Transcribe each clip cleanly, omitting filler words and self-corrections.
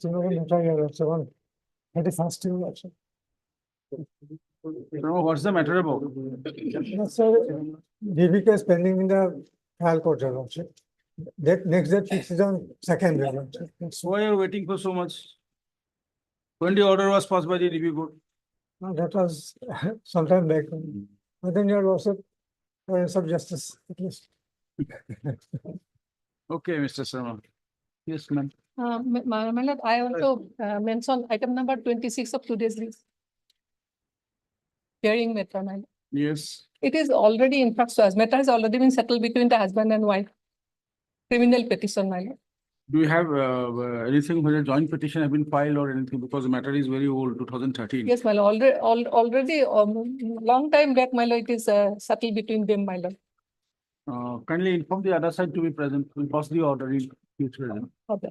matter your lordship on 31st, your lordship. No, what's the matter about? No, sir, DBK is pending in the trial court, your lordship. That next date fixed on 2nd, your lordship. So, Why are you waiting for so much? When the order was passed by the review court? that was sometime back. But then your lordship, sub justice, at least. Okay, Mr. Sharma. Yes, ma'am. My lord, I also mentioned item number 26 of today's list. Hearing matter, my lord. Yes. It is already in fact, so as matter has already been settled between the husband and wife. Criminal petition, my lord. Do you have anything whether joint petition have been filed or anything? Because the matter is very old, 2013. Yes, my lord, already, long time back, my lord, it is settled between them, my lord. Kindly inform the other side to be present. We'll pass the order in future. Okay.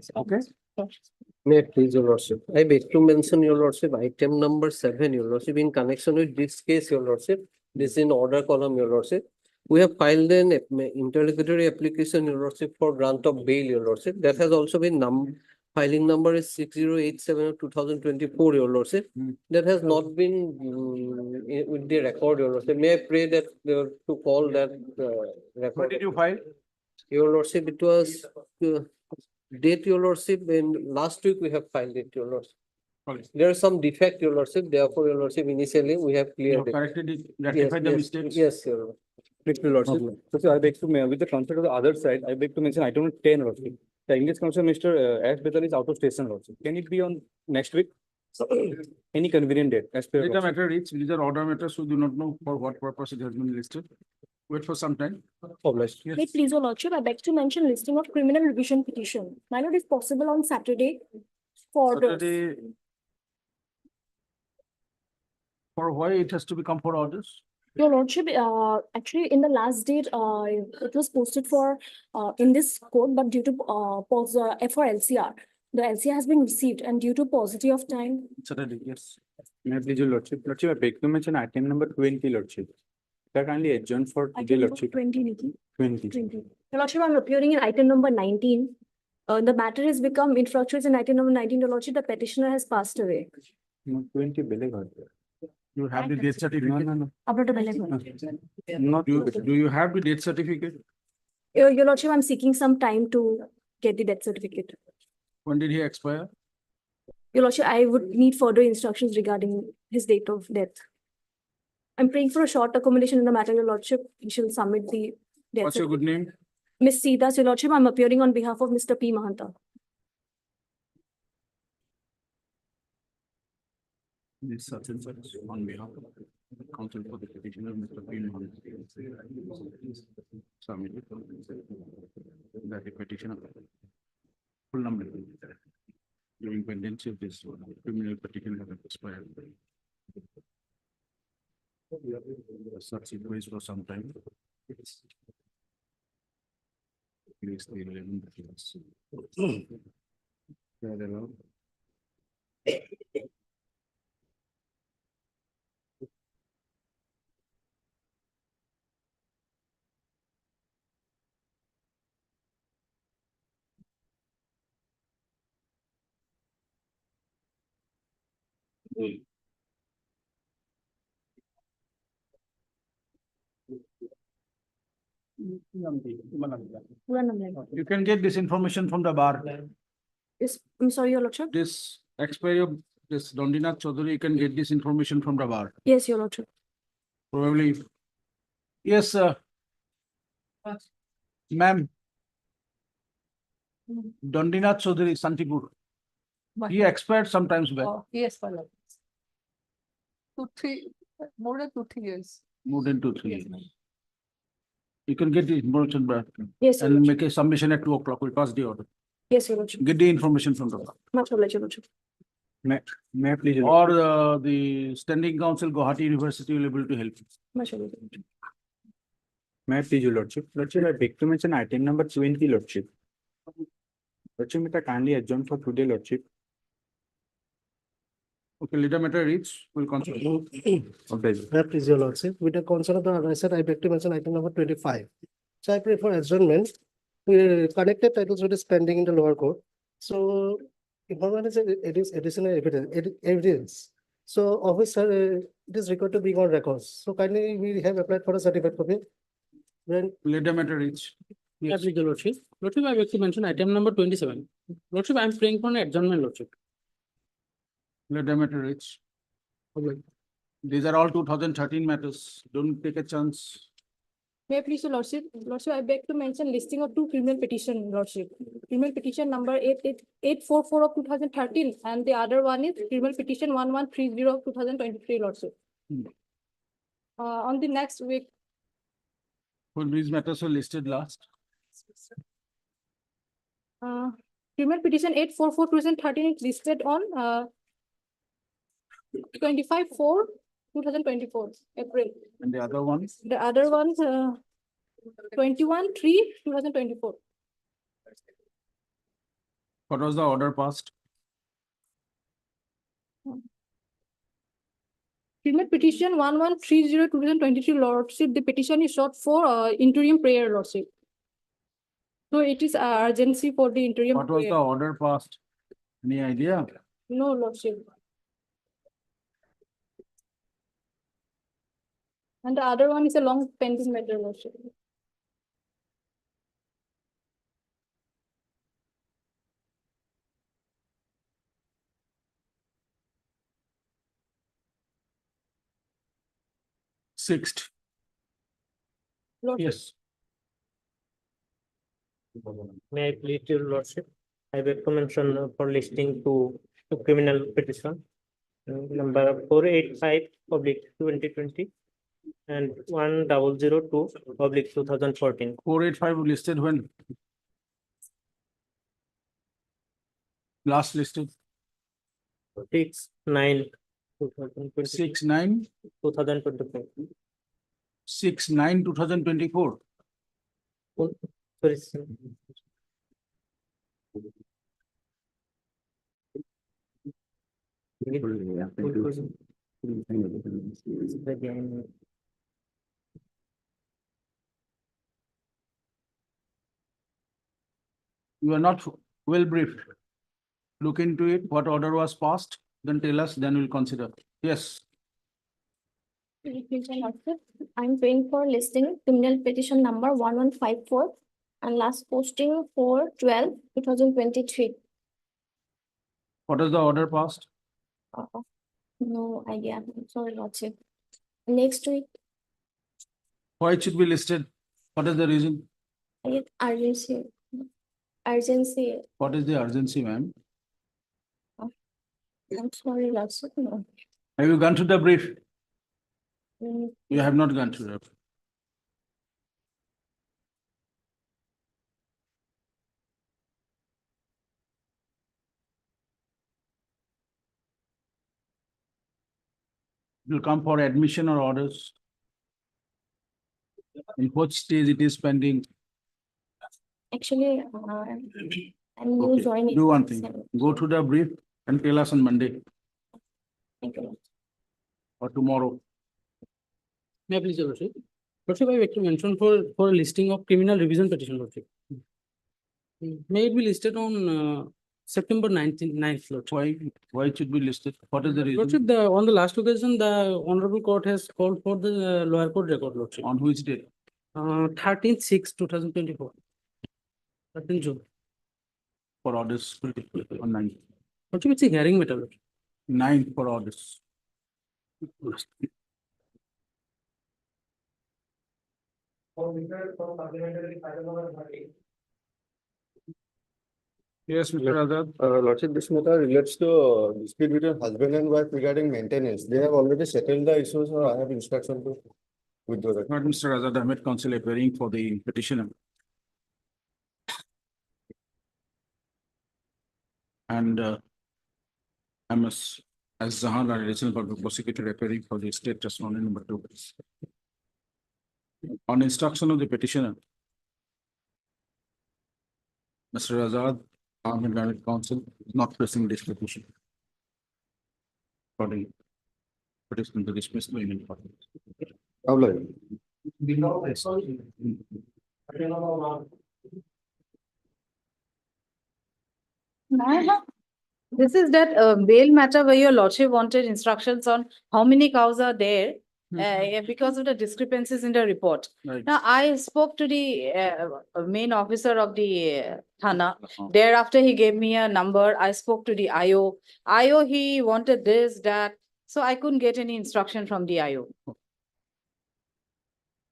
May I please, your lordship? I beg to mention, your lordship, item number 7, your lordship, in connection with this case, your lordship. This is in order column, your lordship. We have filed an interlocutory application, your lordship, for grant of bail, your lordship. That has also been filing number is 6087 of 2024, your lordship. That has not been with the record, your lordship. May I pray that to call that When record? did you file? Your lordship, it was date, your lordship, and last week we have filed it, your lordship. Okay. There is some defect, your lordship, therefore, your lordship, initially we have You have cleared it. corrected it, Yes, rectified the yes, mistakes? yes, your lordship. Please, your lordship. So, sir, I beg to, with the consent of the other side, I beg to mention item 10, lordship. The English counsel, Mr. Ash Betal, is out of station, lordship. Can it be on next week? Any convenient date, as per. Let the lordship. matter reach, these are order matters, so do not know for what purpose it has been listed. Wait for some time. Obliged. Yes. Wait, please, your lordship, I beg to mention listing of criminal revision petition. My lord, if possible on Saturday for the, Saturday. For why it has to become for orders? your lordship, actually in the last date, it was posted for, in this court, but due to, for LCR. The LCR has been received and due to paucity of time, Saturday, yes. May I please, your lordship? Lordship, I beg to mention item number 20, lordship. That kindly adjourned for today, item number lordship. 20, Nikki, 20. 20. Your lordship, I'm appearing in item number 19. The matter has become infructuous in item number 19, your lordship, the petitioner has passed away. No, 20 beleg. You have the death No, certificate? no, no. Upload to Beleg. Not. Do you have the death certificate? Your lordship, I'm seeking some time to get the death certificate. When did he expire? Your lordship, I would need further instructions regarding his date of death. I'm praying for a short accommodation in the matter, your lordship. We shall submit the death What's your good certificate. name? Miss Sita, your lordship, I'm appearing on behalf of Mr. P. Mahanta. This such and such on behalf of the counsel for the petitioner, Mr. P. Mohan. Submitted. That the petitioner. Full number. During pendency of this criminal petition has expired. Such inquiries for some time. Please, the 11th class. Yeah, they know. You can get this information from the bar. Yes, I'm sorry, your lordship. This expiry of this Dondinath Chaudhary, you can get this information from the bar. Yes, your lordship. Probably. Yes, ma'am. Dondinath Chaudhary, Santipur. He expired sometimes back, Yes, my lord. 2-3, more than 2-3 years. more than 2-3 Yes, years. ma'am. You can get the information back Yes, your and lordship. make a submission at 2 o'clock. We'll pass the order. Yes, your lordship. Get the information from the bar. Much obliged, your lordship. May I please, your Or the standing council, Guwahati University will be able to help you. Much obliged, your lordship. May I please, your lordship? Lordship, I beg to mention item number 20, lordship. Lordship, may I kindly adjourn for today, lordship. Okay, later matter reach, we'll consider. Obliged. Please, your lordship, with the consent of the other side, I beg to mention item number 25. So I pray for adjournment. Connected titles which is pending in the lower court. So Information is, it is additional evidence. So officer, it is required to bring on records. So kindly we have applied for a certificate copy. Then Let the matter reach. Yes. Applicable Lordship. Lordship, I beg to mention item number 27. Lordship, I am praying for an adjournment, Lordship. Let the matter reach. These are all 2013 matters. Don't take a chance. May I please, your Lordship, I beg to mention listing of two criminal petition, Lordship. Criminal petition number 844 of 2013, and the other one is criminal petition 1130 of 2023, Lordship. Hmm. On the next week, When these matters were listed last. criminal petition 844 2013 is listed on 25/4/2024, April. And the other ones, The other one's 21/3/2024. what was the order passed? Criminal petition 1130/2023, Lordship, the petition is sought for interim prayer, Lordship. So it is urgency for the interim What was the prayer. order passed? Any idea? No, Lordship. And the other one is a long pending matter, Lordship. Sixth, Lordship. yes. May I please your lordship? I beg to mention for listing to criminal petition. Number 485/2020 and 1002/2014. 485 listed when? Last listed, 6/9/2020. 6/9, 2024. 6/9/2024. Sorry, sir. You are not well briefed. Look into it, what order was passed, then tell us, then we'll consider. Yes, I'm paying for listing criminal petition number 1154 and last posting for 12/2023. what is the order passed? No idea. I'm sorry, Lordship. Next week, Why it should be listed? What is the reason? I get urgency. Urgency. What is the urgency, ma'am? I'm sorry, Lordship. No. Have you gone through the brief? Mm, You have not gone through it. It will come for admission or orders. In what stage it is pending? Actually, I'm new Okay, joining. do one thing, go to the brief and tell us on Monday Thank you. or tomorrow. May I please, your Lordship? Lordship, I beg to mention for a listing of criminal revision petition, Lordship. May it be listed on September 9th, Lordship. Why it should be listed? What is the reason? Lordship, on the last occasion, the honorable court has called for the lower court record, Lordship. On which date? 13/6/2024. 13 June. For orders on 9th. Lordship, it's a hearing matter, Lordship. 9th for orders. Yes, Mr. Azad. Lordship, this matter relates to dispute between husband and wife regarding maintenance. They have already settled the issues, or I have instruction to withdraw that. Not Mr. Azad Ahmed, counsel appearing for the petitioner. And I'm as Zahan, an additional public prosecutor appearing for the state testimony number 2. On instruction of the petitioner, Mr. Azad Ahmed Ahmed counsel is not pressing this petition. For the petition to dismiss the imminent part. This is that bail matter where your lordship wanted instructions on how many cows are there because of the discrepancies in the report. Right. Now, I spoke to the main officer of the Thana. Uh-huh. Thereafter, he gave me a number. I spoke to the IO. IO, he wanted this, that. So I couldn't get any instruction from the IO.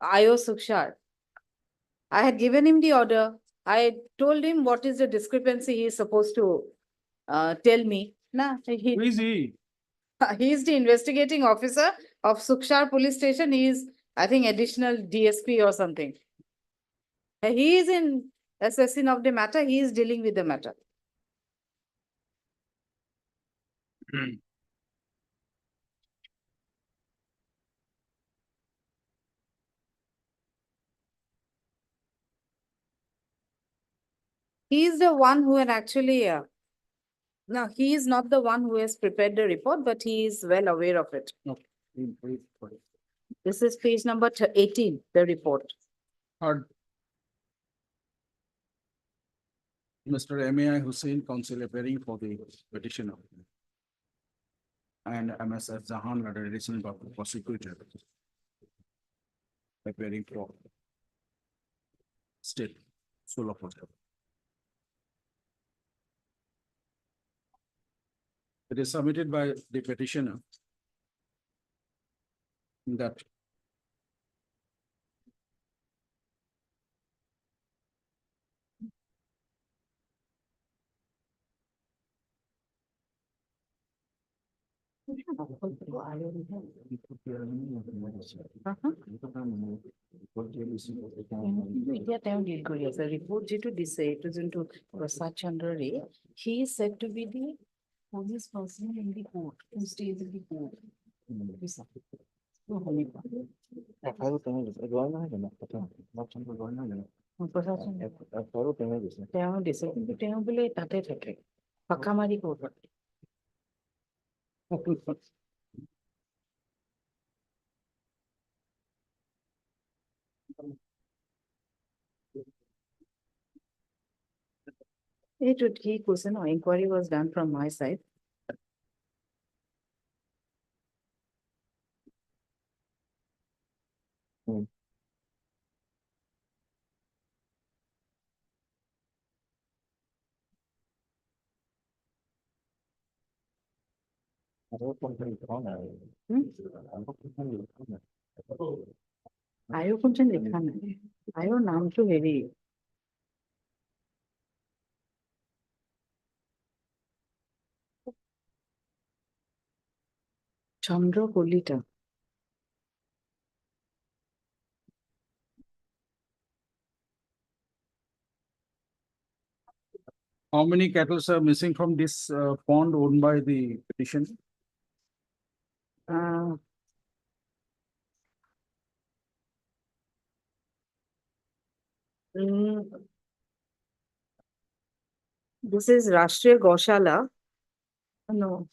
IO Sukshar. I had given him the order. I told him what is the discrepancy he is supposed to tell me. Nah, Who is he? he is the investigating officer of Sukshar Police Station. He is, I think, additional DSP or something. He is in assessing of the matter. He is dealing with the matter. He is the one who had actually, no, he is not the one who has prepared the report, but he is well aware of it. This is page number 18, the report. Heard. Mr. M.A.I. Hussain, counsel appearing for the petitioner. And MSF Zahan, additional prosecutor. Appearing for state solo project. It is submitted by the petitioner that The report due to decide to Prasad Chandra Ray. He is said to be the police person in the court, who stays in the court. তেওঁ দিছে কিন্তু তেওঁ বোলে তাতে থাকে পাকামাৰি কোৰ্টত এইটোত he কৈছে no inquiry was done from my side. আয়ো কোনজন লেখা নাই আয়ো নামটো হেৰি চন্দ্র Kalita how many cattle are missing from this pond owned by the petition? This is Rashtriya Goshala. No.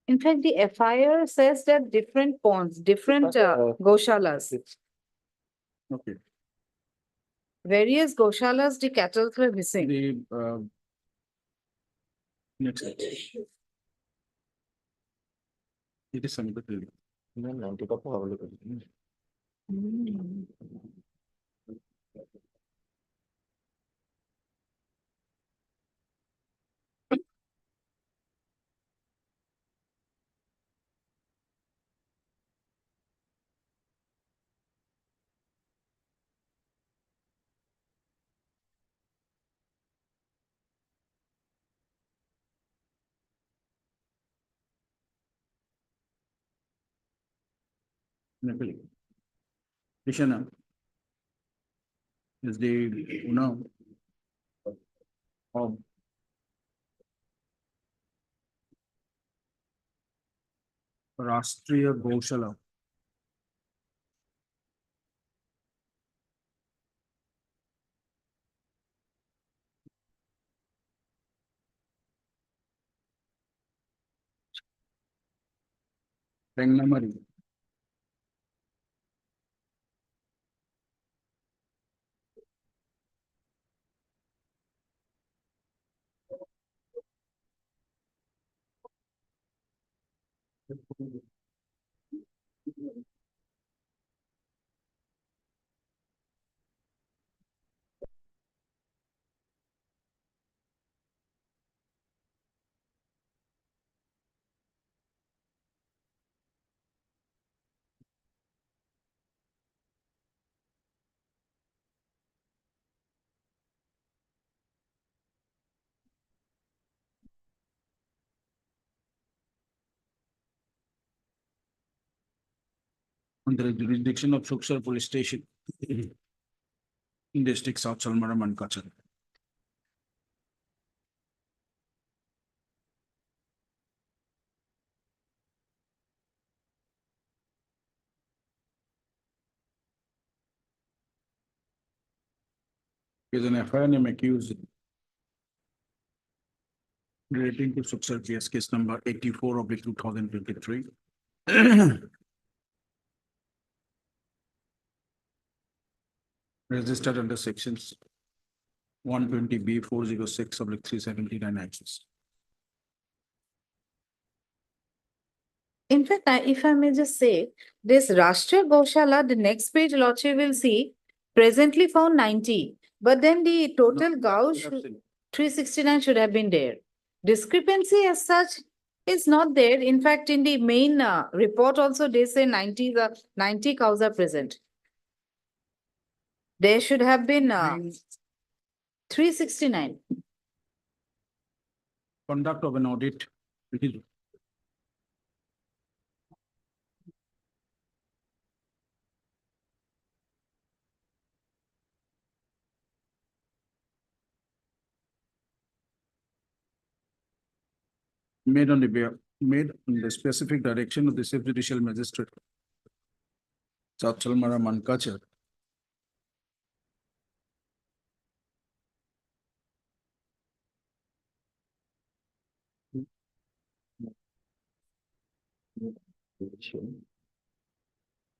In fact, the FIR says that different ponds, different Goshalas. Okay, Various Goshalas, the cattle were missing. the next. It is submitted. Nepali. Petitioner is the owner of Rashtriya Goshala. Tengamari. Under the jurisdiction of Suksar Police Station in District South Salmara Mankachar. Is an FIR name accused relating to Suksar PS case number 84 of 2023. Registered under sections 120B 406 of 379 access. In fact, if I may just say, this Rashtriya Goshala, the next page, Lordship will see, presently found 90, but then the total gauge 369 should have been there. Discrepancy as such is not there. In fact, in the main report also, they say 90 cows are present. There should have been 369. Conduct of an audit. It is made on the specific direction of the Chief Judicial Magistrate South Salmara Mankachar.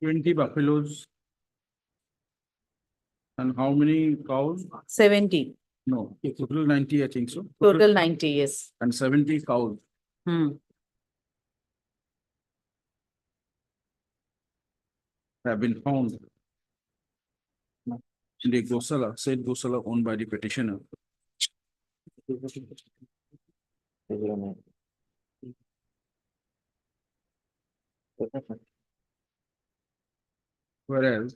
Twenty buffaloes. And how many cows? 70, No, total 90, I think so. total 90, yes. And 70 cows. Have been found in the Gosala, said Gosala owned by the petitioner. Whereas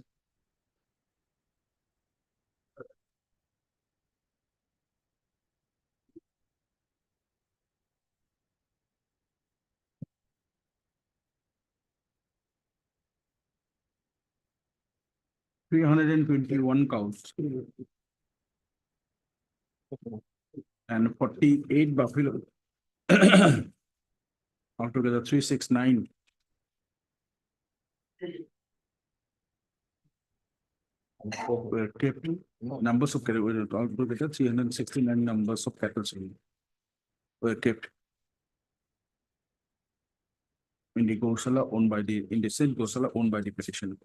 three hundred and 21 cows and 48 buffalo. Altogether 369. Were kept. Numbers of cattle were altogether 369 numbers of cattle were kept in the Gosala owned by the said Gosala owned by the petitioner.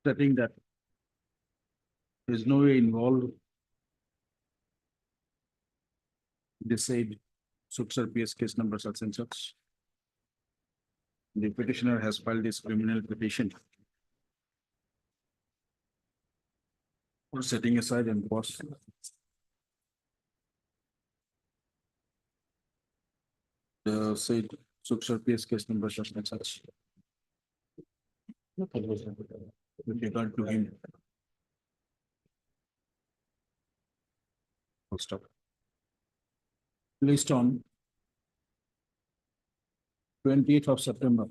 Stating that there is no way involved. They said Suksar PS case number such and such. The petitioner has filed this criminal petition for setting aside and pause. The said Suksar PS case number such and such. With regard to him. Full stop. Placed on 28th of September.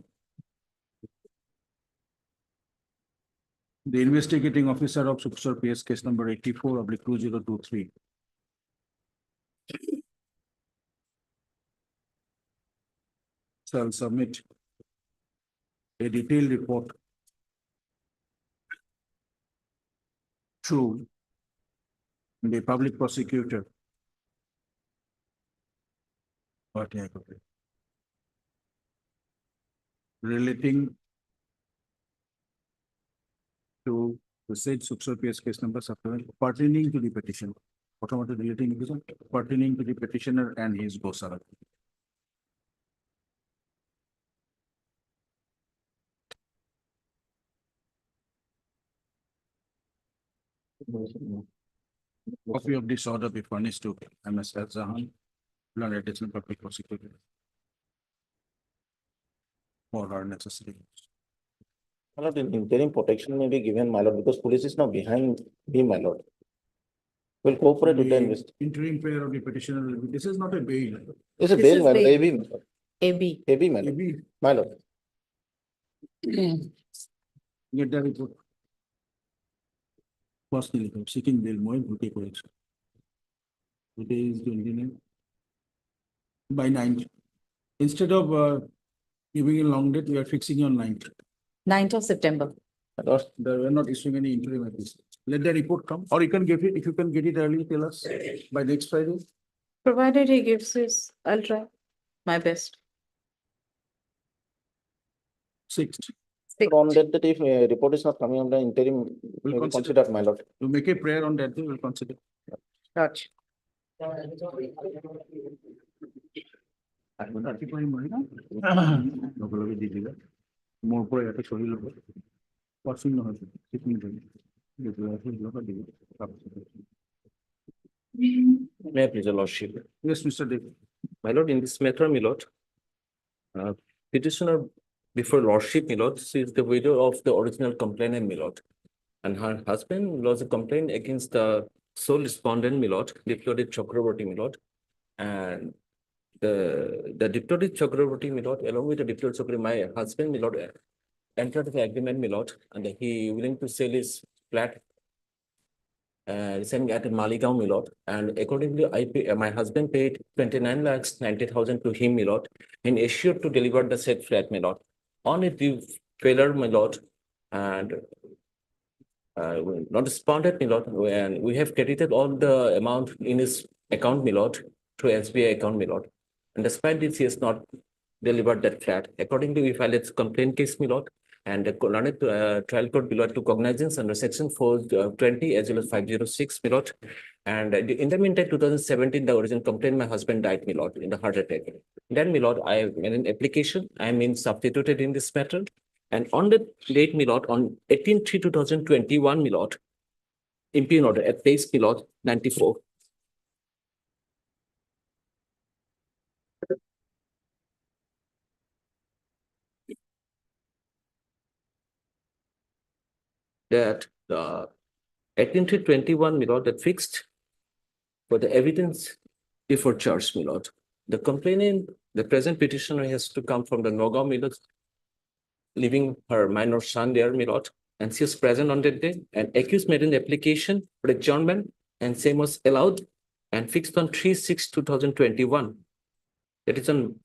The investigating officer of Suksar PS case number 84 of 2023. Shall submit a detailed report to the public prosecutor. Relating to the said Sukshar PS case number supplement pertaining to the petition. Automatic relating to pertaining to the petitioner and his Gosara. Copy of this order be furnished to MS Al Zahan, London Additional Public Prosecutor. For our necessary. My lord, interim protection may be given, my lord, because police is now behind me, my lord. Will cooperate with the investigation. Interim prayer of the petitioner, this is not a bail. It's a This bail, is my lord, bail. AB, my lord. AB. AB, my lord, Maybe my lord. get the report. Personally, seeking bail, more duty collection. Today is 29. By 9th. Instead of giving a long date, we are fixing on 9th. 9th of September. My lord, We are not issuing any interim at this. Let the report come, or you can get it, if you can get it early, tell us by next Friday. Provided he gives his, I'll try my best. 6th. on that if report is not coming on the interim, We'll may be consider. considered, my lord. To make a prayer on that day, we'll consider. Raj. মোৰ পৰা ইয়াতে চলি ল'ব person নহয় May I please, your lordship. Yes, Mr. Dev. My lord, in this matter, my lord, petitioner before lordship, my lord, she is the widow of the original complainant, my lord. And her husband lodged a complaint against the sole respondent, my lord, Diploid Chakraborty, my lord. And the Diploid Chakraborty, my lord, along with the Diploid Chakraborty, my husband, my lord, entered the agreement, my lord, and he willing to sell his flat residing at Maligaon, my lord, and accordingly, my husband paid 29,90,000 to him, my lord, and assured to deliver the said flat, my lord. On it, the failure, my lord, and not responded, my lord, and we have credited all the amount in his account, my lord, through SBI account, my lord. And despite this, he has not delivered that flat. Accordingly, we filed a complaint case, my lord, and the London trial court below to cognizance under section 420 as well as 506, my lord. And in the meantime, 2017, the original complaint, my husband died, my lord, in the heart attack. Then, my lord, I made an application. I mean, substituted in this matter. And on the date, my lord, on 18/3/2021, my lord, impugn order at place, my lord, 94. That 18/3/21, my lord, that fixed for the evidence before charge, my lord. The complainant, the present petitioner has to come from the Nagaon, my lord, leaving her minor son there, my lord, and she was present on that day, and accused made an application for adjournment, and same was allowed and fixed on 3/6/2021. That is on.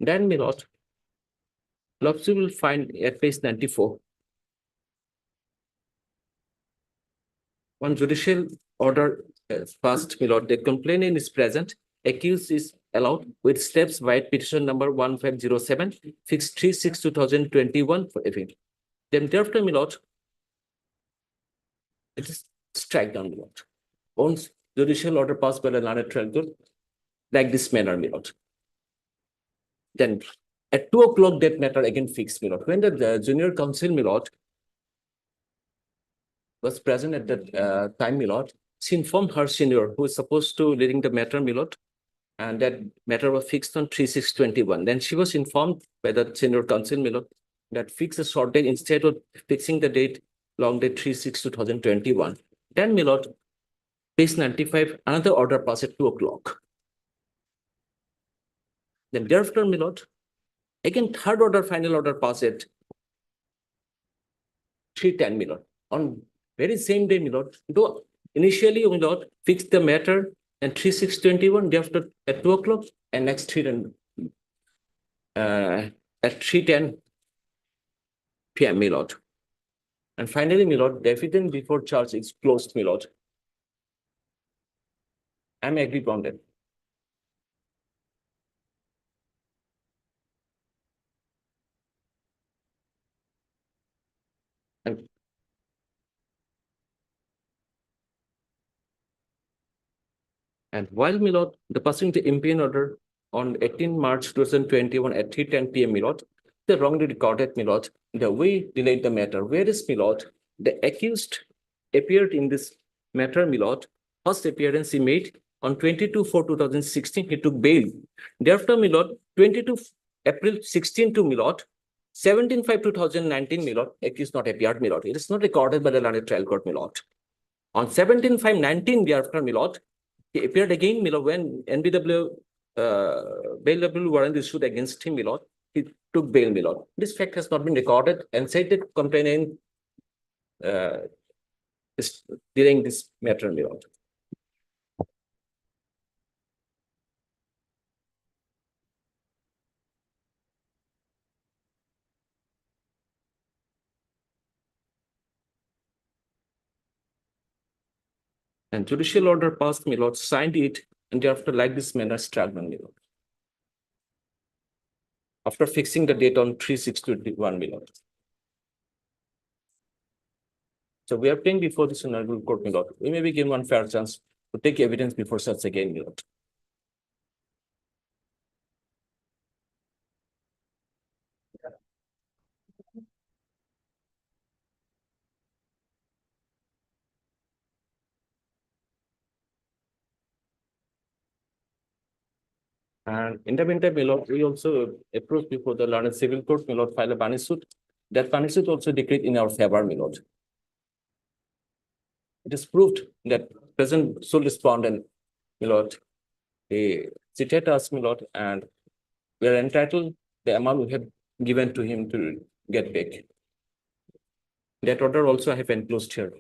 Then, my lord, Lopsy will find at page 94. One judicial order passed, my lord, the complainant is present, accused is allowed with steps white petition number 1507, fixed 3/6/2021 for event. Then thereafter, my lord, it is strike down, my lord. Once judicial order passed by the learned trial court, like this manner, my lord. Then at 2 o'clock, that matter again fixed, my lord. When the junior counsel, my lord, was present at that time, my lord, she informed her senior who is supposed to leading the matter, my lord, and that matter was fixed on 3/6/21. Then she was informed by the senior counsel, my lord, that fix a short date instead of fixing the date, long date 3/6/2021. Then, my lord, page 95, another order passed at 2 o'clock. Then thereafter, my lord, again, third order, final order passed at 3:10, my lord. On very same day, my lord, though initially, my lord, fixed the matter and 3/6/21, thereafter at 2 o'clock, and next 3:10 at 3:10 PM, my lord. And finally, my lord, the evidence before charge is closed, my lord. I'm agreed on that. And while Milord, the pursuing the impian order on 18 March 2021 at 3:10 p.m. Milord, the wrongly recorded Milord, the way delayed the matter. Where is Milord? The accused appeared in this matter, Milord. First appearance he made on 22/4/2016. He took bail. Thereafter, Milord, 22 April 16 to Milord, 17/5/2019, Milord, accused not appeared, Milord. It is not recorded by the learned trial court, Milord. On 17/5/19, thereafter, Milord, he appeared again, Milord, when NBW bailable warrant issued against him, Milord. He took bail, Milord. This fact has not been recorded and cited complaining during this matter, Milord. And judicial order passed, Milord, signed it, and thereafter, like this manner, Stradman, Milord. After fixing the date on 3/6/21, Milord. So we are playing before this honorable court, Milord. We may be given one fair chance to take evidence before such again, Milord. And in the meantime, Milord, we also approved before the learned civil court, Milord, file a banish suit. That banish suit also decreed in our favor, Milord. It is proved that present sole respondent, Milord, he cheated us, Milord, and we are entitled the amount we have given to him to get back. That order also I have enclosed here.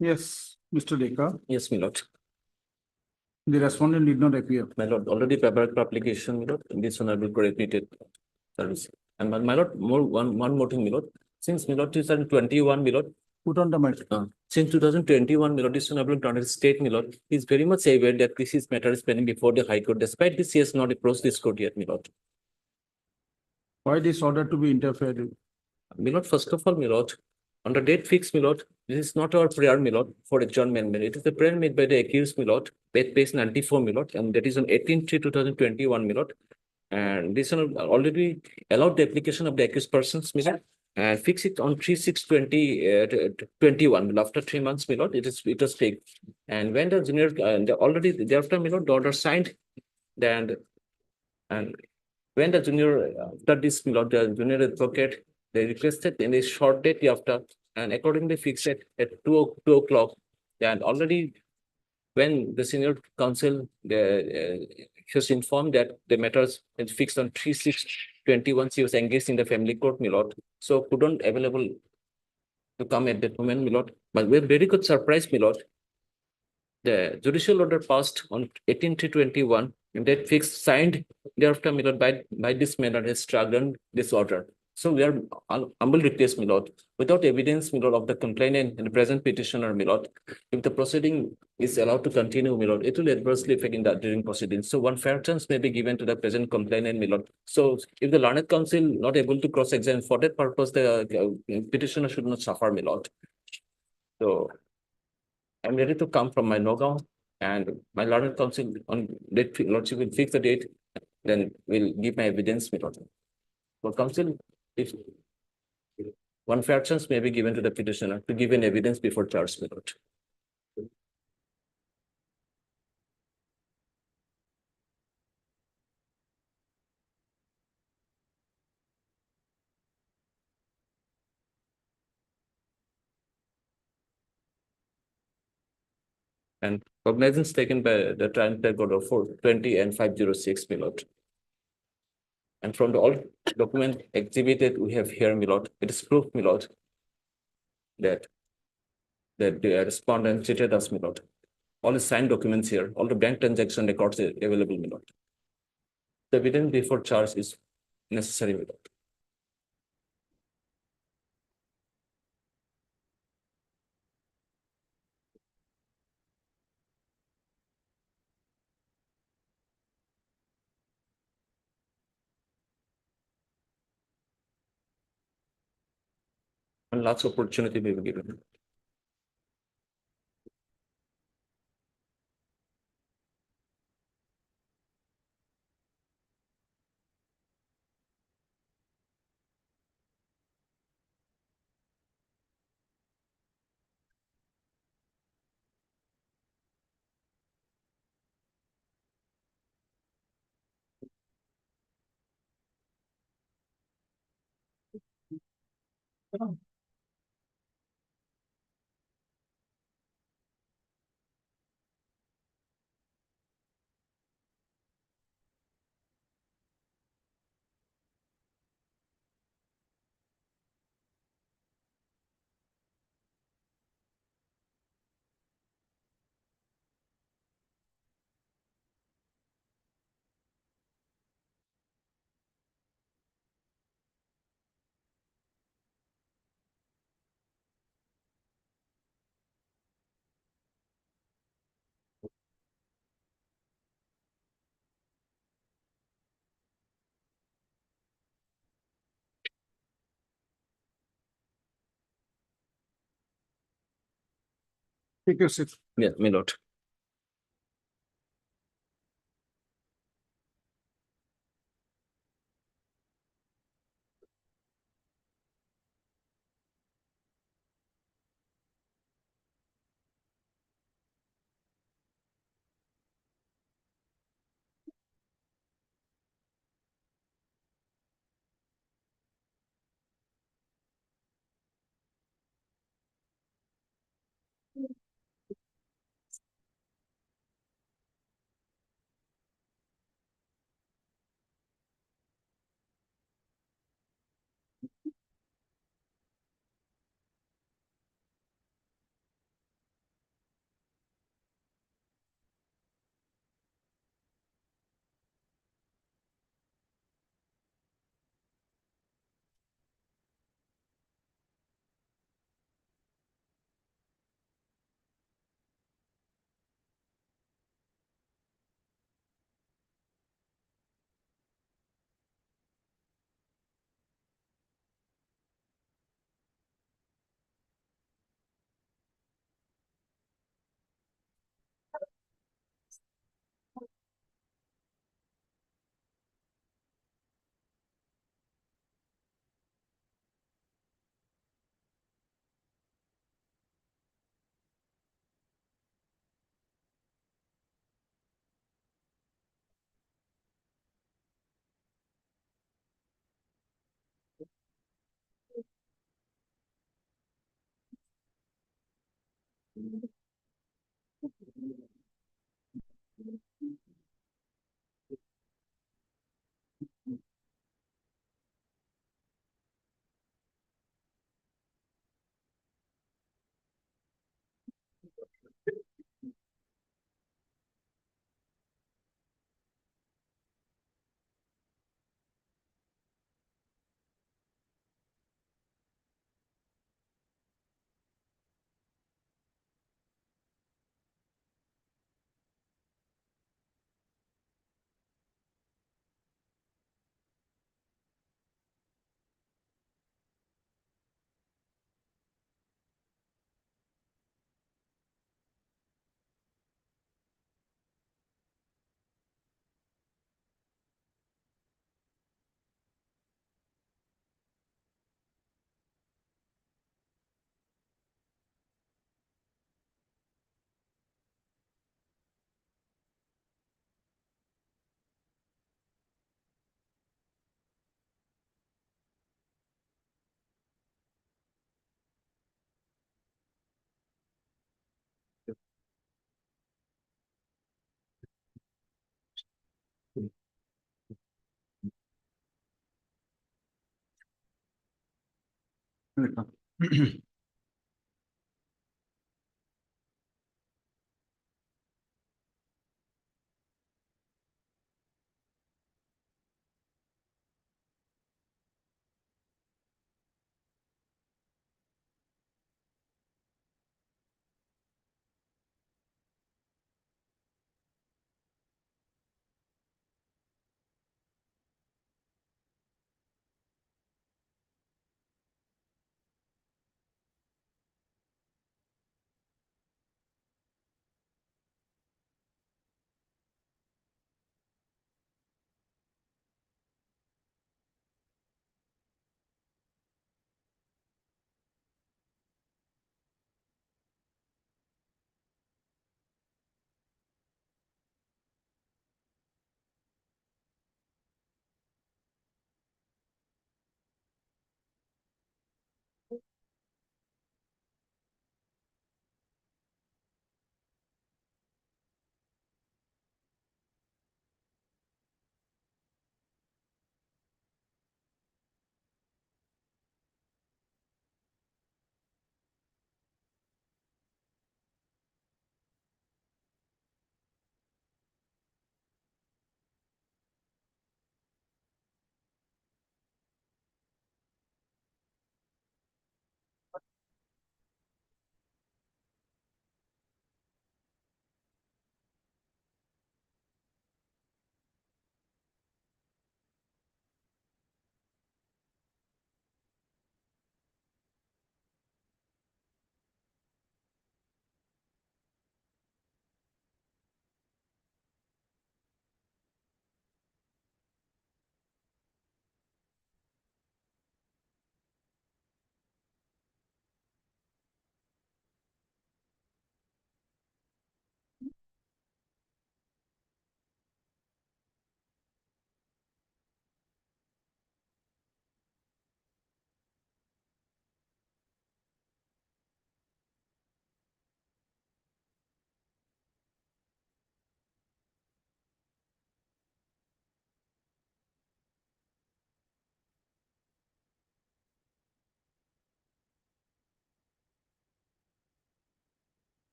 Yes, Mr. Dekar, Yes, my lord. the respondent did not appear. My lord, already prepared the application, my lord, this one I will repeated service. And my lord, one more thing, my lord. Since my lord 2021, my lord, Put on the mic. since 2021, my lord, this honorable Tornado State, my lord, is very much aware that this matter is pending before the High Court. Despite this, he has not approached this court yet, my lord. Why this order to be interfered with? My lord, first of all, my lord, on the date fixed, my lord, this is not our prayer, my lord, for adjournment. It is the prayer made by the accused, my lord, page 94, my lord, and that is on 18/3/2021, my lord. And this one already allowed the application of the accused persons, my lord, and fix it on 3/6/2021. After 3 months, my lord, it was fixed. And when the junior, already thereafter, my lord, the order signed, then and when the junior, after this, my lord, the junior advocate, they requested in a short date after, and accordingly fixed it at 2 o'clock. And already when the senior counsel, was informed that the matters is fixed on 3/6/21, she was engaged in the family court, my lord, so couldn't available to come at that moment, my lord. But we're very good surprise, my lord. The judicial order passed on 18/3/21, and that fixed signed thereafter, my lord, by this manner has struggled this order. So we are humble request, my lord, without evidence, my lord, of the complainant and the present petitioner, my lord, if the proceeding is allowed to continue, my lord, it will adversely affect in the during proceedings. So one fair chance may be given to the present complainant, my lord. So if the learned counsel not able to cross-examine for that purpose, the petitioner should not suffer, my lord. So I'm ready to come from my Nogam, and my learned counsel on date, lordship will fix the date, then we'll give my evidence, my lord. For counsel, if one fair chance may be given to the petitioner to give an evidence before charge, my lord. And cognizance taken by the trial court of 420 and 506, my lord. And from the all document exhibited we have here, my lord, it is proof, my lord, that the respondent cheated us, my lord. All the signed documents here, all the bank transaction records are available, my lord. The evidence before charge is necessary, my lord. And lots of opportunity may be given. Take your seat. Yeah, my lord.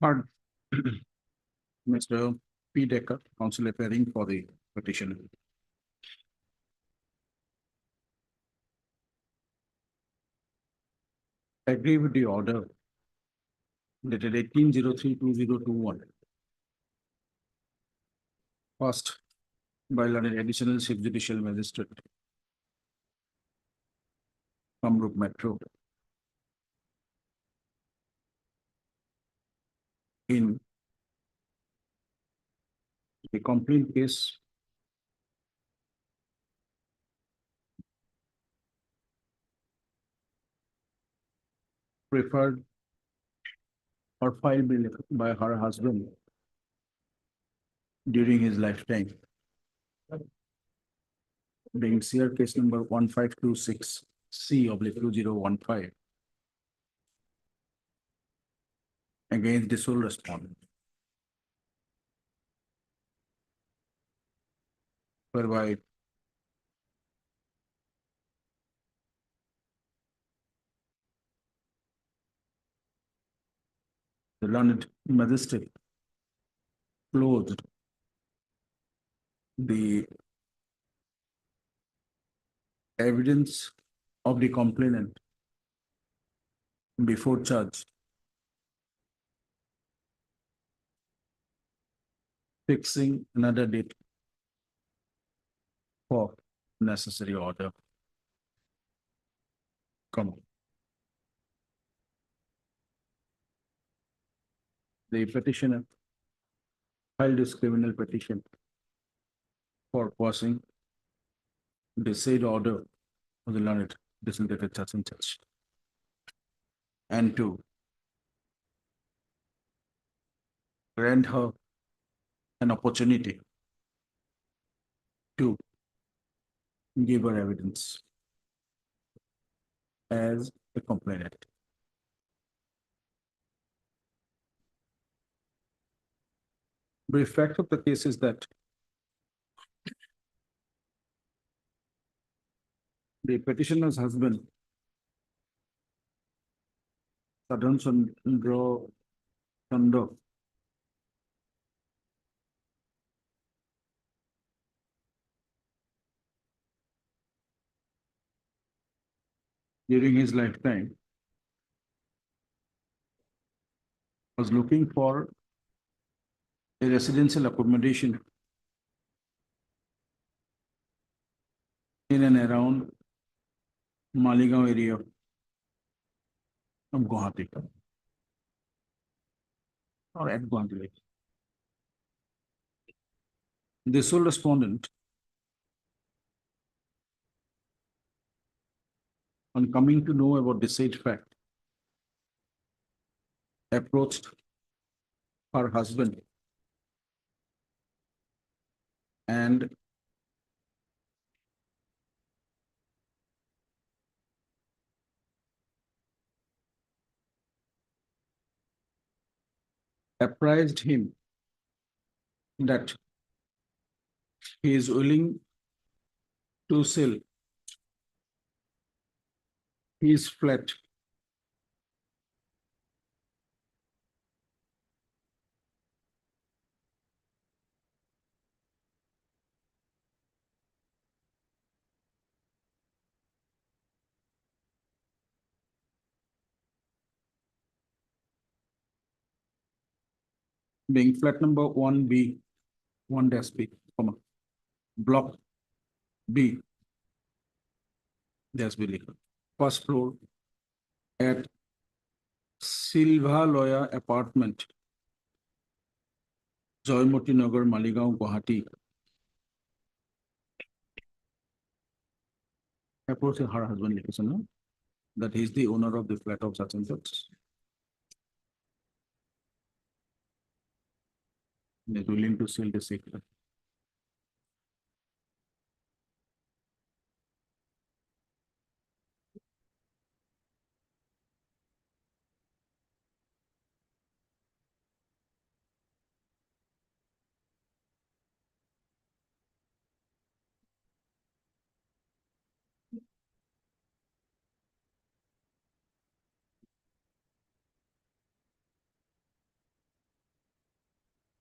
Pardon. Mr. P. Decker, counsel appearing for the petitioner. Agree with the order dated 18/03/2021. Passed by an additional chief judicial magistrate. Kamrup Metro. In the complaint case referred or filed by her husband during his lifetime, being CR case number 1526 C/2015 against the sole respondent. Whereby the learned magistrate closed the evidence of the complainant before charge, fixing another date for necessary order. Come. The petitioner filed this criminal petition for passing the said order of the learned designated judge and judge. And to grant her an opportunity to give her evidence as a complainant. Brief fact of the case is that the petitioner's husband, Sadhan Chandra Chanda, during his lifetime was looking for a residential accommodation in and around Maligaon area of Guwahati or at Guwahati. The sole respondent, on coming to know about the said fact, approached her husband and apprised him that he is willing to sell his flat being flat number 1B, 1-B, block B, B, first floor at Silva Loya apartment, Joymoti Nagar, Maligaon, Guwahati. Approached her husband, that he is the owner of the flat of such and such. He is willing to sell the secret.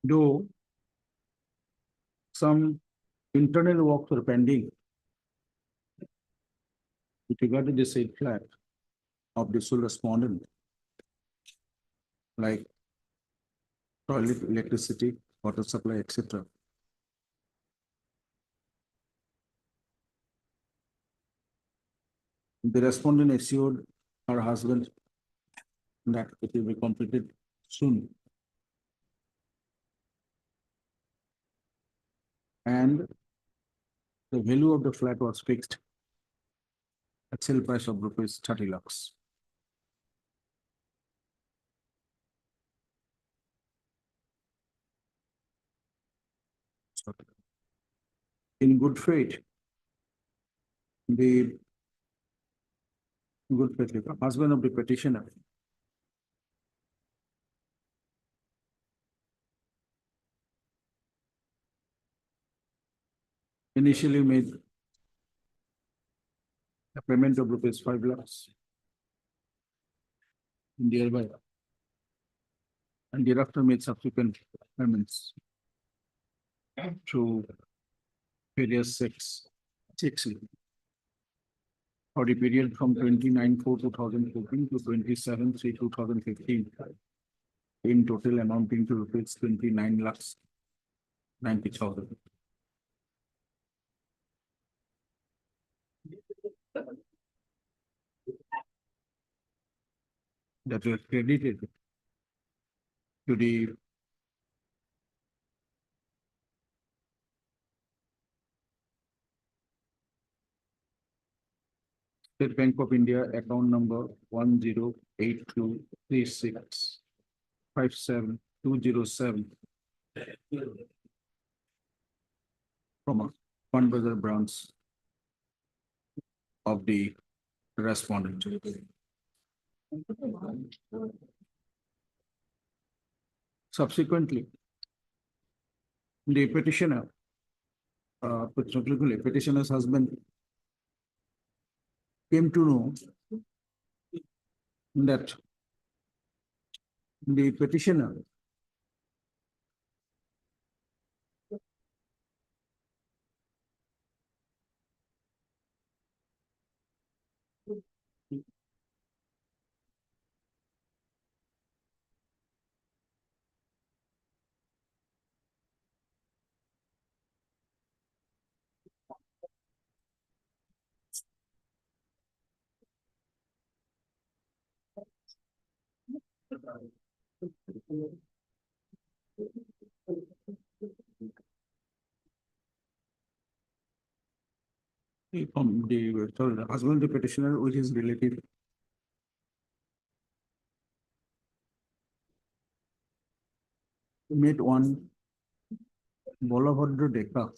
Though some internal works were pending with regard to the said flat of the sole respondent, like toilet, electricity, water supply, etc. The respondent assured her husband that it will be completed soon. And the value of the flat was fixed at sale price of rupees 30 lakhs. In good faith, the husband of the petitioner initially made a payment of rupees 5 lakhs in thereby, and thereafter made subsequent payments through various checks for the period from 29/4/2014 to 27/3/2015, in total amounting to rupees 29 lakhs 90,000. That were credited to the State Bank of India account number 10823657 from a fund bazar branch of the respondent. Subsequently, the petitioner, petitioner's husband came to know that the petitioner from the husband, the petitioner with his relative met one Bolabhadra Deka,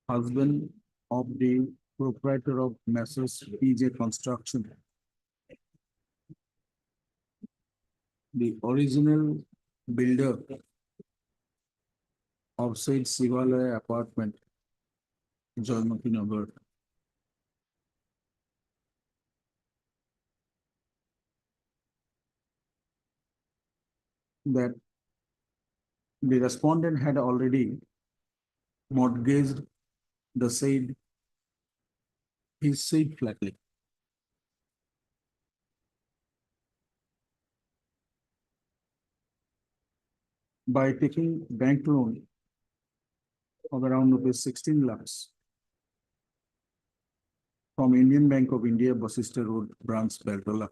husband of the proprietor of Messrs PJ Construction, the original builder of said Sivalaya apartment, Jaimati Nagar. That the respondent had already mortgaged the said, his said flatly. By taking bank loan of around rupees 16 lakhs from Indian Bank of India, Basista Road, branch, Beltola.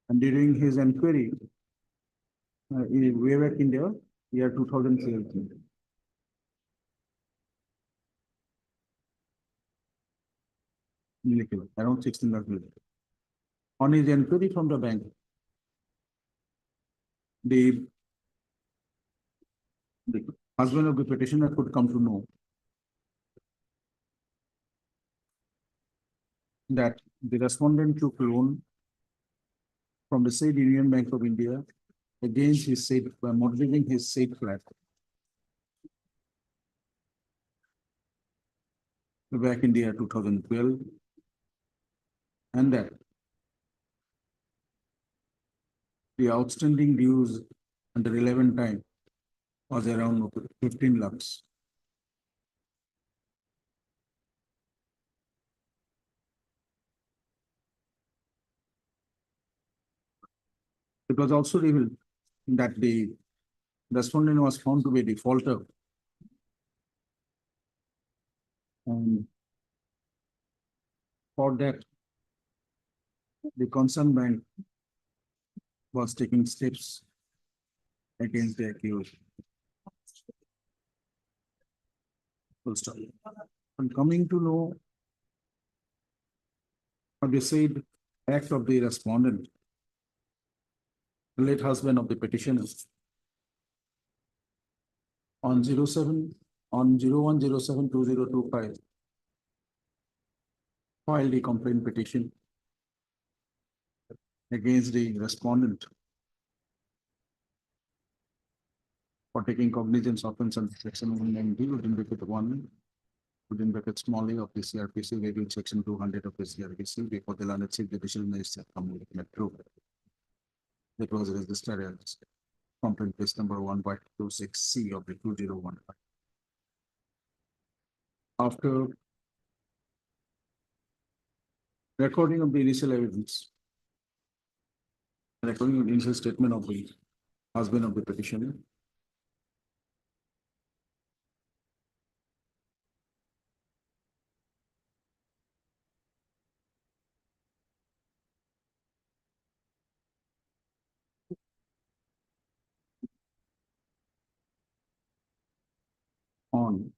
And during his inquiry, way back in the year 2017, around 16 lakhs. On his inquiry from the bank, the husband of the petitioner could come to know that the respondent took loan from the said Union Bank of India against his said, mortgaging his said flat. back in the year 2012. And that the outstanding dues under relevant time was around 15 lakhs. It was also revealed that the respondent was found to be a defaulter. And for that, the concerned bank was taking steps against the accused. Full stop. And coming to know of the said act of the respondent, late husband of the petitioner, on 01/07/2025, filed a complaint petition against the respondent for taking cognizance of offense under section 190 within bracket 1 within bracket small a of the CRPC, reviewed section 200 of the CRPC before the learned chief judicial magistrate Metro. That was registered as complaint case number 1/26C of the 2015. After recording of the initial evidence, recording of the initial statement of the husband of the petitioner, on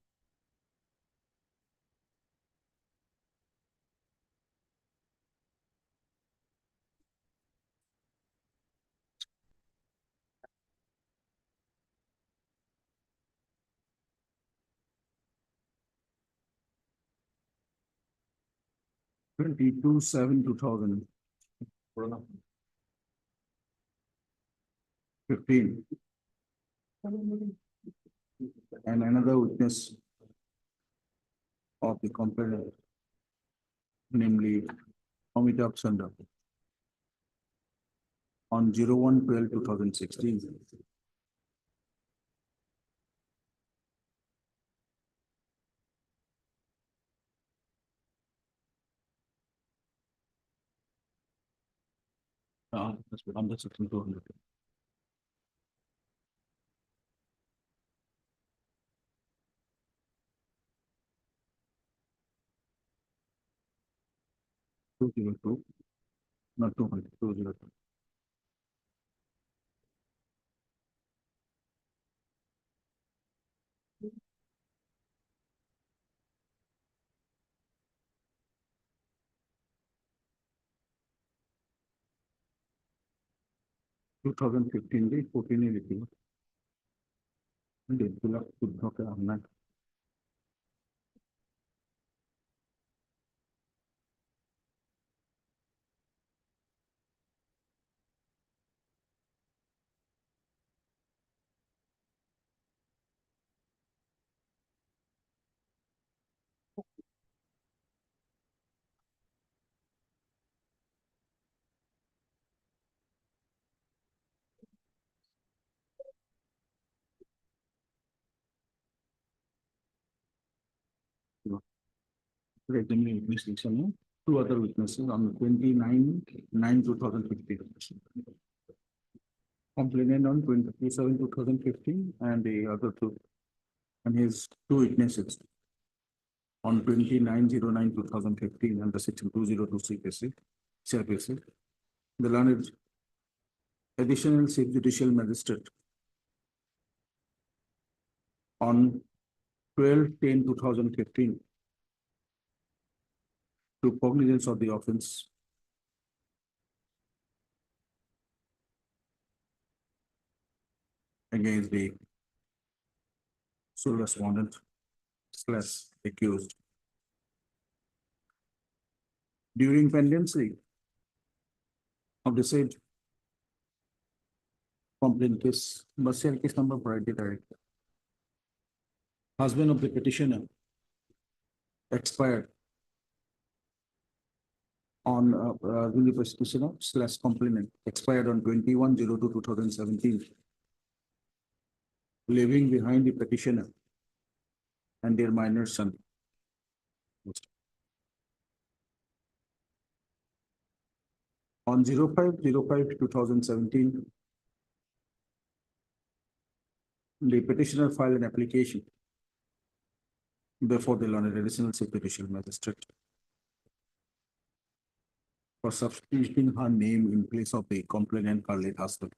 (22 7 2015). And another witness of the complainant, namely Amitabh Sandha, on 01/12/2016. That's what I'm just looking 200. Two zero two, not 200, 202. Two 2015 the 14 review. And it will have to drop on that. Examining witness, two other witnesses on 29/9/2015. Complainant on 27/2015 and the other two. And his two witnesses on 29/09/2015 under section 202 CRPC. The learned additional chief judicial magistrate on 12/10/2015 to cognizance of the offense against the sole respondent / accused. During pendency of the said complaint case, Bastian case number priority direct. Husband of the petitioner expired on the petitioner slash complainant expired on 21/02/2017, leaving behind the petitioner and their minor son. On 05/05/2017, the petitioner filed an application before the London Additional Judicial Magistrate for substituting her name in place of the complainant her late husband,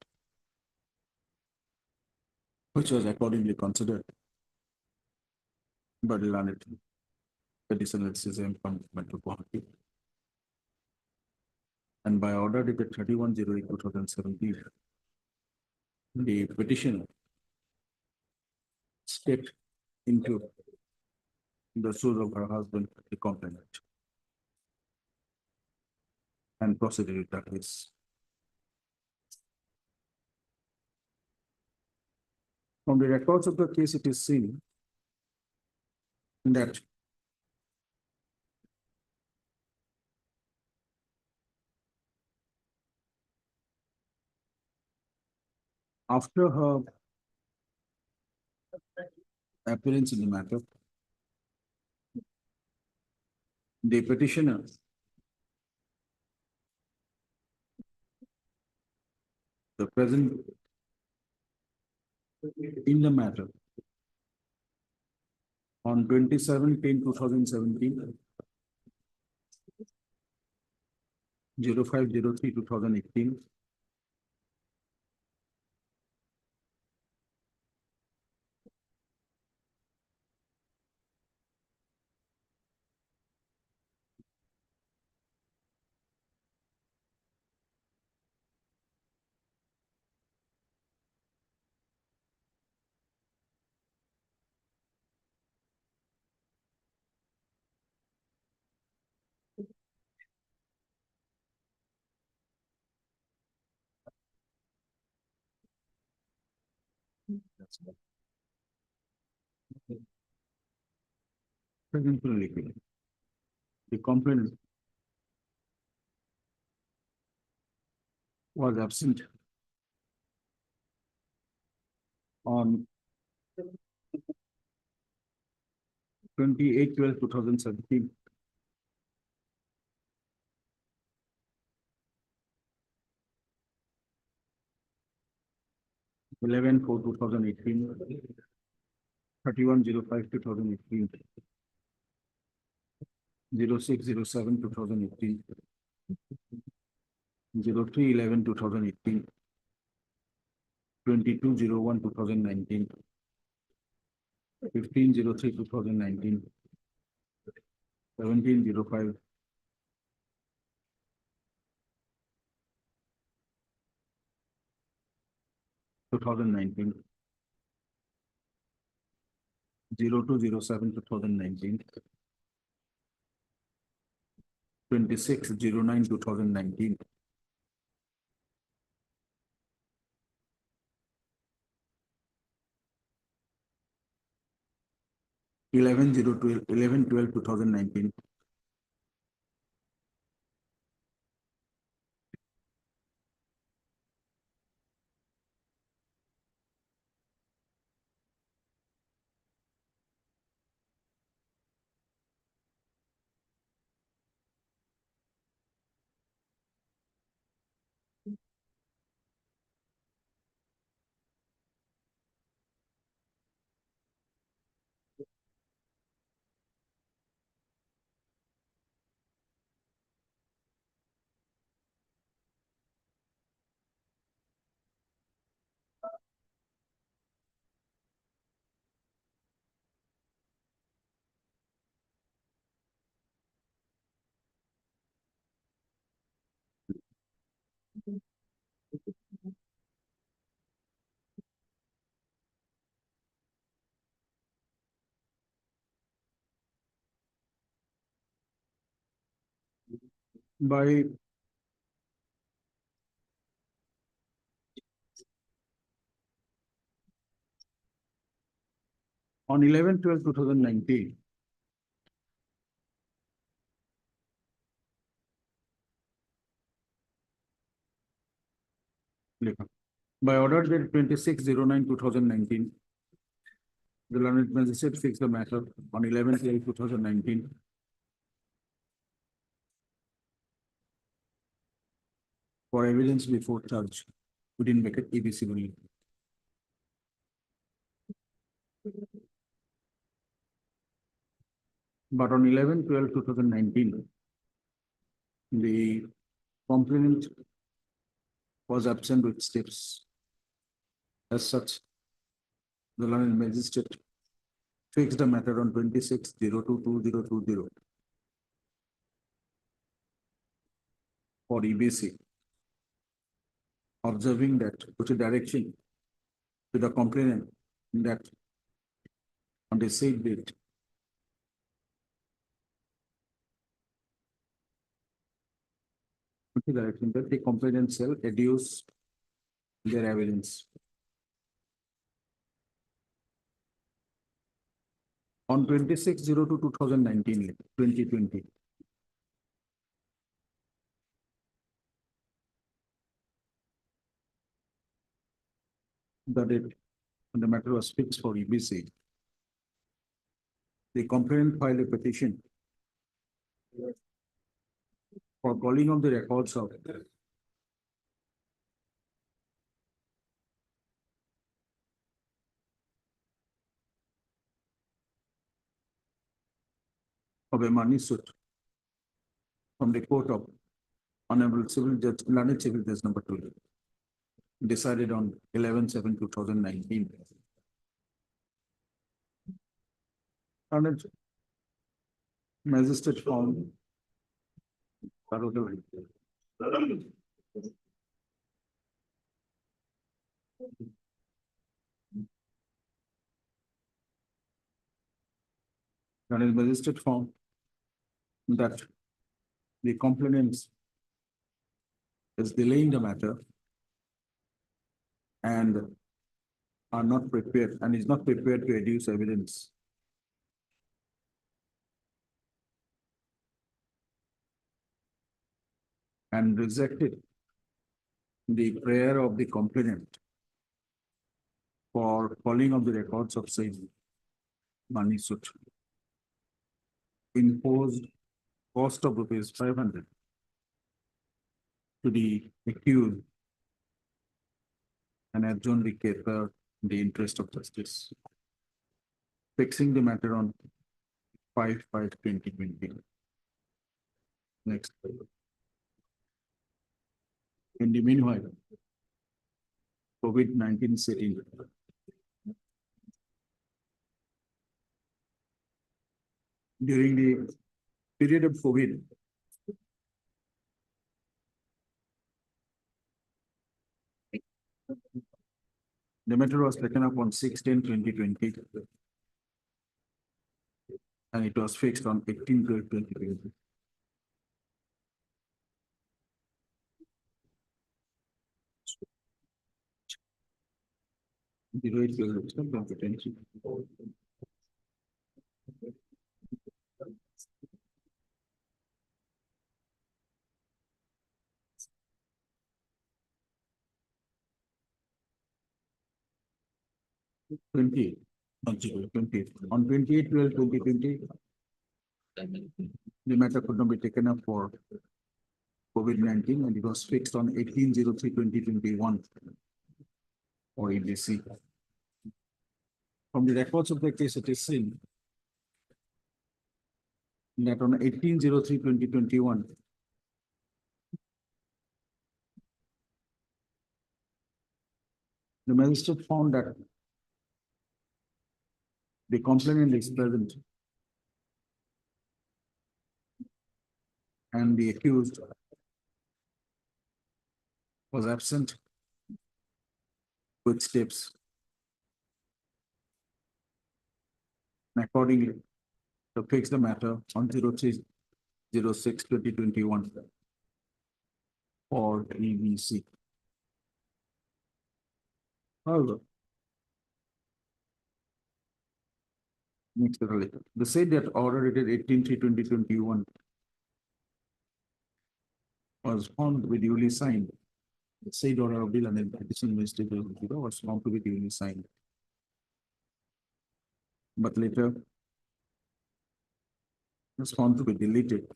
which was accordingly considered by the London Additional Judicial Magistrate. And by order dated 31/08/2017, the petitioner stepped into the shoes of her husband, the complainant, and proceeded with that case. From the records of the case, it is seen that after her appearance in the matter, the petitioner the present in the matter on 27/10/2017, 05/03/2018, presently, the complainant was absent on 28/12/2017. Eleven four 2018, 31/05/2018, 06/07/2018, 03/11/2018, 22/01/2019, 15/03/2019, 17/05, 2019, 02/07/2019, 26/09/2019, 11/12/2019, by on 11/12/2019, By order date 26/09/2019, the learned magistrate fixed the matter on 11/12/2019. For evidence before judge within bracket EBC only. But on 11/12/2019, the complainant was absent with steps. As such, the learned magistrate fixed the matter on 26/02/2020 for EBC, observing that with a direction to the complainant that on the said date, with the direction that the complainant shall adduce their evidence. On 26/02/2019, 2020. The date when the matter was fixed for EBC. The complainant filed a petition for calling of the records of a money suit from the court of Honorable Civil Judge, Learned Civil Judge number 2, decided on 11/7/2019. Learned magistrate found Learned magistrate found that the complainant is delaying the matter and are not prepared and is not prepared to adduce evidence. And rejected the prayer of the complainant for calling of the records of said money suit. Imposed cost of ₹500 to the accused and adjourned the case in the interest of justice, fixing the matter on 5/5/2020. Next. In the meanwhile, COVID-19 setting. During the period of COVID, the matter was taken up on 6/10/2020. And it was fixed on 18/12/2020. The rate was competency. On 28/12/2020, the matter could not be taken up for COVID-19 and it was fixed on 18/03/2021 or EBC. From the records of the case, it is seen that on 18/03/2021, the magistrate found that the complainant is present and the accused was absent with steps. And accordingly, to fix the matter on 03/06/2021 for EBC. However, next related, they said that order dated 18/3/2021 was found to be duly signed said order of the London Petition Investigation Bureau was found to be duly signed. But later was found to be deleted.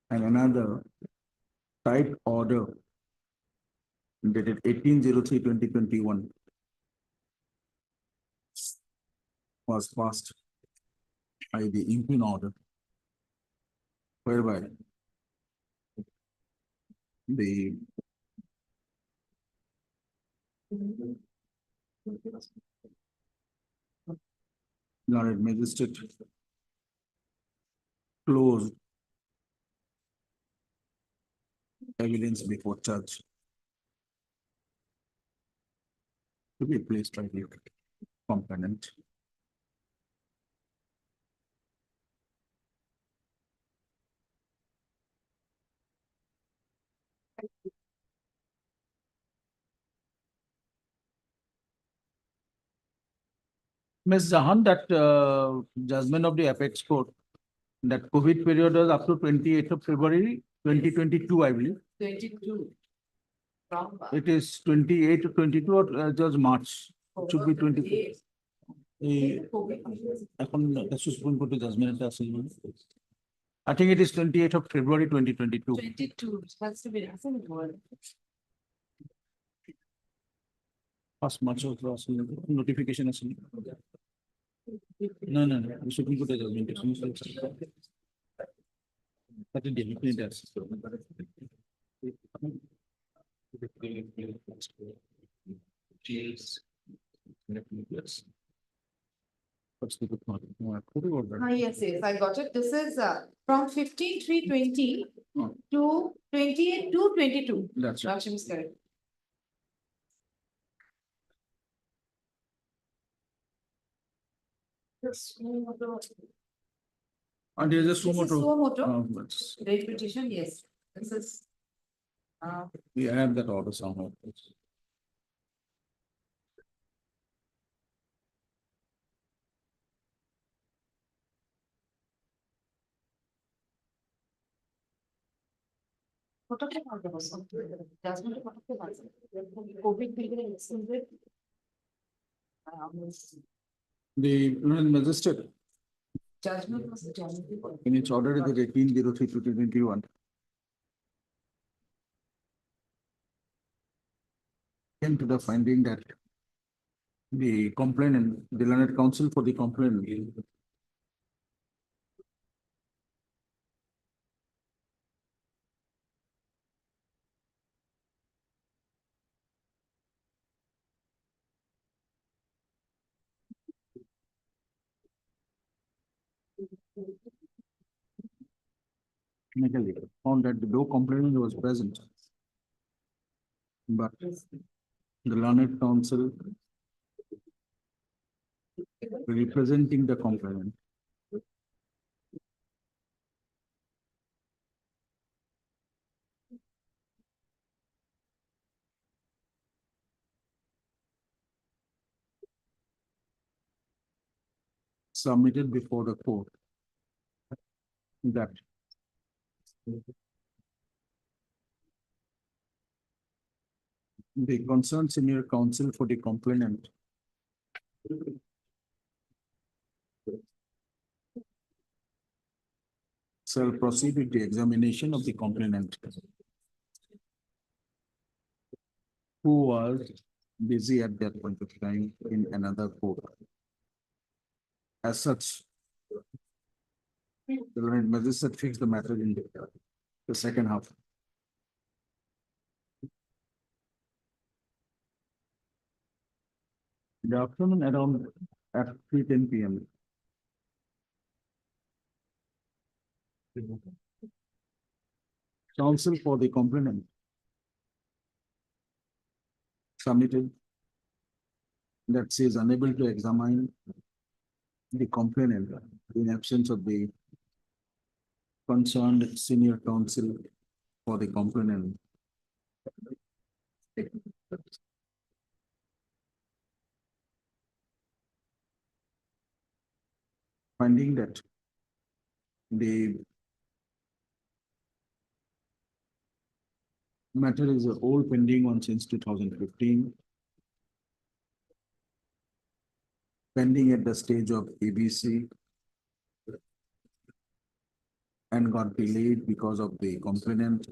And another type order dated 18/03/2021 was passed by the Impin order, whereby the Lord Magistrate closed evidence before judge to be placed by the complainant. Ms. Jahan, that judgment of the apex court, that COVID period was up to 28th of February 2022, I believe. 22. From, It is 28 to 22 or just March. It should be 24. এখন supreme কোর্টে judgement আছে I think it is 28th of February 2022. 22, has to be, hasn't it? First March of notification আছে No, supreme কোর্টে judgement আছে That is definitely that's. What's the good part? Yes, I got it. This is from 15/3/20 Oh. to 28/2/22. That's right. Lakshmi is correct. And there is a This is sumo suo motu. that's- Rate petition, yes. This is. We have that order somehow. কতটা পারবে বসো? Judgment কতটা পারবে? COVID period extended. The magistrate Judgment was January. in its order dated 18/03/2021 came to the finding that the complainant, the learned counsel for the complainant technically found that no complainant was present. But the learned counsel representing the complainant submitted before the court that the concerned senior counsel for the complainant shall proceed with the examination of the complainant who was busy at that point of time in another court. As such, the learned magistrate fixed the matter in the second half. The afternoon around at 3:10 PM. Counsel for the complainant submitted that she is unable to examine the complainant in absence of the concerned senior counsel for the complainant. Finding that the Matter is a old pending one since 2015. Pending at the stage of ABC. And got delayed because of the complainant.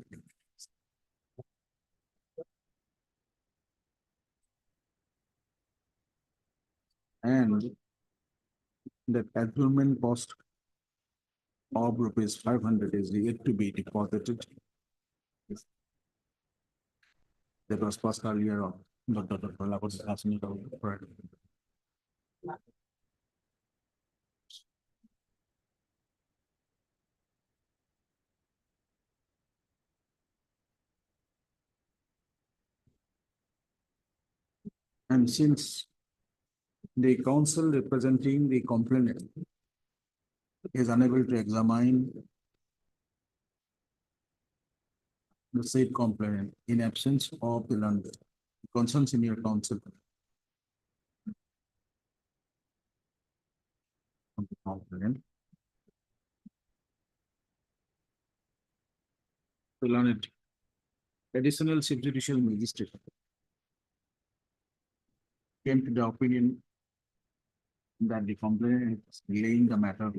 And the adjournment cost of rupees 500 is yet to be deposited. That was passed earlier on. Dr. Pralad was asking about it. And since the counsel representing the complainant is unable to examine the said complainant in absence of the concerned senior counsel. Of the complainant. The learned additional subjudicial magistrate came to the opinion that the complainant is delaying the matter,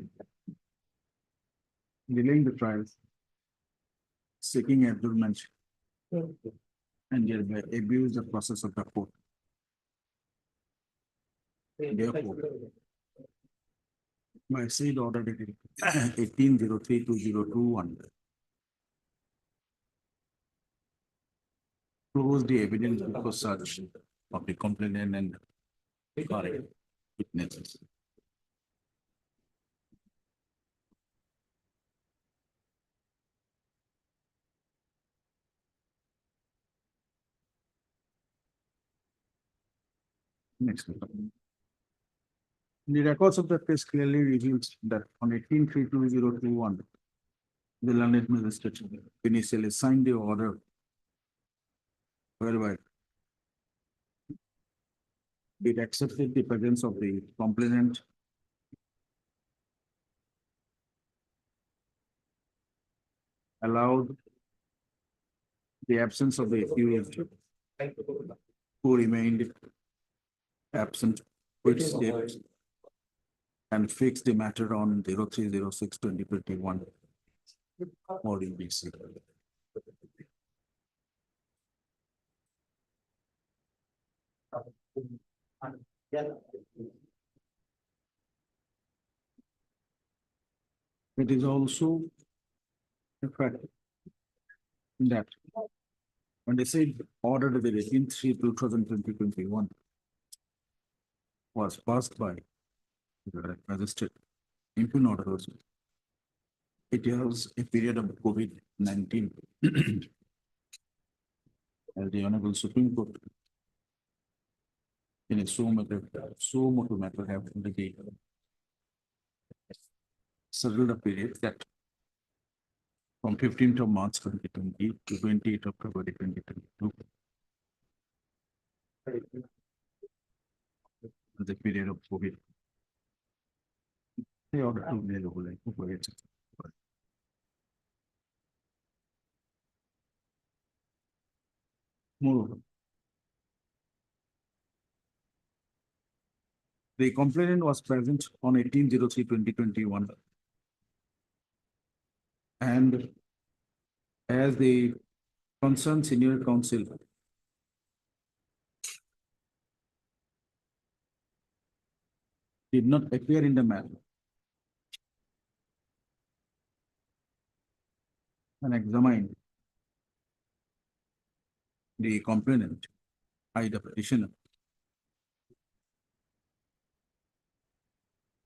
delaying the trials, seeking adjournment, and thereby abuse the process of the court. Therefore, my said order dated 1803-2021 proves the evidence before such of the complainant and correct witnesses. Next. The records of the case clearly reveals that on 18-3-2021, the learned magistrate initially signed the order whereby it accepted the presence of the complainant allowed the absence of the accused who remained absent with state and fixed the matter on 03-06-2021 or EBC. It is also a fact that when they said order to the 18-3-2021 was passed by the magistrate, impugn order also. It was a period of COVID-19. As the Honorable Supreme Court in a so matter have indicated settled a period that from 15th of March 2020 to 28th of February 2022. The period of COVID. The order to be available like COVID. Moreover, the complainant was present on 18-03-2021. And as the concerned senior counsel did not appear in the matter and examined the complainant, i.e. the petitioner,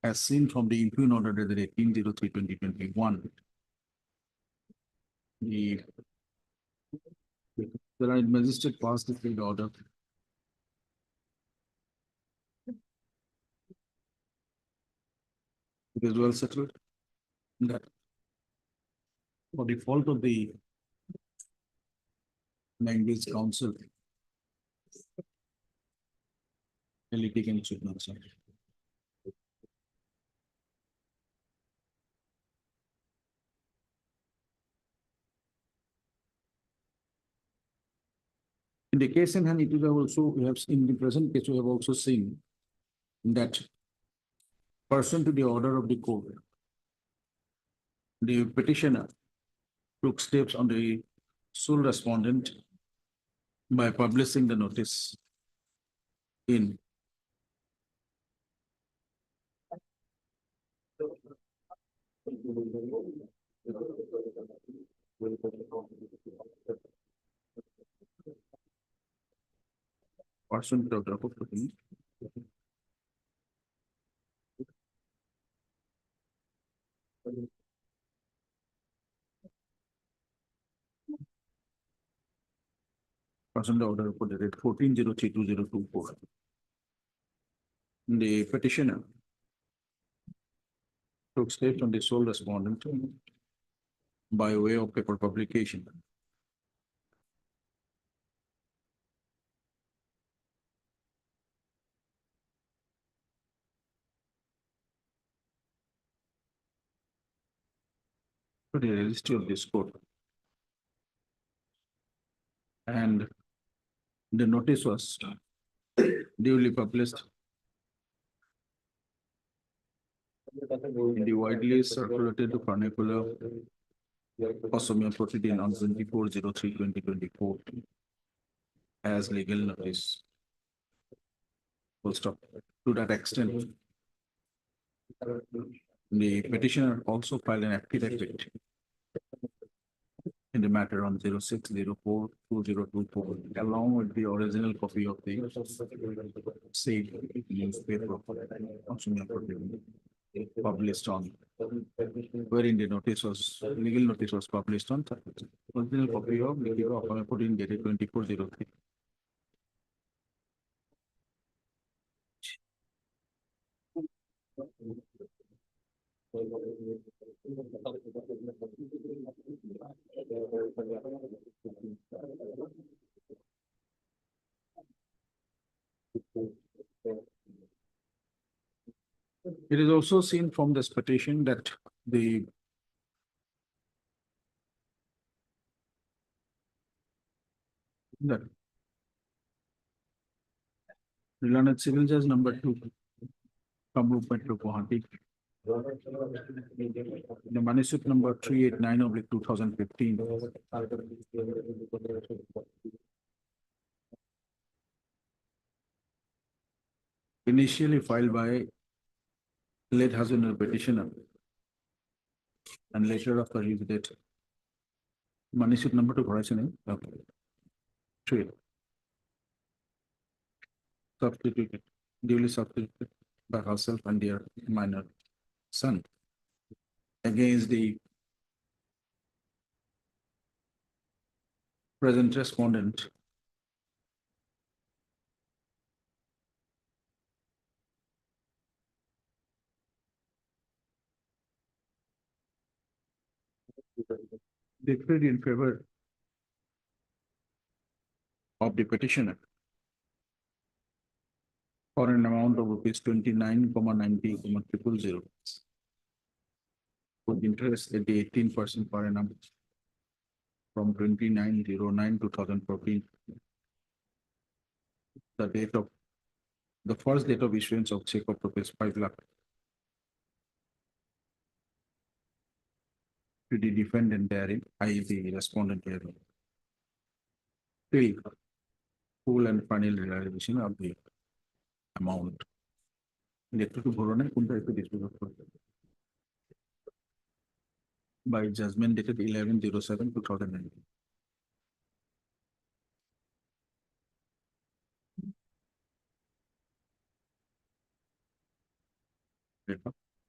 as seen from the impugn order dated 18-03-2021. The magistrate passed the field order. It is well settled that for the fault of the language council, a litigant should not suffer. In the case in hand, it is also, we have, in the present case, we have also seen that pursuant to the order of the court, the petitioner took steps on the sole respondent by publishing the notice in pursuant to the order of the pursuant to the order of the date 14/03/2024. The petitioner took steps on the sole respondent by way of paper publication. To the registry of this court. And the notice was duly published in the widely circulated vernacular Assamian proceeding on 24/03/2024 as legal notice. Full stop. To that extent, the petitioner also filed an affidavit in the matter on 06/04/2024, along with the original copy of the said newspaper Assamian proceeding published on, wherein the notice was, legal notice was published on original copy of legal Assamian proceeding dated 24/03. It is also seen from this petition that the that the Learned Civil Judge number 2, Kamrup Metro Guwahati, the manuscript number 389/2015, initially filed by late husband or petitioner, and later after his death, manuscript number 2 correction, okay. 3. Substituted, duly substituted by herself and their minor son against the present respondent declared in favor of the petitioner for an amount of rupees 29,90,000 with interest at the 18% per annum from 29/09/2014. The date of the first date of issuance of check of rupees 5 lakh to the defendant therein, i.e. the respondent herein, till full and final realization of the amount. By judgment dated 11/07/2019.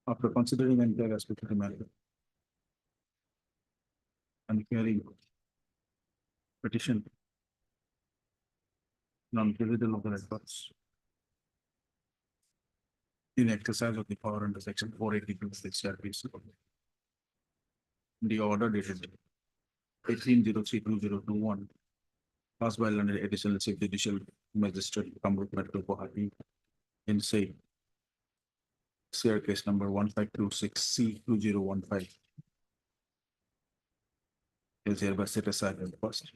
After considering entire aspect of the matter and hearing petition non-trivial of the records in exercise of the power under section 482 of the CRPC, the order dated 18/03/2021 passed by London Additional Chief Judicial Magistrate Kamrup Metro Guwahati in say CR case number 1526C2015 is hereby set aside and passed.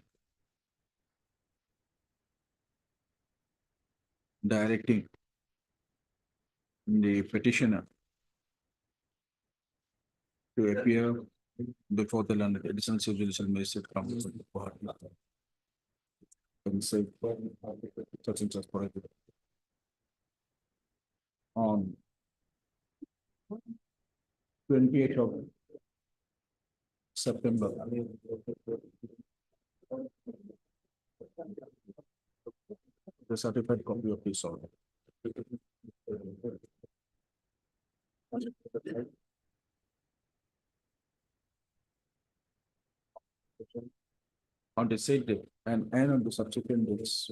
directing the petitioner to appear before the London Additional Chief Judicial Magistrate Council. And say, such and such private. On 28th of September. The certified copy of this order. On the same day and on the subsequent days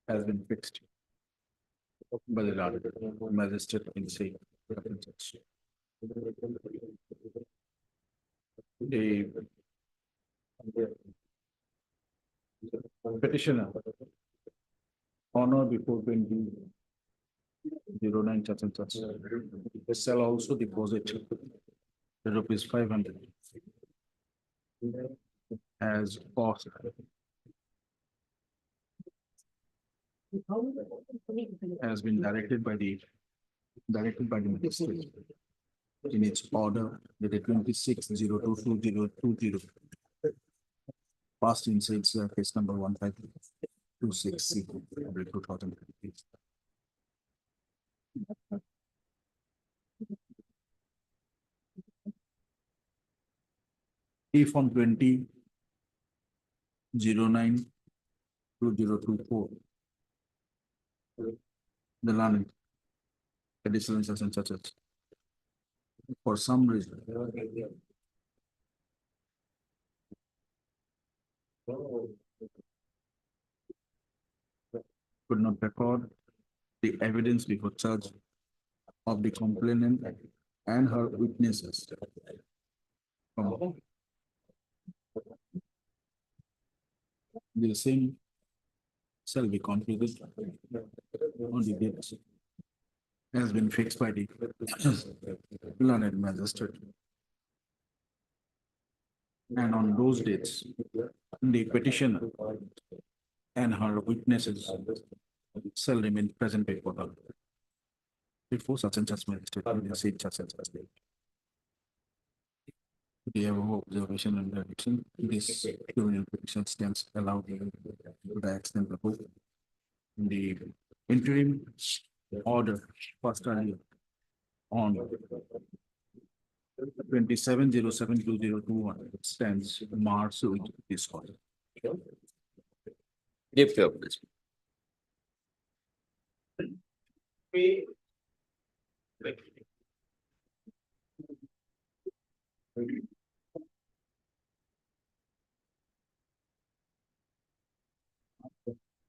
has been fixed by the Lord Magistrate in say. The petitioner honor before 2009 such and such. The shall also deposit the rupees 500 as cost. Has been directed by the magistrate in its order dated 26/02/2020. Passed inside case number 1526C of 2020. If on 20/09/2024 the land additional such and such as for some reason could not record the evidence before judge of the complainant and her witnesses. The same shall be completed on the date has been fixed by the learned magistrate. And on those dates, the petitioner and her witnesses shall remain present before such and such magistrate will say such and such date. The above observation and direction, this criminal petition stands allowed to the extent above. The interim order passed earlier on 27/07/2021 stands marked with this order. Give your please.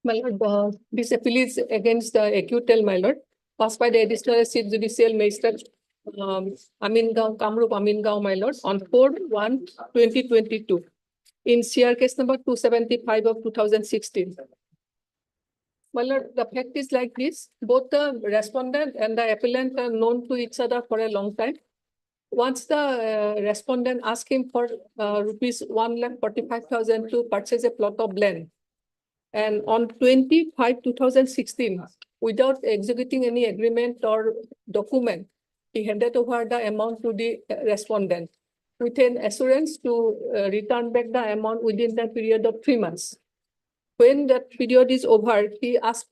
My lord, this appeal is against the acquittal, my lord, passed by the additional chief judicial magistrate, Amingaon, Kamrup Amingaon, my lord, on 4/1/2022 in CR case number 275 of 2016. My lord, the fact is like this, both the respondent and the appellant are known to each other for a long time. Once the respondent asked him for rupees 1,45,000 to purchase a plot of land. And on 25/2016, without executing any agreement or document, he handed over the amount to the respondent with an assurance to return back the amount within the period of 3 months. When that period is over, he asked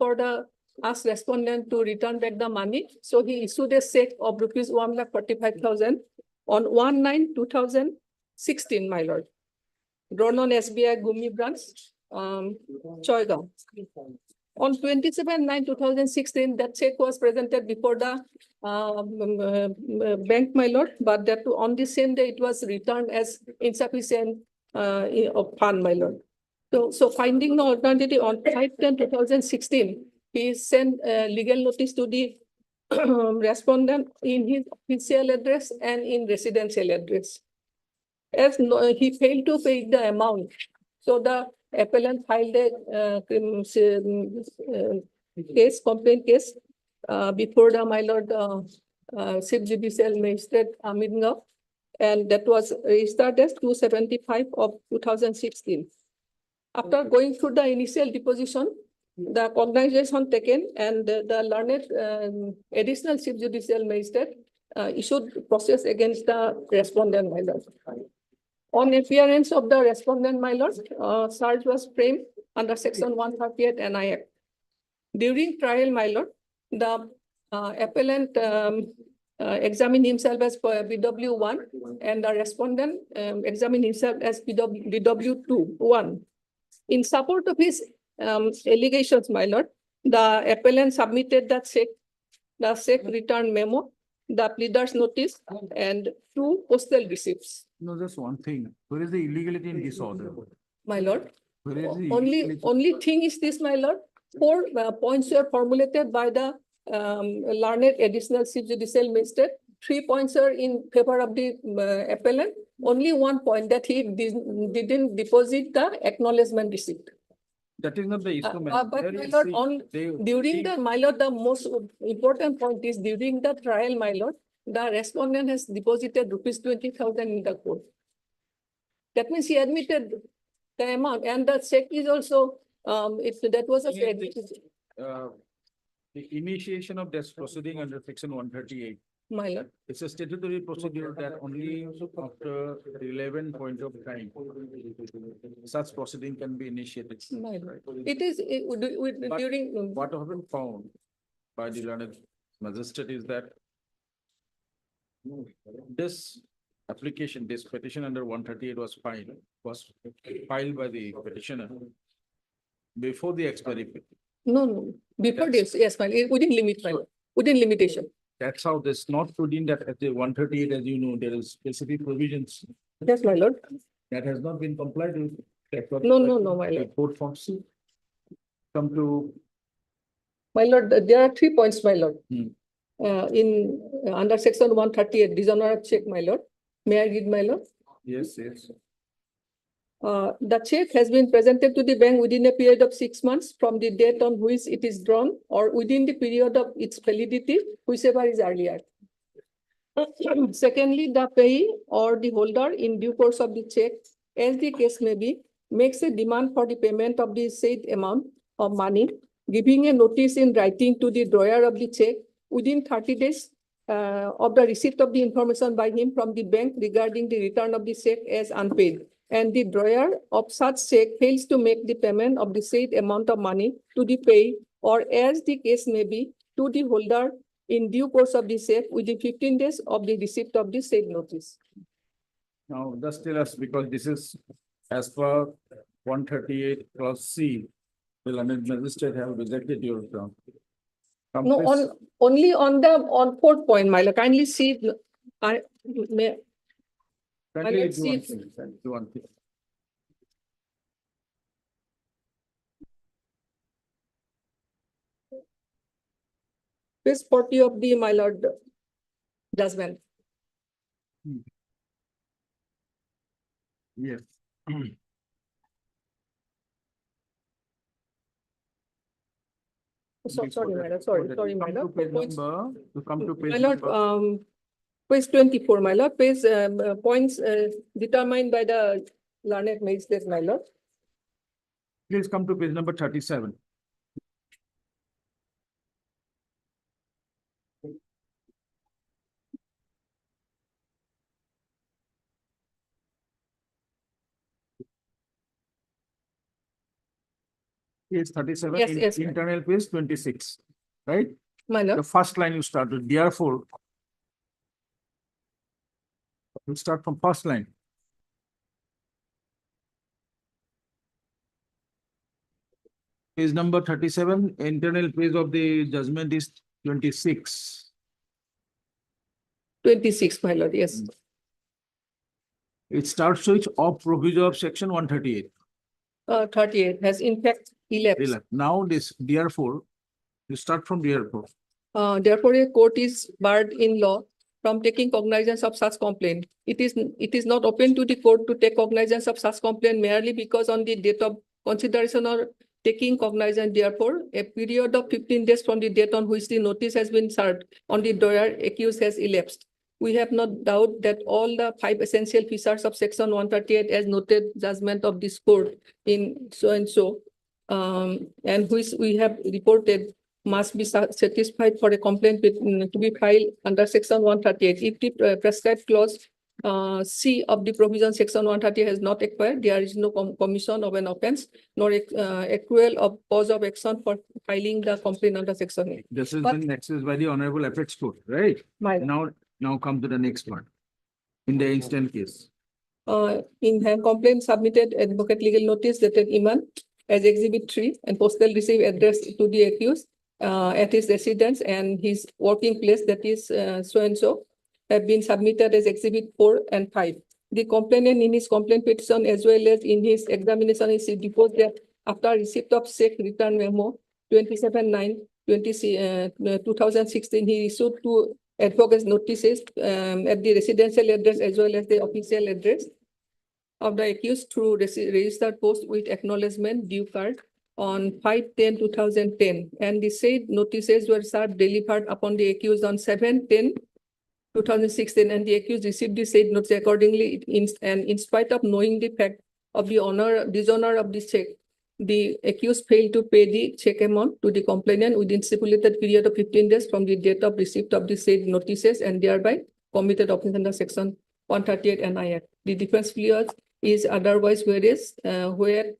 respondent to return back the money. So he issued a check of rupees 1,45,000 on 1/9/2016, my lord. Drawn on SBI Gumi branch, Choigaon. On 27/9/2016, that check was presented before the bank, my lord, but that on the same day it was returned as insufficient of fund, my lord. So finding no alternative on 5/10/2016, he sent legal notice to the respondent in his official address and in residential address. As he failed to pay the amount, so the appellant filed a complaint case before the my lord Chief Judicial Magistrate Amingaon, and that was registered as 275 of 2016. After going through the initial deposition, the cognization taken and the learned additional chief judicial magistrate issued process against the respondent, my lord. On appearance of the respondent, my lord, charge was framed under section 138 NI Act. During trial, my lord, the appellant examined himself as BW1 and the respondent examined himself as BW1. In support of his allegations, my lord, the appellant submitted the check return memo, the pleader's notice, and 2 postal receipts. No, just one thing. Where is the illegality in this order? My lord, Where is the only illegality? thing is this, my lord, 4 points were formulated by the learned additional chief judicial magistrate. 3 points are in favor of the appellant. Only 1 point that he didn't deposit the acknowledgement receipt. That is not the issue, But ma'am. my There is lord, the- during the, my lord, the most important point is during the trial, my lord, the respondent has deposited rupees 20,000 in the court. That means he admitted the amount, and the check is also, if that was a. The initiation of this proceeding under section 138. My lord, It's a statutory procedure that only after the 11 point of time, such proceeding can be initiated. my lord, it is, But during. What have been found by the learned magistrate is that this application, this petition under 138 was filed by the petitioner before the expiry. No, before this, yes, my lord, within limit, my lord, within limitation. That's how this not within that at the 138, as you know, there is specific provisions Yes, my lord. that has not been complied with. That's what- No, my lord. Court form C. Come to, My lord, there are 3 points, my lord. Hmm. Under section 138, dishonor of check, my lord. May I read, my lord? yes. The check has been presented to the bank within a period of 6 months from the date on which it is drawn or within the period of its validity, whichever is earlier. Secondly, the payee or the holder in due course of the check, as the case may be, makes a demand for the payment of the said amount of money, giving a notice in writing to the drawer of the check within 30 days of the receipt of the information by him from the bank regarding the return of the check as unpaid. And the drawer of such check fails to make the payment of the said amount of money to the payee or as the case may be to the holder in due course of the check within 15 days of the receipt of the said notice. Now, just tell us, because this is as per 138 clause C, the learned magistrate have rejected your ground. No, only on the 4th point, my lord, kindly see, may, Kindly let's do one see. thing, do one thing. page 40 of the, my lord, judgment. Yes. Sorry, my lord, sorry, my Come to lord. page Points- number, you come to My page lord, number. page 24, my lord, page, points determined by the learned magistrate, my lord. Please come to page number 37. Page 37, Yes, ma'am. internal page 26, right? My lord, The first line you start with, therefore. You start from first line. Page number 37, internal page of the judgment is 26. 26, my lord, yes. It starts with of proviso of section 138. 38 has in fact elapsed. Now this therefore, you start from therefore. Therefore, a court is barred in law from taking cognizance of such complaint. It is not open to the court to take cognizance of such complaint merely because on the date of consideration or taking cognizance. Therefore, a period of 15 days from the date on which the notice has been served on the drawer accused has elapsed. We have no doubt that all the 5 essential features of section 138 as noted judgment of this court in so and so and which we have reported must be satisfied for a complaint to be filed under section 138. If the prescribed clause C of the provision section 130 has not expired, there is no commission of an offense nor accrual of cause of action for filing the complaint under section 8. This has But- been accessed by the Honorable Apex Court, right? My Now come to the next part. In the instant case. in her complaint submitted advocate legal notice dated Iman as exhibit 3 and postal receipt addressed to the accused at his residence and his working place, that is so and so, have been submitted as exhibit 4 and 5. The complainant in his complaint petition as well as in his examination is deposed that after receipt of SEC return memo 27/9/2016, he issued two advocates notices at the residential address as well as the official address of the accused through registered post with acknowledgement due card on 5/10/2010, and the said notices were served delivered upon the accused on 7/10/2016, and the accused received the said notice accordingly. In spite of knowing the fact of the dishonor of the check, the accused failed to pay the check amount to the complainant within stipulated period of 15 days from the date of receipt of the said notices and thereby committed offence under section 138 NI Act. The defense plea is otherwise whereas where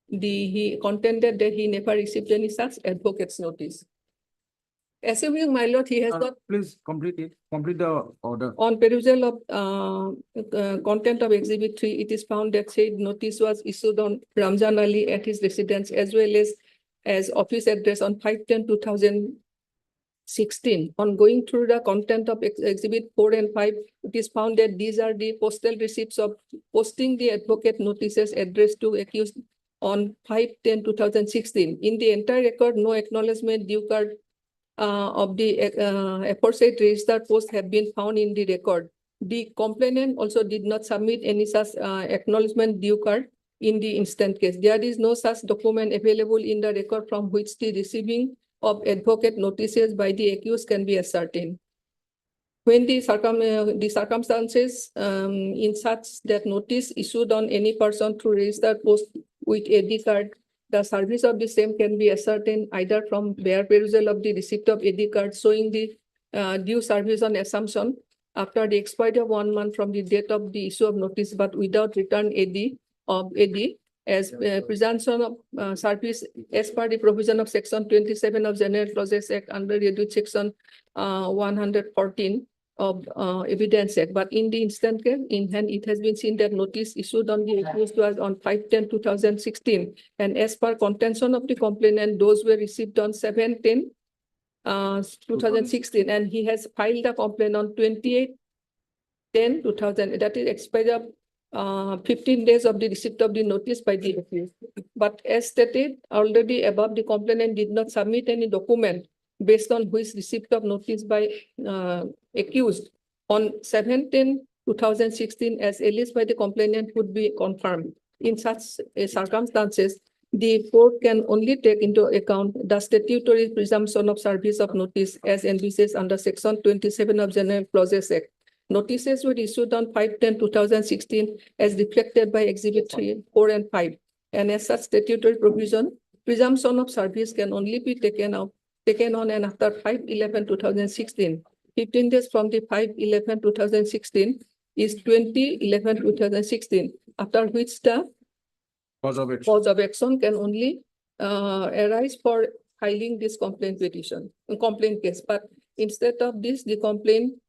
he contended that he never received any such advocate's notice. Assuming, my lord, he has got Please complete the order. on perusal of content of exhibit 3, it is found that said notice was issued on Ramzan Ali at his residence as well as office address on 5/10/2016. On going through the content of exhibit 4 and 5, it is found that these are the postal receipts of posting the advocate notices addressed to accused on 5/10/2016. In the entire record, no acknowledgement due card of the aforesaid registered post have been found in the record. The complainant also did not submit any such acknowledgement due card in the instant case. There is no such document available in the record from which the receiving of advocate notices by the accused can be ascertained. When the circumstances in such that notice issued on any person through registered post with AD card, the service of the same can be ascertained either from bare perusal of the receipt of AD card showing the due service on assumption after the expiry of 1 month from the date of the issue of notice, but without return AD as presumption of service as per the provision of section 27 of General Clauses Act under the section 114 of Evidence Act. But in the instant case, in hand, it has been seen that notice issued on the accused was on 5/10/2016. And as per contention of the complainant, those were received on 7/10/2016. And he has filed the complaint on 28/10/2000. That is expired of 15 days of the receipt of the notice by the accused. But as stated already above, the complainant did not submit any document based on which receipt of notice by accused on 7/10/2016 as alleged by the complainant would be confirmed. In such circumstances, the court can only take into account the statutory presumption of service of notice as envisaged under section 27 of General Clauses Act. Notices were issued on 5/10/2016 as reflected by exhibit 3, 4, and 5. And as such statutory presumption of service can only be taken on and after 5/11/2016. 15 days from the 5/11/2016 is 20/11/2016, after which the Cause of action. cause of action can only arise for filing this complaint case. But instead of this, the complainant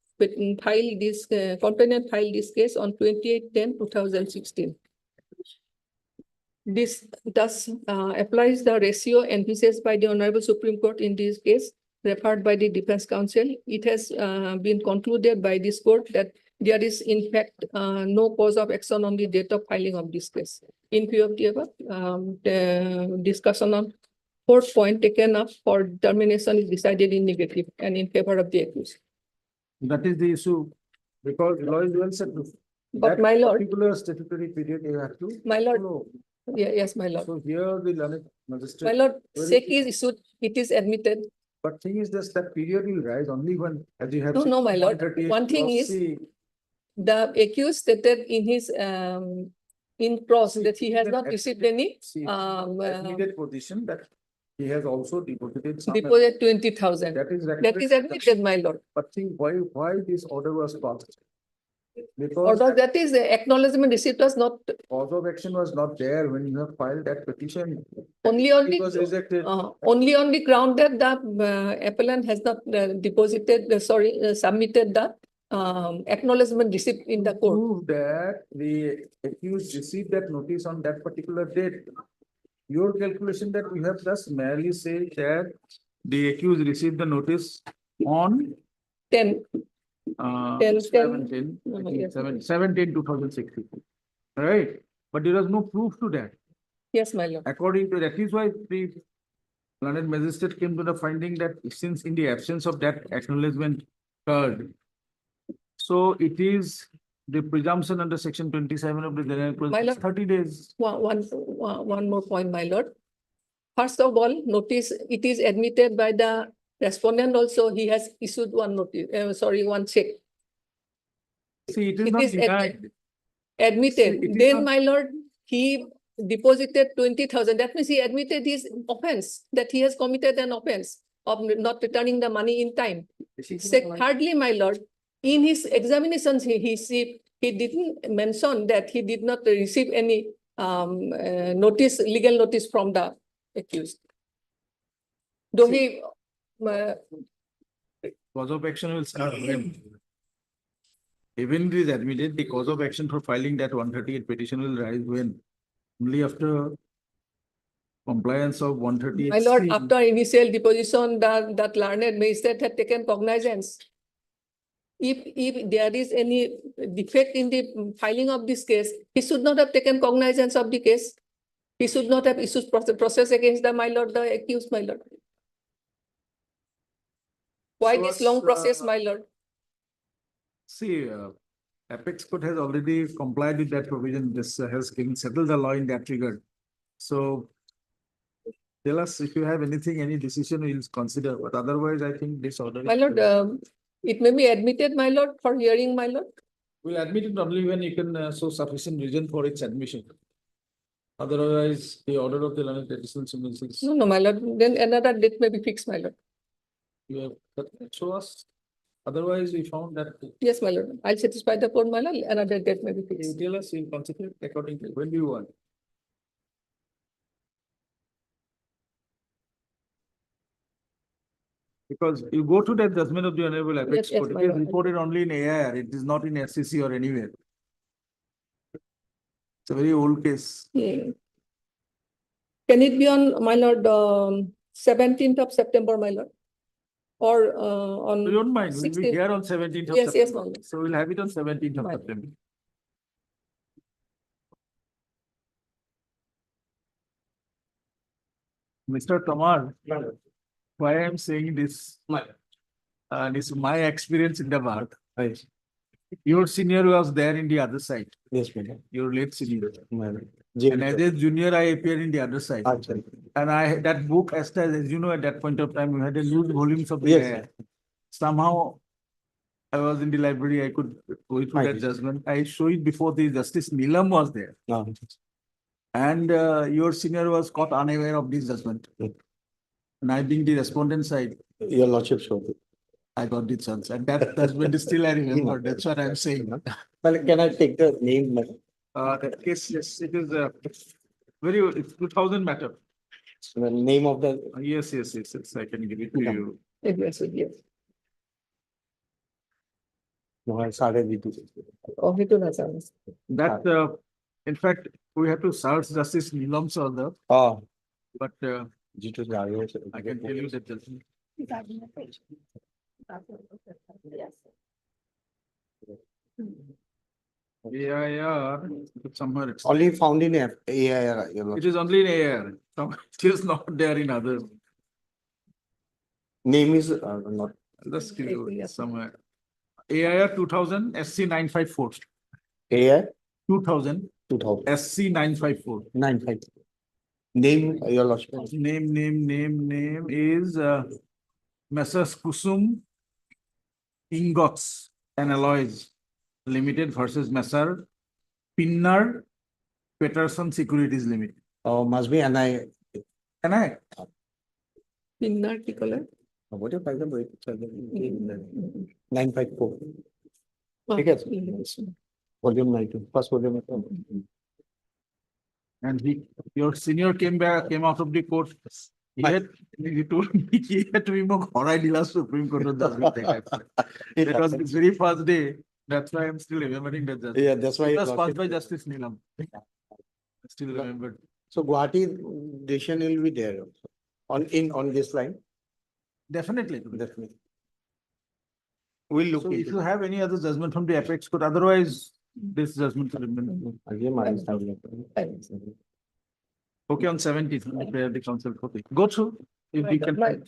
filed this case on 28/10/2016. This thus applies the ratio envisaged by the Honorable Supreme Court in this case, referred by the Defense Counsel. It has been concluded by this court that there is in fact no cause of action on the date of filing of this case. In view of the above, the discussion on fourth point taken up for determination is decided in negative and in favor of the accused. That is the issue, because law is well settled. But That my lord, particular statutory period you have to my lord, follow. yes, my lord. So here the learned My magistrate. lord, Very- SEC is issued, it is admitted. But thing is this, that period will rise only when, as you have. No, no, my lord. 138 One thing clause is- C. The accused stated in his in cross that he has not received any See, um admitted position that he has also deposited some. deposit 20,000. That is. That is admitted, my lord. But see, why this order was passed? Because Although that is the acknowledgement receipt was not cause of action was not there when you have filed that petition. only on It was rejected. only on the ground that the appellant has not deposited, submitted the acknowledgement receipt in the court. Prove that the accused received that notice on that particular date. Your calculation that you have just merely said that the accused received the notice on 10, 10, 17, yes. 2016. Right? But there was no proof to that. Yes, my lord. According to that is why the learned magistrate came to the finding that since in the absence of that acknowledgement occurred, so it is the presumption under section 27 of the general My procedure, lord. 30 days. One more point, my lord. First of all, notice it is admitted by the respondent also, he has issued one notice, one check. See, it is It not is denied. Admitted, See, it is then not- my lord, he deposited 20,000. That means he admitted his offense, that he has committed an offense of not returning the money in time. Thirdly, my lord, in his examinations, he didn't mention that he did not receive any notice, legal notice from the accused. Though he, Cause of action will start when? Even it is admitted, the cause of action for filing that 138 petition will rise when? Only after compliance of 138. my lord, after initial deposition, that learned magistrate had taken cognizance. If there is any defect in the filing of this case, he should not have taken cognizance of the case. He should not have issued process against the my lord, the accused, my lord. Why So this as, long process, my lord? See, Apex Court has already complied with that provision. This has settled the law in that regard. So tell us if you have anything, any decision we'll consider, but otherwise I think this order. My lord, it may be admitted, my lord, for hearing, my lord. We'll admit it only when you can show sufficient reason for its admission. Otherwise, the order of the learned traditional symbols. No, my lord, then another date may be fixed, my lord. You have show us. Otherwise, we found that Yes, my lord. I'll satisfy the court, my lord. Another date may be you fixed. tell us, we'll consider it accordingly. When do you want? Because you go to that judgment of the Honorable Apex Yes, Court, my it is lord. reported only in AIR, it is not in SCC or anywhere. It's a very old case. Yeah. Can it be on, my lord, 17th of September, my lord? Or on. We don't mind, we'll be 16th? here on 17th of Yes, yes, September. my lord. So we'll have it on 17th of Right. September. Mr. Tamar, why I'm saying this? This is my experience in the bar. Your senior was there in the other side, Yes, madam. your late senior. Madam. And as a junior, I appear in the other side. And I, that book, as you know, at that point of time, we had a huge volumes of the Yes, AIR. Somehow, I was in the library, I could go through Right. that judgment. I show it before the Justice Neelam was there. No. And your senior was caught unaware of this judgment. And I being the respondent side, Your lordship showed it. I got the chance. And that judgment is still I remember. That's what I'm saying. Well, can I take the name, madam? That case, yes, it is it's 2000 matter. The name of the. Yes, I can give it to you. Yes, yes. No, I started with it. Oh, he don't have. That, in fact, we have to search Justice Neelam's order, Oh. but G2 Jagger. I can tell you that judgment. AIR, somewhere it's, Only found in AIR, your it lordship. is only in AIR. It is not there in others. Name is not. Just give you somewhere. AIR 2000 SC 954. AIR 2000 2000. SC 954. 95. Name, your lordship. Name is Messrs. Kusum Ingots and Alloys Limited versus Messr Pinner Peterson Securities Limited. Oh, must be NI. Can I? Pinnar কি color? What do you find the break? 954, ঠিক আছে। volume 92, first volume. And your senior came out of the court. He told me he had to be more Horai Supreme Court of Judgment. It It was happens. his very first day. That's why I'm still remembering that judgment. Yeah, that's why. It it was lost passed it. by Justice Neelam. I still remembered. So Guwahati decision will be there also. On this line, Definitely. definitely. We'll look So if into you it. have any other judgment from the apex court, otherwise this judgment will remain. Again, my Okay, on 17th, we prepare the council copy. Go through if we can. Right.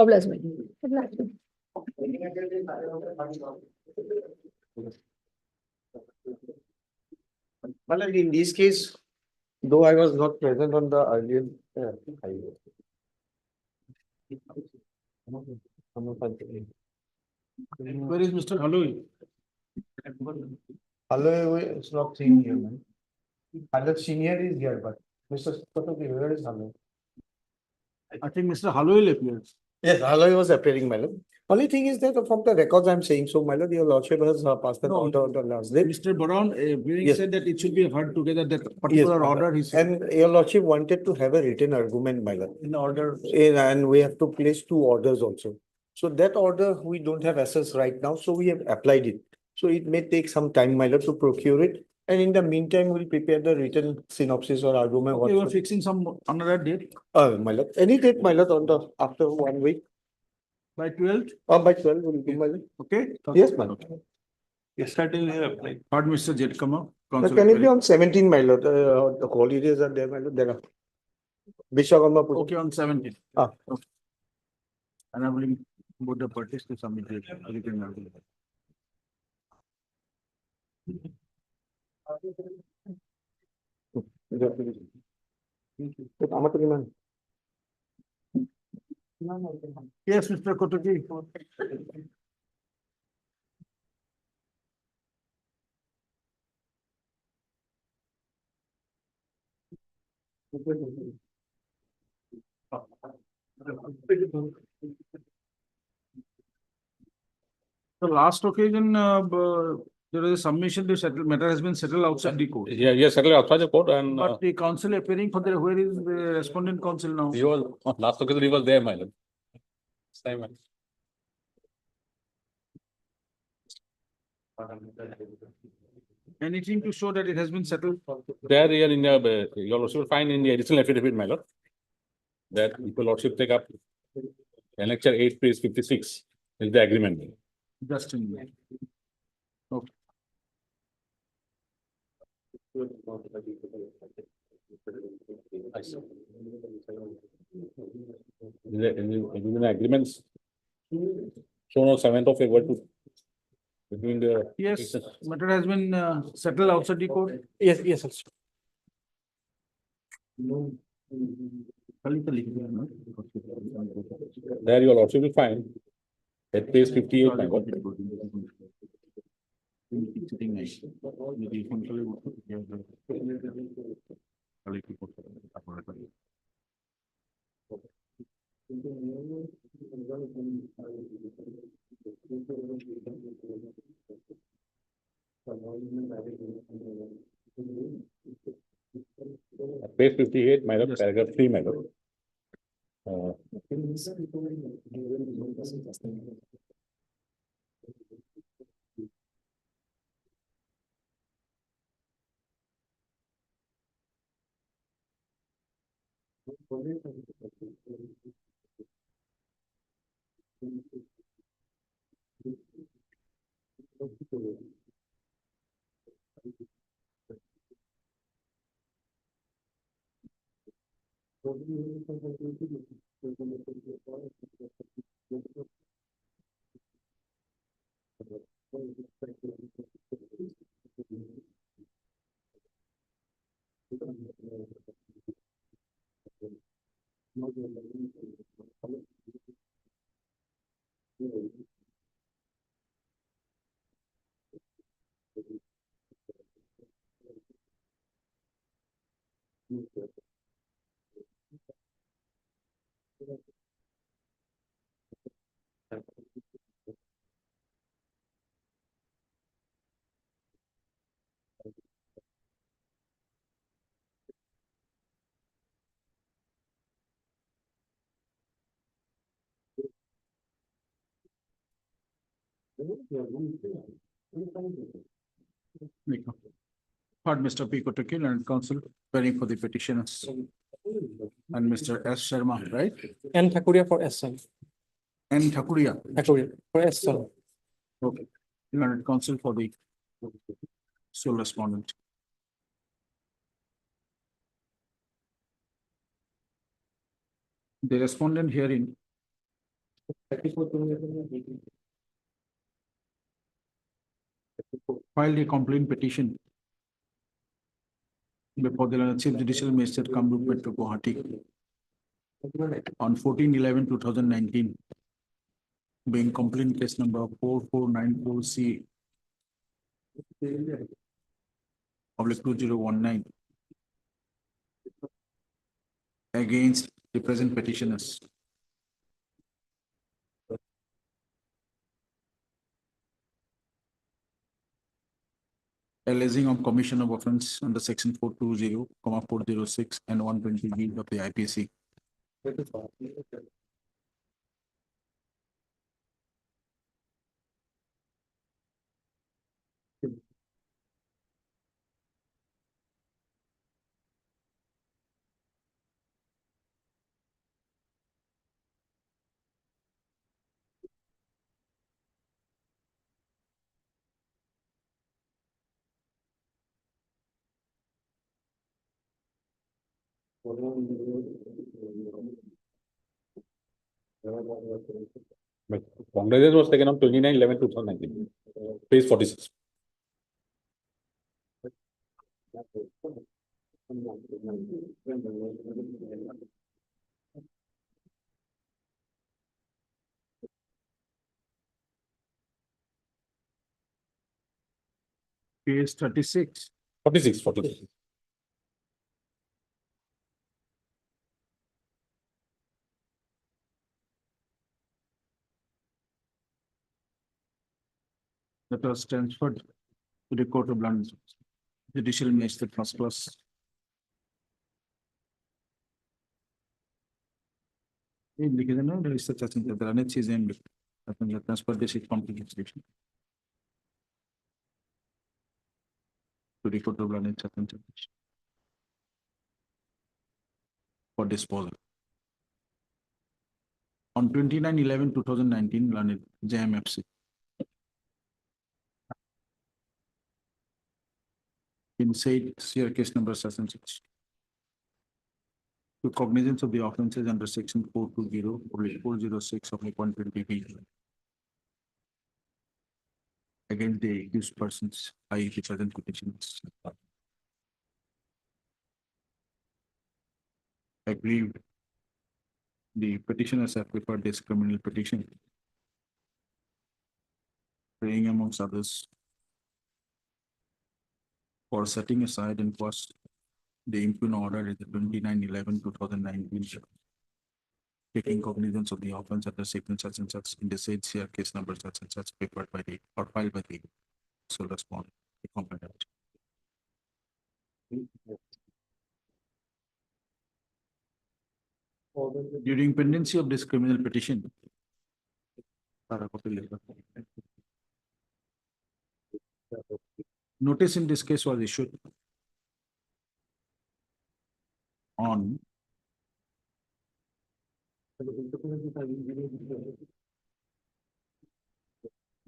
Oblast bhai. Well, in this case, though I was not present on the earlier. Highway. Where is Mr. Haloi? Hello, it's not seen here, man. Hello, senior is here, but Mr. Sotoki, where is Hello? I think Mr. Haloi will appear. Yes, hello was appearing, my lord. Only thing is that from the records I'm saying, so my lord, your lordship has passed the No. order on the last day. Mr. Brown, hearing Yes. said that it should be heard together, that particular order he said. And your lordship wanted to have a written argument, my lord. In order. And we have to place two orders also. So that order, we don't have access right now, so we have applied it. So it may take some time, my lord, to procure it. And in the meantime, we'll prepare the written synopsis or argument. Okay, you are whatsoever. fixing some another date My lord, any date, my lord, on the, after 1 week, by 12th, by 12 will be, my lord. okay? Yes, my lord. Yesterday we have applied. Heard Mr. Jetkama. But can it be on 17, my lord? The holidays are there, my lord, there are. Vishwakarma Puja. Okay, on 17th. Ah. Okay. And I will put the parties to submit the written argument. আমার তো কিমান Yes, Mr. Kotoki. The last occasion, there was a submission to settle, matter has been settled outside the court. Yeah, settled outside the court and But the council appearing for the, where is the respondent council now? he was, last occasion he was there, my lord. This time, Anything to show that it has been settled? there here in your lordship will find in the additional affidavit, my lord. That your lordship take up. Annexure 8 page 56 is the agreement. Just in. Okay. In the agreements. Shown on 7th of February to. Between the. Yes, matter has been settled outside the court. Yes, yes, sir. There your lordship will find. At page 58, my lord. Page 58, my lord, paragraph 3, my lord. Heard Mr. P. Kotakil and counsel appearing for the petitioners. And Mr. S. Sharma, right? And Thakuria for S son. And Thakuria. Thakuria for S son. Okay. Learned counsel for the sole respondent. The respondent herein filed a complaint petition before the Chief Judicial Magistrate Kamrup Metro Guwahati on 14/11/2019, being complaint case number 4494C /2019 against the present petitioners. Alleging of commission of offence under section 420, 406 and 120B of the IPC. But Congress was taken on 29/11/2019, page 46. Page 36. 46. That was transferred to the Court of London Judicial Magistrate First Class. Indicated no, there is such a thing that the NH is in the transfer this is complicated to the Court of London for disposal. On 29/11/2019, London JMFC. In said CR case number such and such. To cognizance of the offences under section 420 or 406 of 120B. Against the accused persons, i.e. the present petitions. Aggrieved. The petitioners have preferred this criminal petition. Praying amongst others. For setting aside and first the impugn order is the 29/11/2019. Taking cognizance of the offence under section such and such in the said CR case number such and such prepared by the or filed by the sole respondent, the complainant. During pendency of this criminal petition. Notice in this case was issued on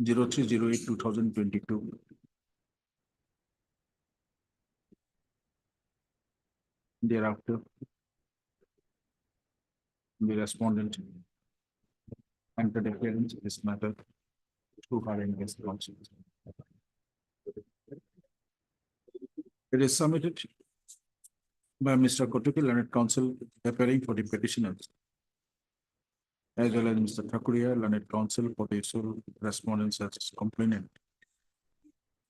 03/08/2022. Thereafter, the respondent entered appearance in this matter through her against counsel. It is submitted by Mr. Kotakil, learned counsel appearing for the petitioners, as well as Mr. Thakuria, learned counsel for the sole respondents as complainant,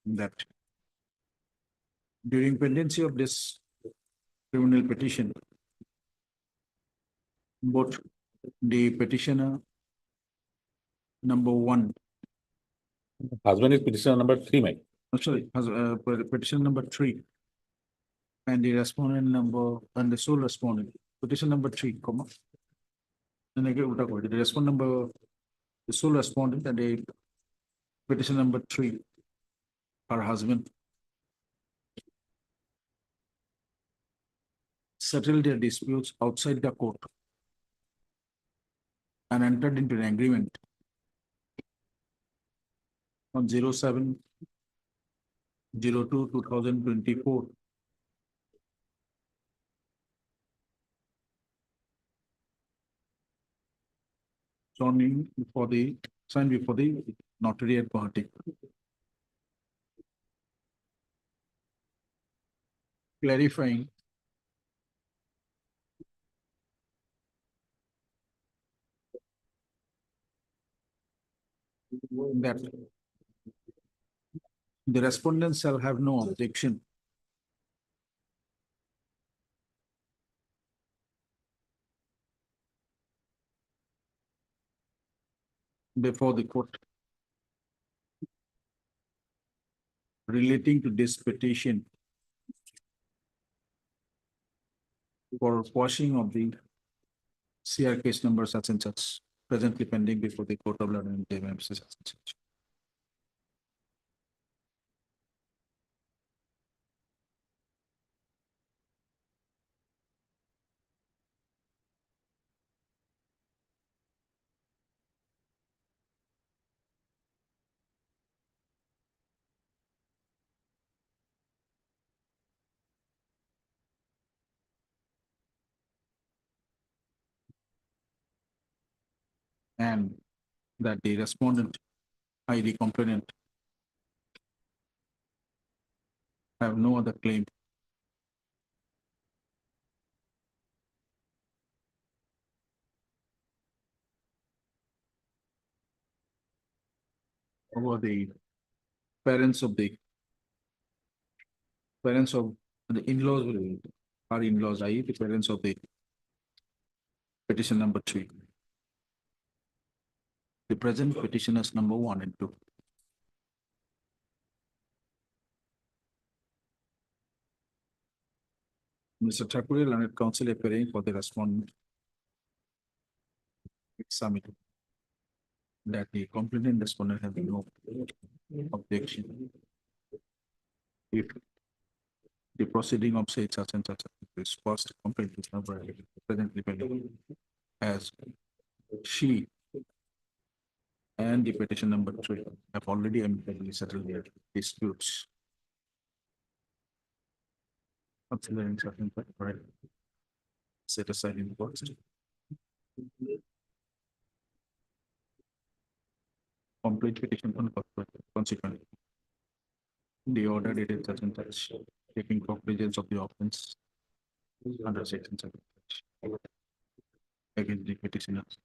that during pendency of this criminal petition, both the petitioner number 1, Husband is petitioner number 3, Mike. sorry, petition number 3, and the respondent number and the sole respondent, petition number 3, comma. Then again, the respondent number, the sole respondent and the Petition number 3, her husband settled their disputes outside the court and entered into an agreement on 07/02/2024 signed before the notary at Guwahati. Clarifying that the respondent shall have no objection before the court relating to this petition for quashing of the CR case number such and such, presently pending before the court of law and JMMC such and such. And that the respondent, i.e. complainant, have no other claim over the parents of the in-laws, or in-laws, i.e. the parents of the petition number 3. The present petitioners number 1 and 2. Mr. Thakure, learned counsel appearing for the respondent, submitted that the complainant respondent has no objection if the proceeding of said such and such is first complaint is not presently pending, as she and the petition number 3 have already amicably settled their disputes. Considering certain fact, right, set aside in court. Complete petition consequently. The order dated such and such, taking cognizance of the offense under section 7 against the petitioners.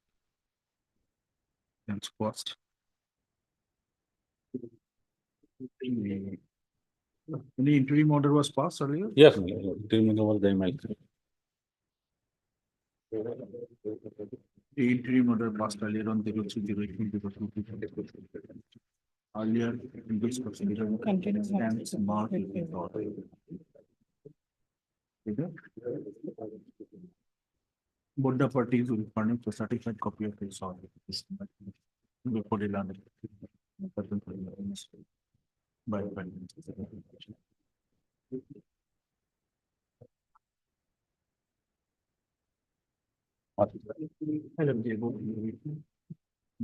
And squashed. The interim order was passed earlier? Yes, interim order was there, Mike. The interim order passed earlier on 03/08/2022. Earlier in this procedure. Stands marked in the order. Both the parties will furnish a certified copy of this order before the land. By.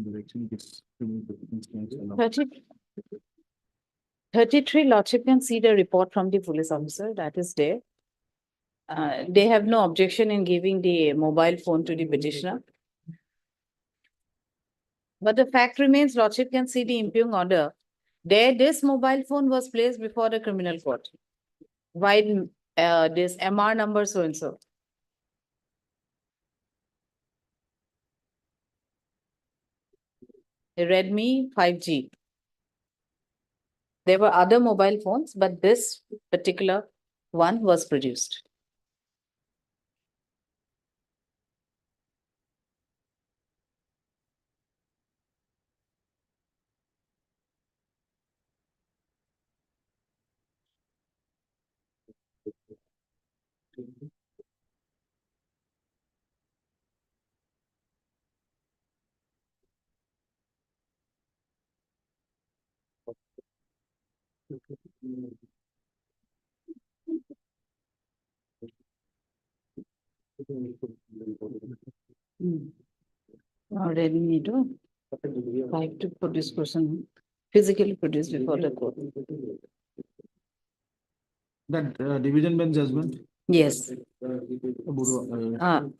Direction this. 33 Lordship can see the report from the police officer that is there. They have no objection in giving the mobile phone to the petitioner. But the fact remains, Lordship can see the impugned order. There, this mobile phone was placed before the criminal court. While this MR number so and so. The Redmi 5G. There were other mobile phones, but this particular one was produced. Already need to five to produce person physically produced before the court. That division bench judgment. Yes.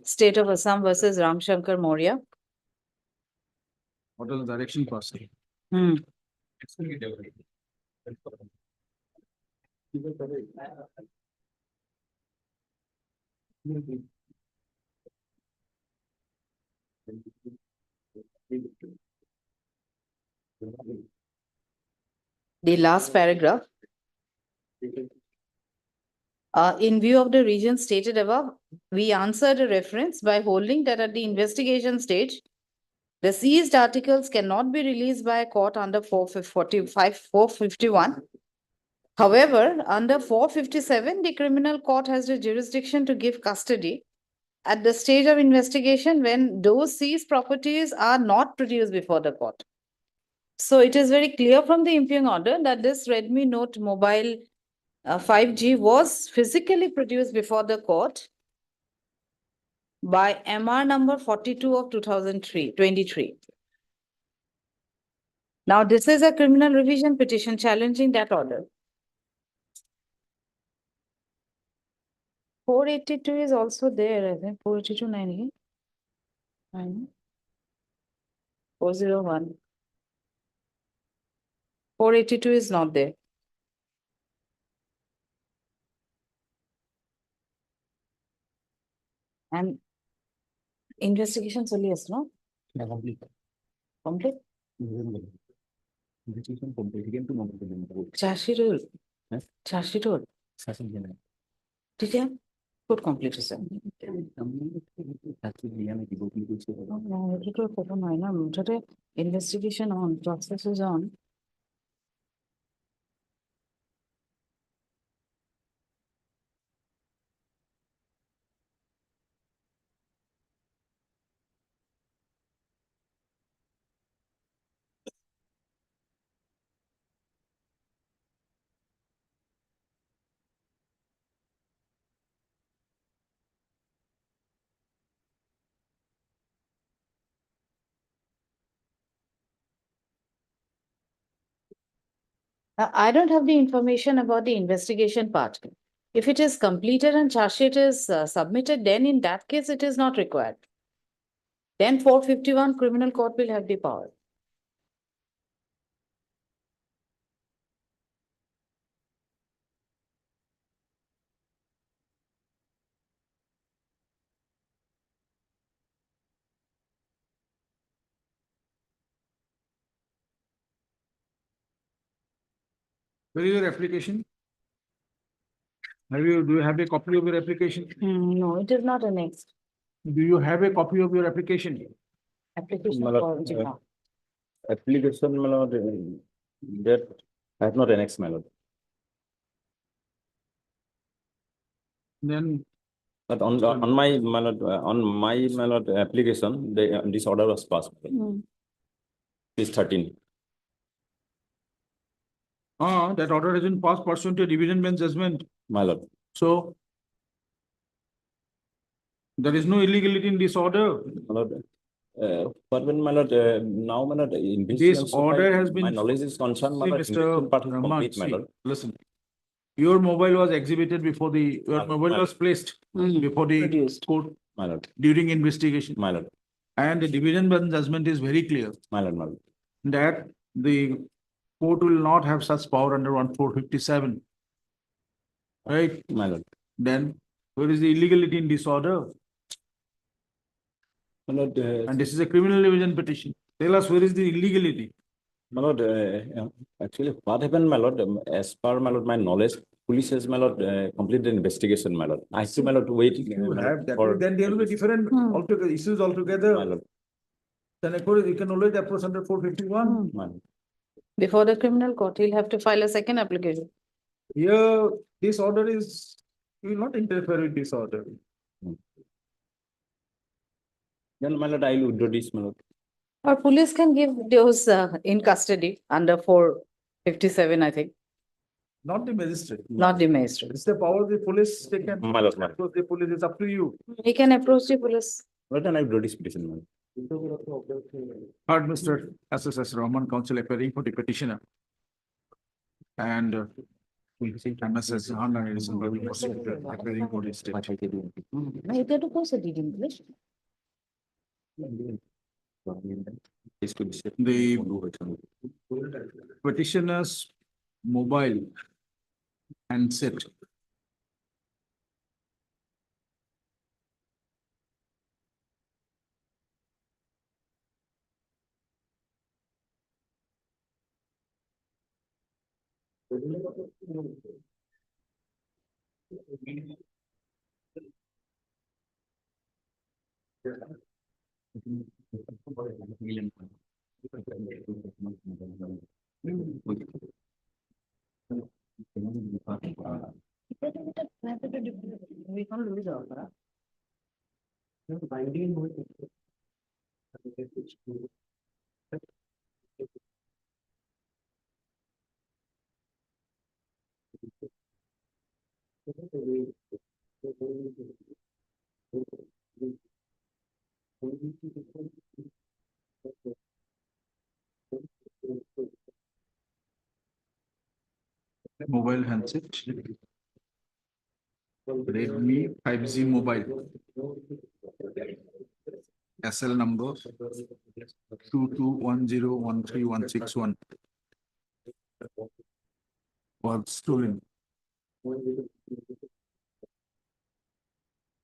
State of Assam versus Ram Shankar Maurya. What was the direction passing? Hmm. The last paragraph. In view of the reasons stated above, we answered a reference by holding that at the investigation stage, the seized articles cannot be released by a court under 451. However, under 457, the criminal court has the jurisdiction to give custody at the stage of investigation when those seized properties are not produced before the court. So it is very clear from the impugn order that this Redmi Note mobile 5G was physically produced before the court by MR number 42 of 2023. Now, this is a criminal revision petition challenging that order. 482 is also there, I think, 482 401. 482 is not there. And investigation only is no? Complete. Complete? Investigation complete. Again to non-complete. Charge sheet rule. Yes. Charge sheet rule. Session general. Did you? Good complete sir. No, it will put on my today. Investigation on, process is on. I don't have the information about the investigation part. If it is completed and charge sheet is submitted, then in that case, it is not required. Then 451 criminal court will have the power. Where is your application? Do you have a copy of your application? No, it is not annexed. Do you have a copy of your application? Application Malad, for Jima. Application, my lord, that I have not annexed, my lord. Then But on my, my lord, application, this order was passed. This 13. that order has been passed pursuant to a division bench judgment. My lord. So there is no illegality in this order. My lord, but when my lord, now my lord, This order has been. my knowledge is concerned, my See, lord, Mr. investigation part is Rahman, complete, my see, lord. listen. Your mobile was exhibited before your mobile was placed before the Produced. court My lord, during investigation. my lord, And the division bench judgment is very clear my lord, my lord. that the court will not have such power under 1457. Right? My lord. Then where is the illegality in this order? My lord, And this is a criminal division petition. Tell us where is the illegality? my lord, actually, what happened, my lord, as per my lord, my knowledge, police has, my lord, completed the investigation, my lord. I have to, my lord, wait. You my have lord, that, for- then there will be different altogether issues My altogether. lord, Then of course you can always approach under 451. my lord. Before the criminal court, he'll have to file a second application. Here, this order is, you will not interfere with this order. Then, my lord, I will withdraw this, my lord. Or police can give those in custody under 457, I think. Not the magistrate. Not the magistrate. It's the power of the police, they can. My lord, Because the police, it's up to you. He can approach the police. Well, then I wrote this petition, ma'am. Heard Mr. SSS Rahman, counsel appearing for the petitioner. And MSS Hannah Edison appearing for the state. এটা তো Kose did English. The petitioner's mobile handset mobile handset. Redmi 5G mobile. SL number 2210136161. Was stolen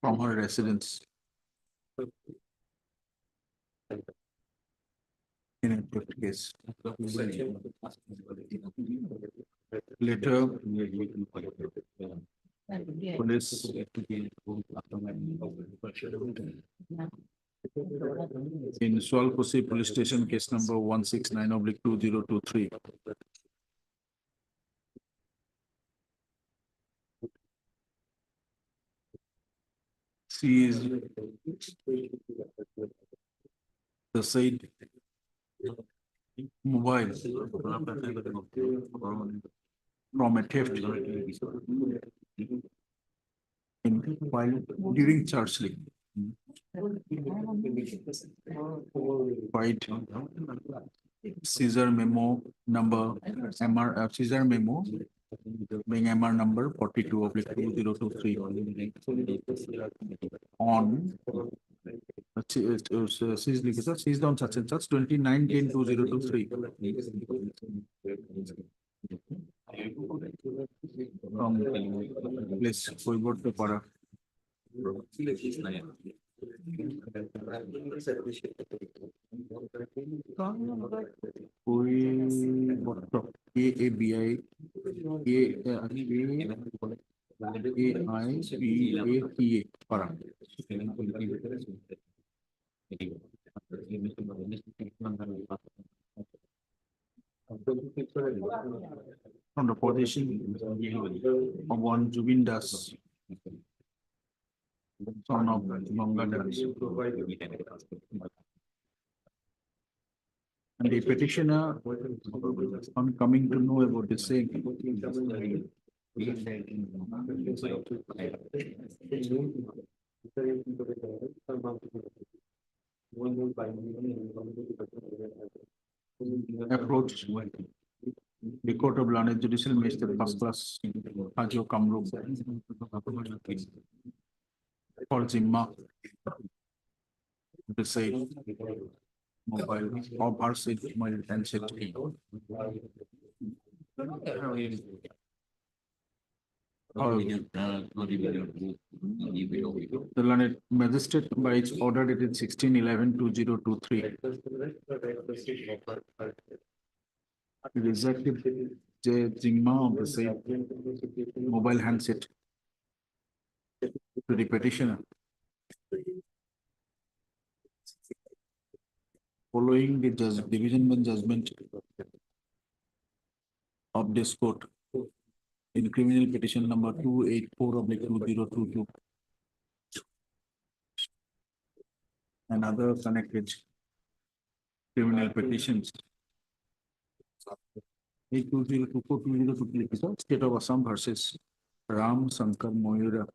from her residence. In a theft case. Later, police in Swalposi Police Station, case number 169/2023. Seized the said mobile from a theft in while during church league. Quite Caesar memo number Caesar memo being MR number 42/2023 on seized on such and such 29/10/2023 from place Koibortepara. AABI AIPATA para. From the position of one Jubin Das, son of Ganga Das. And the petitioner, on coming to know about the same, approached the Court of Learned Judicial Magistrate First Class Hajo Kamrup for Zimma the same mobile of our said mobile handset. The learned magistrate by its order dated 16/11/2023 rejected the Jingma of the same mobile handset to the petitioner. Following the division bench judgment of this court in criminal petition number 284/2022 and other connected criminal petitions 820242022 State of Assam versus Ram Shankar Moira.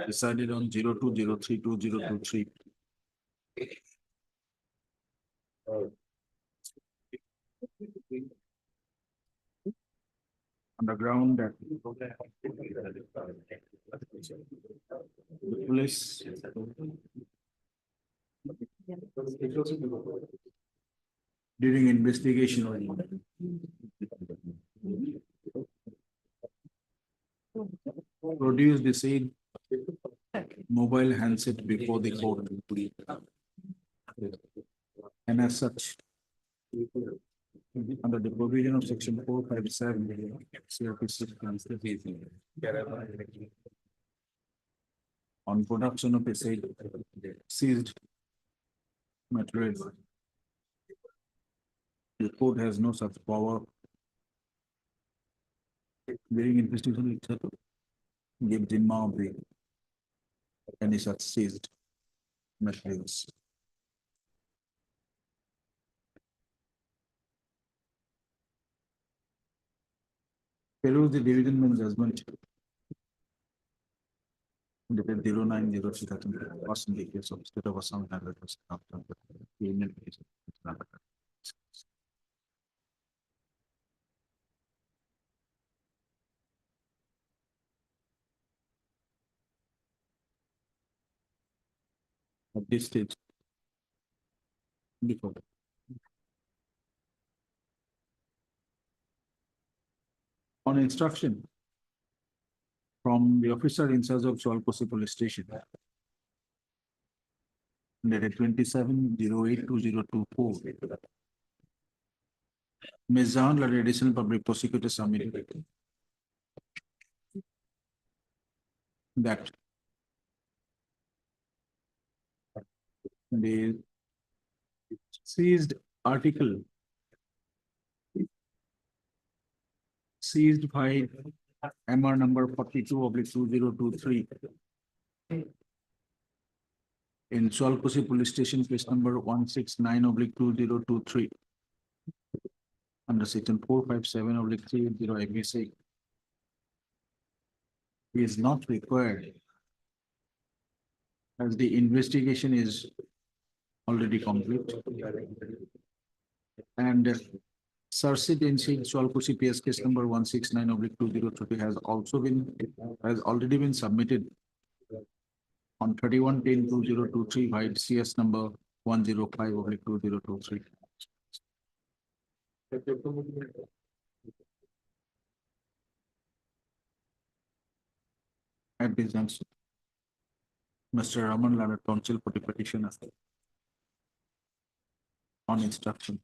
Decided on 02032023. Underground that the police during investigation produced the said mobile handset before the court. And as such, under the provision of section 457 CRPC on production of a said seized material, the court has no such power during investigation itself give Jimma of the any such seized materials. Peruse the division bench judgment dated 09/03/2023 was in the case of State of Assam and others after the Union case of Karnataka. At this stage, before on instruction from the officer in charge of Chalkosi Police Station dated 27/08/2024. Ms. Jahan, the additional public prosecutor submitted that the seized article seized by MR number 42/2023 in Chalkosi Police Station, case number 169/2023 under section 457/380 IPC is not required as the investigation is already complete and Sarsit in Chalkosi PS case number 169/2023 has already been submitted on 31/10/2023 by CS number 105/2023. At this juncture, Mr. Raman Lal, counsel for the petitioner, on instruction,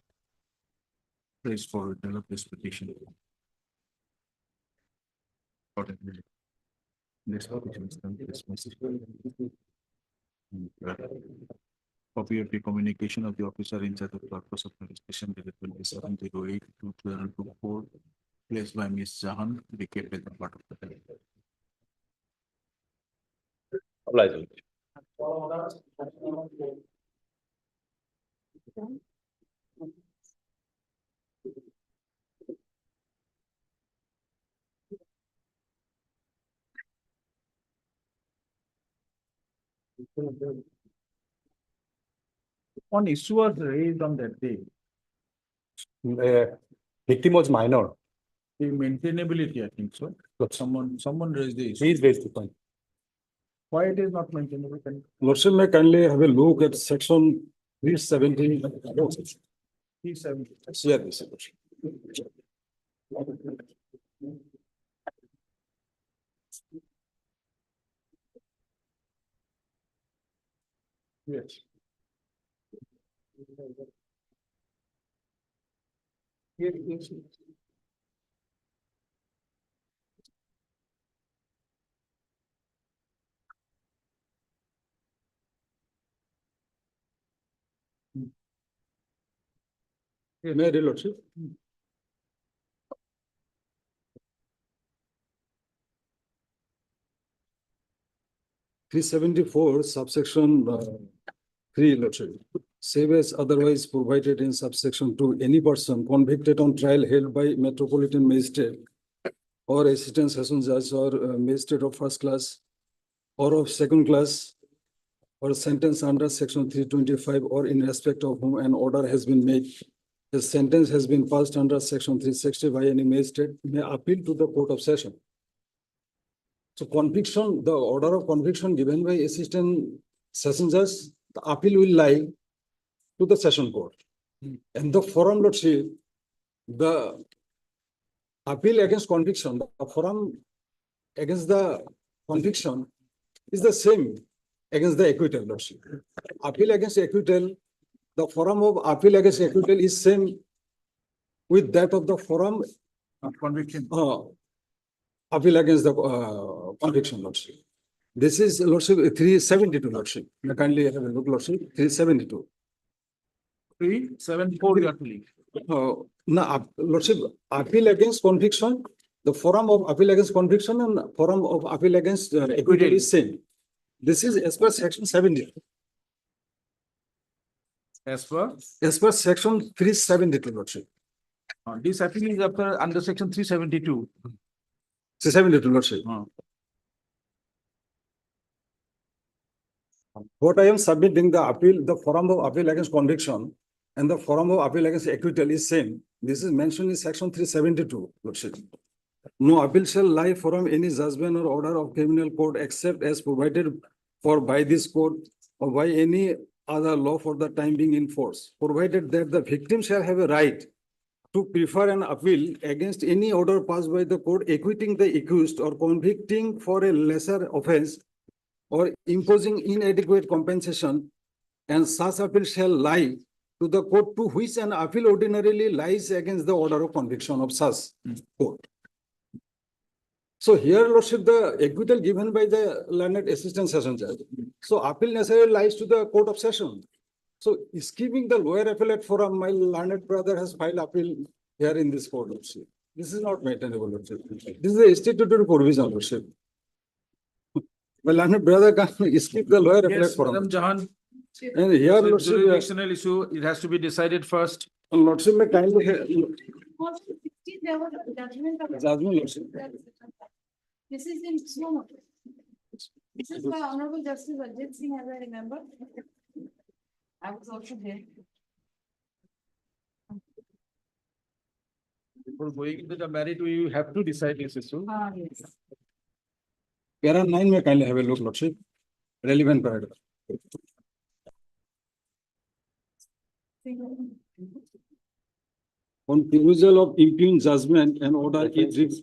praised for develop this petition. Accordingly, this petition is then dismissed. Copy of the communication of the officer in charge of the purpose of investigation dated 27/08/2024, placed by Ms. Jahan, be kept as a part of the file. One issue was raised on that day, Victim was minor. the maintainability, I think so. But someone raised the issue. Please raise the point. Why it is not maintainable? Lordship, may kindly have a look at section 370. 370. Yes, Yes. Here it is. May I read, Lordship? 374 subsection 3, Lordship. save as otherwise provided in subsection 2, any person convicted on trial held by Metropolitan Magistrate or Assistant Session Judge or Magistrate of first class or of second class or sentenced under section 325 or in respect of whom an order has been made. The sentence has been passed under section 360 by any magistrate may appeal to the Court of Session. So conviction, the order of conviction given by Assistant Session Judge, the appeal will lie to the Session Court. And the forum, lordship, the appeal against conviction, the forum against the conviction is the same against the acquittal, lordship. Appeal against acquittal, the forum of appeal against acquittal is same with that of the forum Conviction. appeal against the conviction, lordship. This is, lordship, 372, lordship. May I kindly have a look, lordship, 372. 374 you are telling. No, lordship, appeal against conviction, the forum of appeal against conviction and forum of appeal against acquittal is same. This is as per section 70, As per, as per section 372, lordship. this appeal is after under section 372. 372, lordship. What I am submitting, the appeal, the forum of appeal against conviction and the forum of appeal against acquittal is same. This is mentioned in section 372, lordship. No appeal shall lie from any judgment or order of criminal court except as provided for by this court or by any other law for the time being in force, provided that the victim shall have a right to prefer an appeal against any order passed by the court acquitting the accused or convicting for a lesser offense or imposing inadequate compensation, and such appeal shall lie to the court to which an appeal ordinarily lies against the order of conviction of such court. So here, lordship, the acquittal given by the learned assistant session judge. So appeal necessarily lies to the court of session. So skipping the lower appellate forum, my learned brother has filed appeal here in this court, lordship. This is not maintainable, lordship. This is a statutory provision, lordship. My learned brother can skip the lower appellate Yes, forum. Madam Jahan. And here, So it's lordship, jurisdictional issue, it has to be decided first. lordship, may kindly There was a judgment of. judgment, lordship. This is in slow motion. This is by Honorable Justice Ajit Singh, as I remember. I was also there. Before going into the merit, we have to decide this issue. Yes. Para 9 may kindly have a look, lordship. Relevant paragraph. On perusal of impugned judgment and order is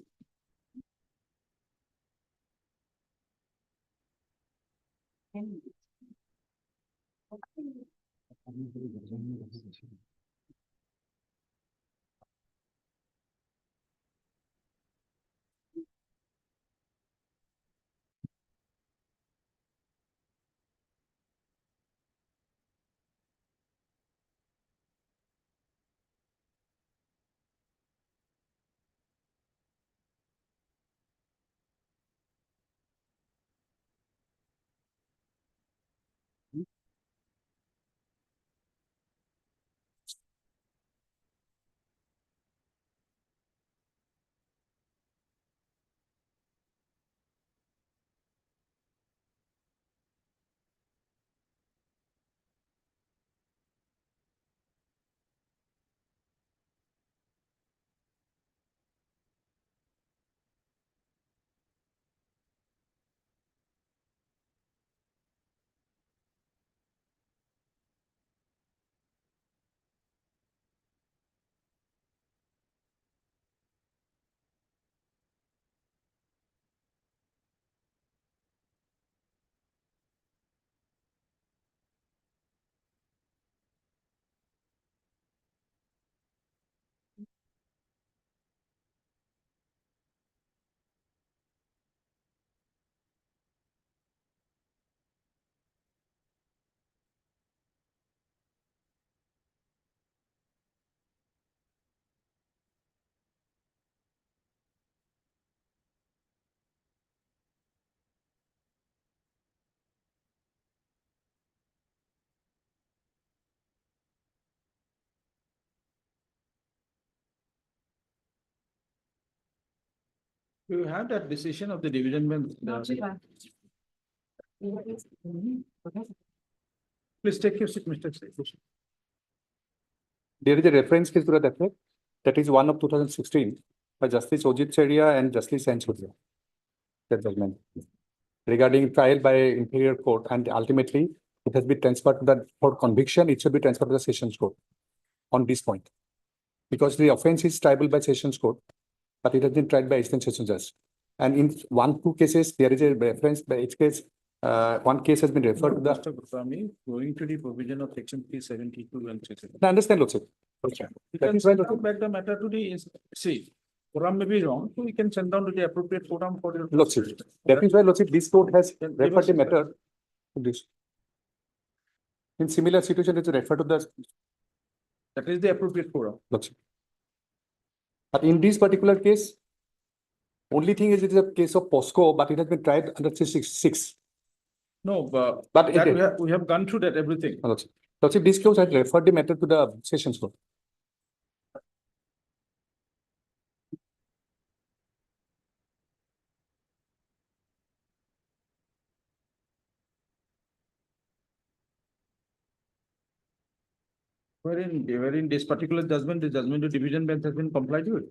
You have that decision of the division bench. Please take your seat, Mr. Saifu. There is a reference case to that effect. That is one of 2016 by Justice Ojit Cheria and Justice N. Surya. That judgment regarding trial by inferior court, and ultimately it has been transferred to the for conviction. It should be transferred to the sessions court on this point, because the offence is triable by sessions court, but it has been tried by assistant session judge. And in two cases, there is a reference by each case. One case has been referred to the. Mr. Goswami, going to the provision of section 372 and 372. I understand, Lordship. You can send down back the matter to the, see, forum may be wrong, so we can send down to the appropriate forum for your. Lordship. That is why, Lordship, this court has Can give referred us the matter to this. In similar situation, it's referred to the That is the appropriate forum. Lordship. But in this particular case, only thing is it is a case of POSCO, but it has been tried under 366. No, But that it, we have gone through that everything. Lordship, this case has referred the matter to the sessions court. Wherein this particular judgment, the judgment of division bench has been complied with.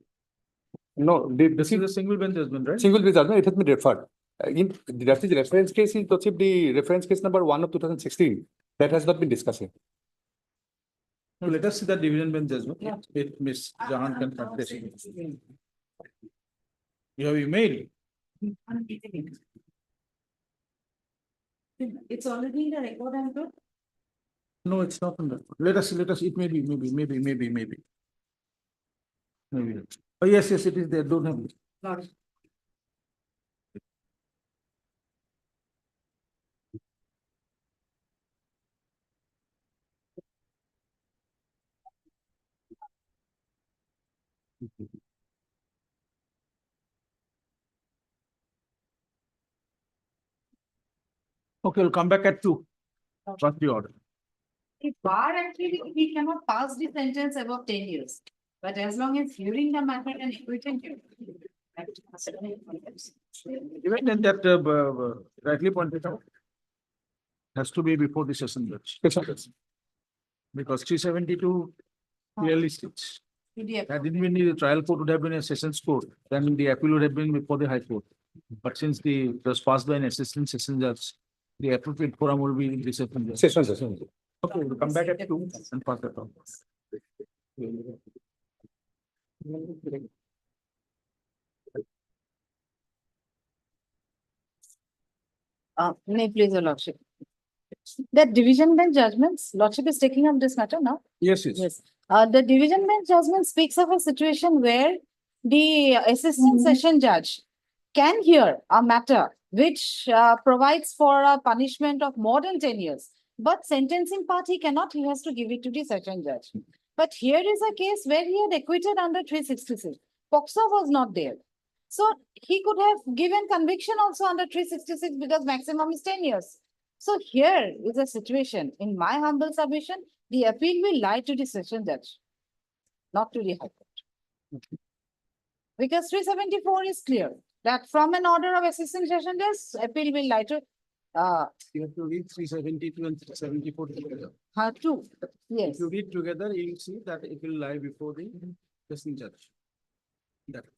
No, This is a single bench judgment, right? single judgment, it has been referred. In that is the reference case is Lordship, the reference case number 1 of 2016. That has not been discussed here. No, let us see the division bench judgment. If Miss Jahan can practice. You have emailed. It's already in the record and good. No, it's not on the, let us, it may be, maybe. Oh, yes, it is there, don't have it. Okay, we'll come back at 2. What's the order? The bar actually, he cannot pass the sentence above 10 years. But as long as hearing the matter and acquitting him. Even then that rightly pointed out. Has to be before the session judge. Because 372 clearly states. Had it been the trial court would have been a sessions court, then the appeal would have been before the high court. But since it was passed by an assistant session judge, the appropriate forum will be the session judge. Session. Okay, we'll come back at 2 and pass that on. May please, your lordship. That division bench judgments, lordship is taking up this matter now? Yes. Yes. The division bench judgment speaks of a situation where the assistant session judge can hear a matter which provides for a punishment of more than 10 years. But sentencing part he cannot, he has to give it to the session judge. But here is a case where he had acquitted under 366. POXO was not there. So he could have given conviction also under 366 because maximum is 10 years. So here is a situation, in my humble submission, the appeal will lie to the session judge, not to the high court. Because 374 is clear that from an order of assistant session judge, appeal will lie to You have to read 372 and 374 together. two. Yes. If you read together, you will see that it will lie before the session judge.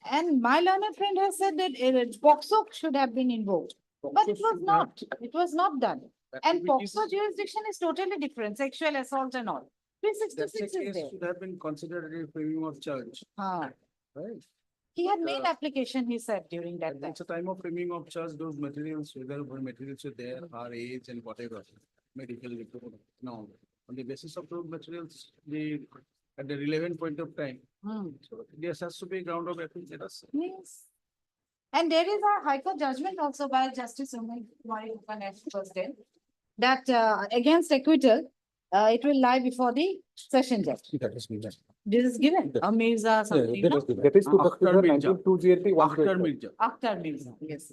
And my learned friend has said that POXO should have been invoked, but it was not. It was not done. And POXO jurisdiction is totally different, sexual assault and all. 366 is there. Should have been considered a framing of charge, right? He had made application, he said, during that time. It's a time of framing of charge, those materials, whether materials are there, our age and whatever, medical report, no. On the basis of those materials, at the relevant point of time. So there has to be ground of appeal, let us. Yes. And there is a High Court judgment also by Justice Umay Kumari Upanesh first day, that against acquittal, it will lie before the session judge. That is given. This is given, or Mirza something, no? That is to After the Mirza. 19 GLT 1. After Mirza. After Mirza, yes.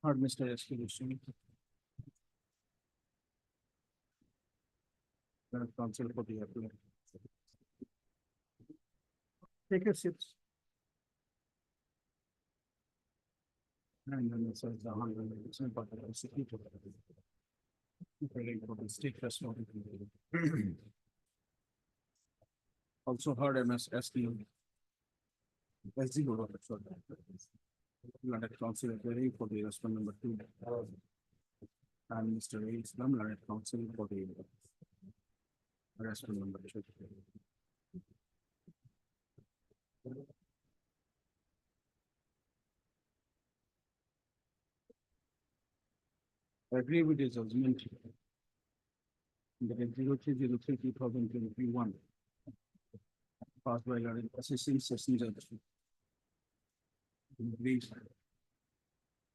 Heard Mr. Escalation. Council for the appeal. Take your seats. And then it says the 100% part of the city. Relating to the state restaurant. Also heard MSSD. SG. London Council appearing for the restaurant number 2. And Mr. A. Islam, London Council for the restaurant number 2. Agree with the judgment. The 03/03/2021. Passed by London Assistant Sessions Judge. Brief.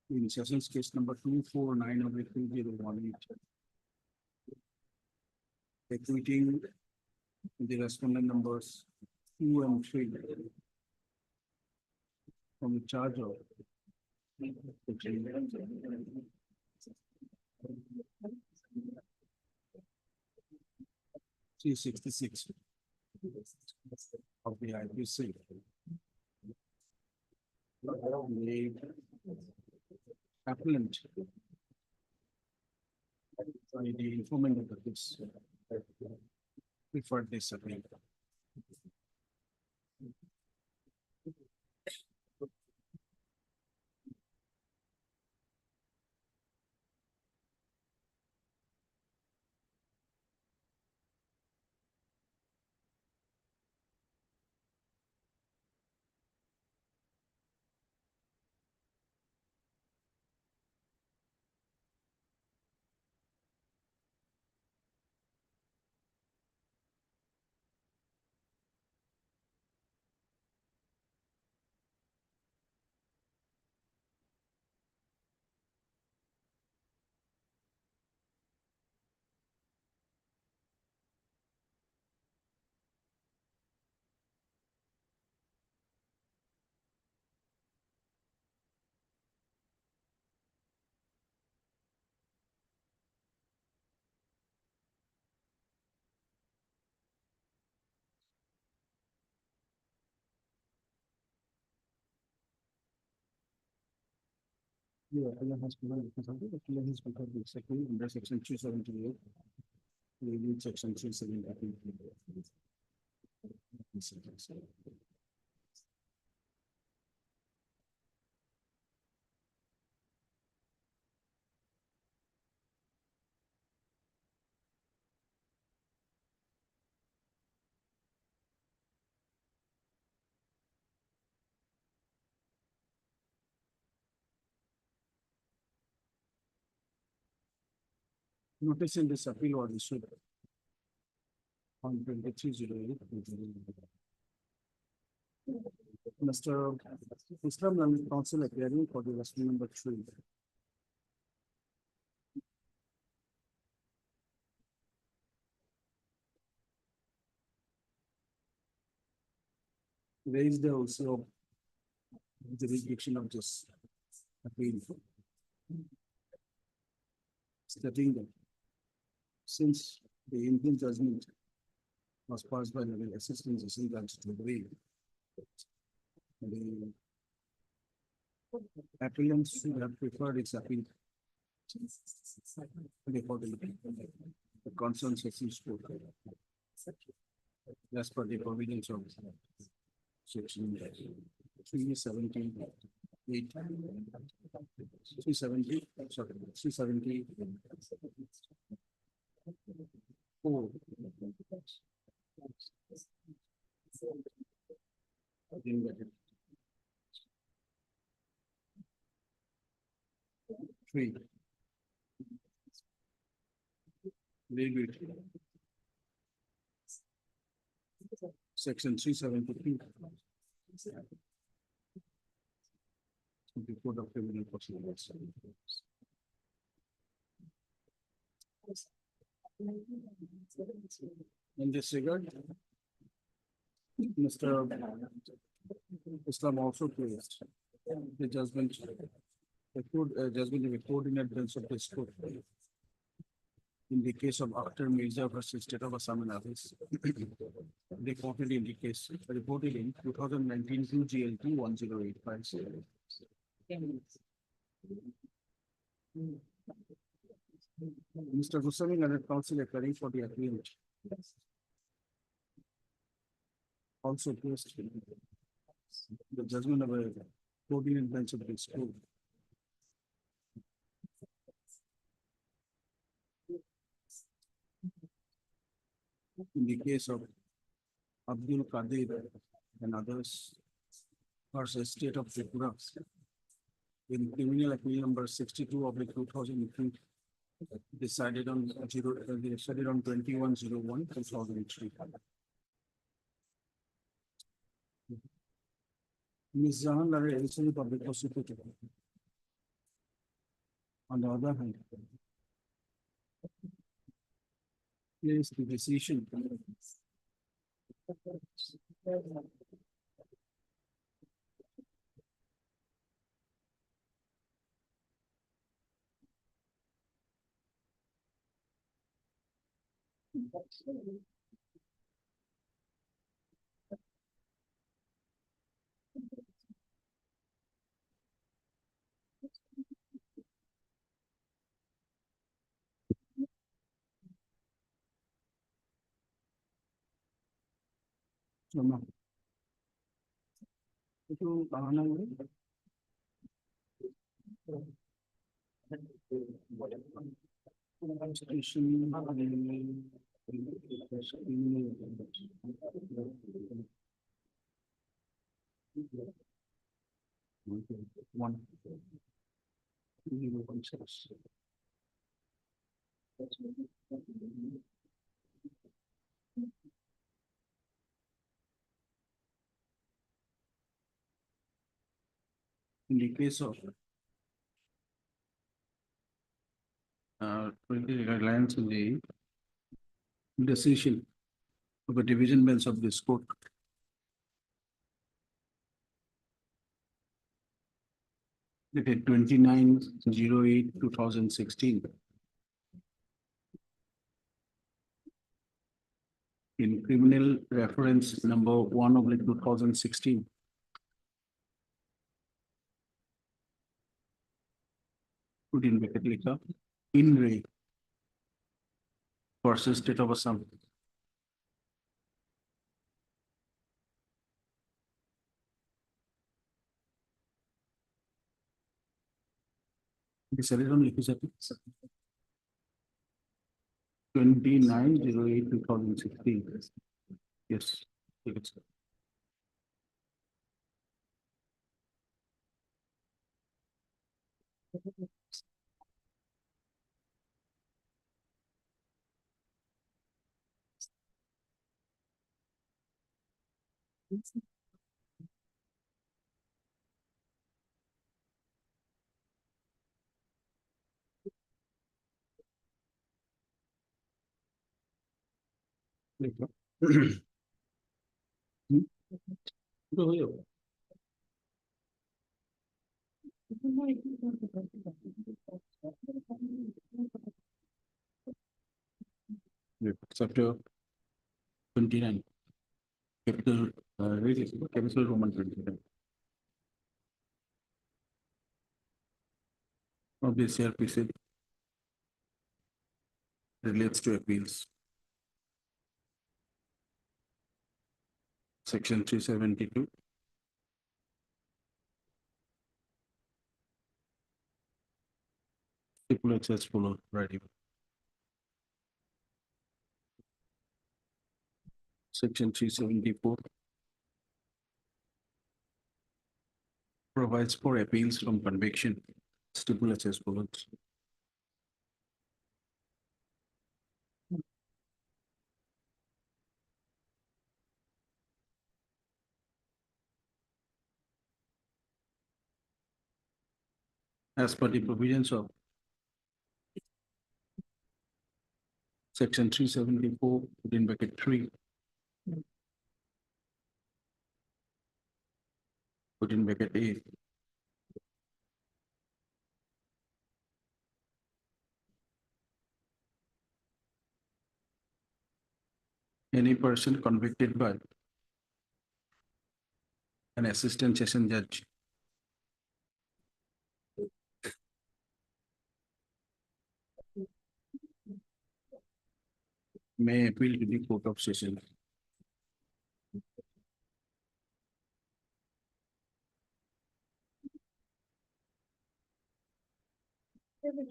In Sessions case number 249/3018. Equating the respondent numbers 2 and 3. From the charge of. 366 of the IPC. The appellant. The informant of the case. Preferred this agreement. Yeah, Appeal has been consulted. Appeal has been consulted second under section 278. We need section 278. Notice in this appeal was issued on 23/08. Mr. Islam London Council appearing for the restaurant number 3. Raised also the rejection of this appeal. Stating that since the Indian judgment was passed by the assistant judge to agree, the appellant should have preferred its appeal before the concerned sessions court. As per the provisions of section 370. 370, sorry, 370. Four. I didn't get it. 3. Very good. Section 373. The Code of Criminal Procedures. In this regard, Mr. Islam also placed the judgment Just been recorded in advance of this court. In the case of Akhtar Mirza versus State of Assam and others. Reported in 2019 to GLT 1085. Mr. Goswami, Learned Counsel appearing for the appeal. Also placed the judgment of a 14 bench of this court. In the case of Abdul Qadir and others versus State of Tripura in criminal appeal number 62 of 2003 decided on 21/01/2003. Ms. Zahan Lara, additional public prosecutor. On the other hand, here is the decision. Sure. Itu tahanan ini. Constitution. One. In the case of 20 guidelines in the decision of a division bench of this court. Dated 29/08/2016. In criminal reference number 1 of 2016. Put in bracket लिखा in re versus State of Assam. This is on लिखी जाती 29/08/2016. Yes, ठीक है sir. लिखो। तो हो जाएगा। Chapter 29. Capital Roman 29. Of the CRPC relates to appeals. Section 372. Stipulates as follows, right? Section 374 provides for appeals from conviction. Stipulates as follows. As per the provisions of Section 374 within bracket 3. Put in bracket A. any person convicted by an assistant session judge may appeal to the Court of Session.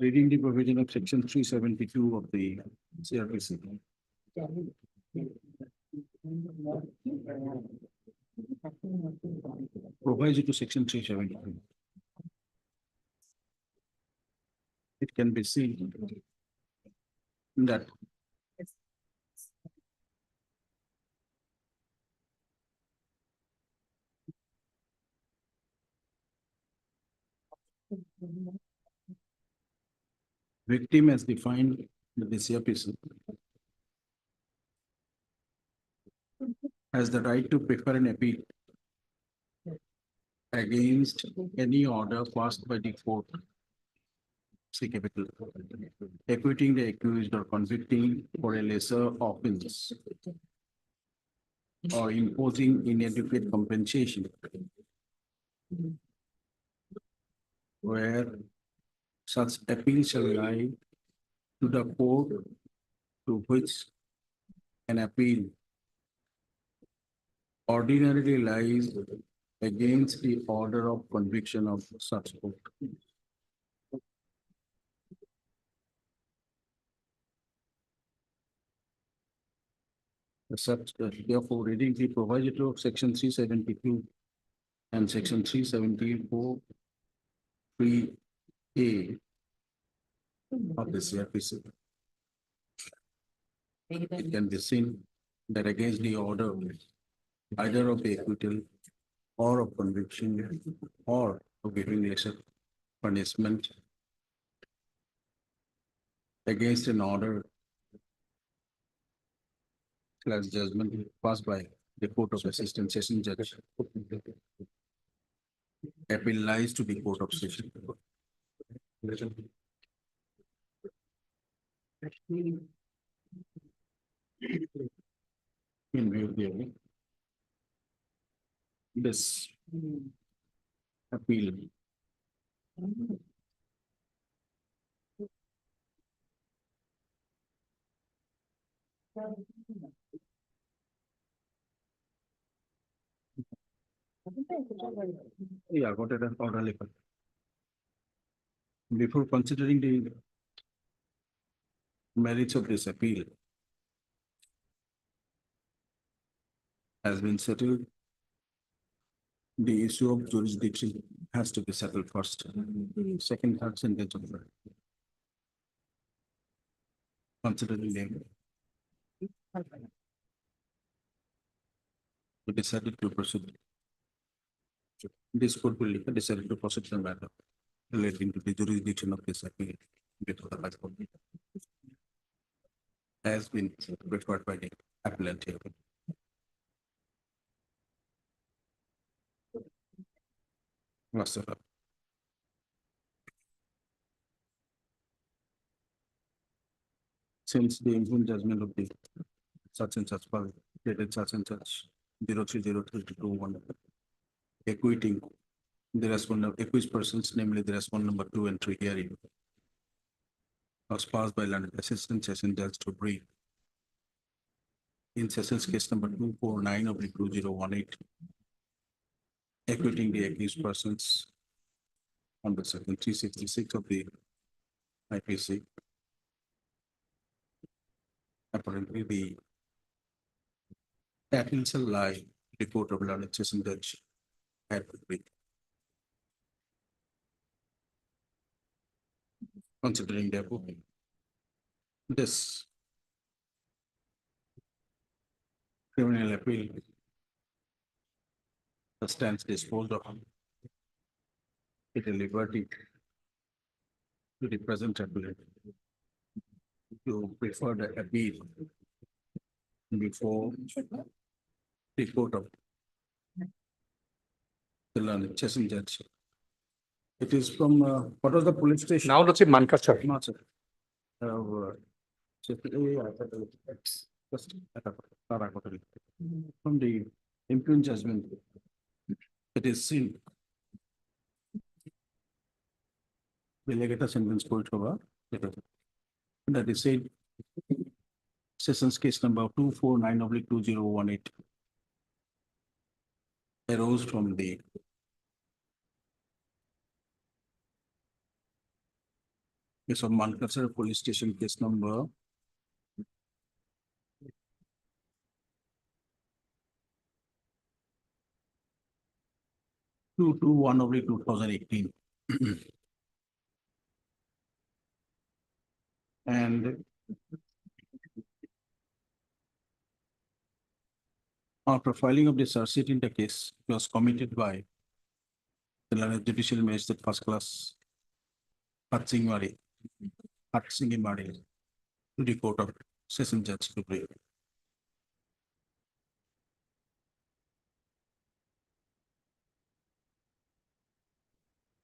Reading the provision of section 372 of the CRPC. Provides it to section 372. It can be seen that victim as defined in the CRPC has the right to prefer an appeal against any order passed by the court. See capital. Acquitting the accused or convicting for a lesser offense or imposing inadequate compensation where such appeal shall lie to the court to which an appeal ordinarily lies against the order of conviction of such court. Therefore, reading the proviso of section 372 and section 374 3A of the CRPC, it can be seen that against the order either of acquittal or of conviction or of giving lesser punishment against an order class judgment passed by the Court of Assistant Session Judge. Appeal lies to the Court of Session. In view of the evidence, this appeal yeah, got it, order level. Before considering the merits of this appeal has been settled, the issue of jurisdiction has to be settled first. Second, third sentence of the considering the we decided to proceed. This court will decided to proceed the matter relating to the jurisdiction of this appeal before the High Court has been referred by the appellant here. Master. Since the improved judgment of the such and such file dated such and such 030321 acquitting the respondent accused persons, namely the respondent number 2 and 3 hearing was passed by London Assistant Session Judge to brief in Sessions case number 249 of the 2018 acquitting the accused persons under section 366 of the IPC. Apparently, the appeal shall lie the Court of London Session Judge had to be. Considering the above, this criminal appeal stands disposed of with a liberty to the present appellant to prefer the appeal before the Court of the Learned Session Judge. It is from what was the police station? Now let's say Mankachar. No, sir. Just from the impugned judgment, it is seen. The legator sentence court over. That is said. Sessions case number 249/2018 arose from the case of Mankasar Police Station case number 221/2018. And after filing of the charge sheet in the case, it was committed by the learned judicial magistrate first class Hatsingimari to the court of session judge to pray.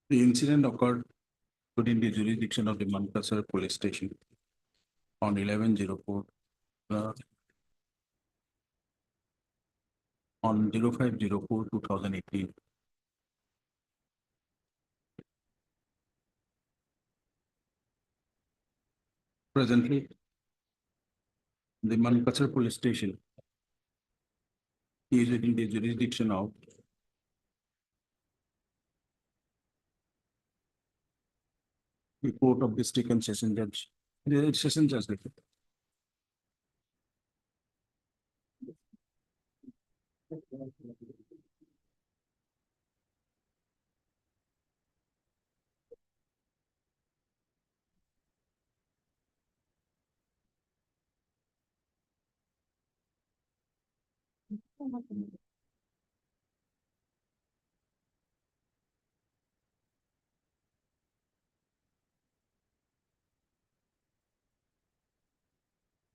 The incident occurred within the jurisdiction of the Mankasar Police Station on 11/04 on 05/04/2018. Presently, the Mankasar Police Station is within the jurisdiction of the court of district and session judge. The session judge.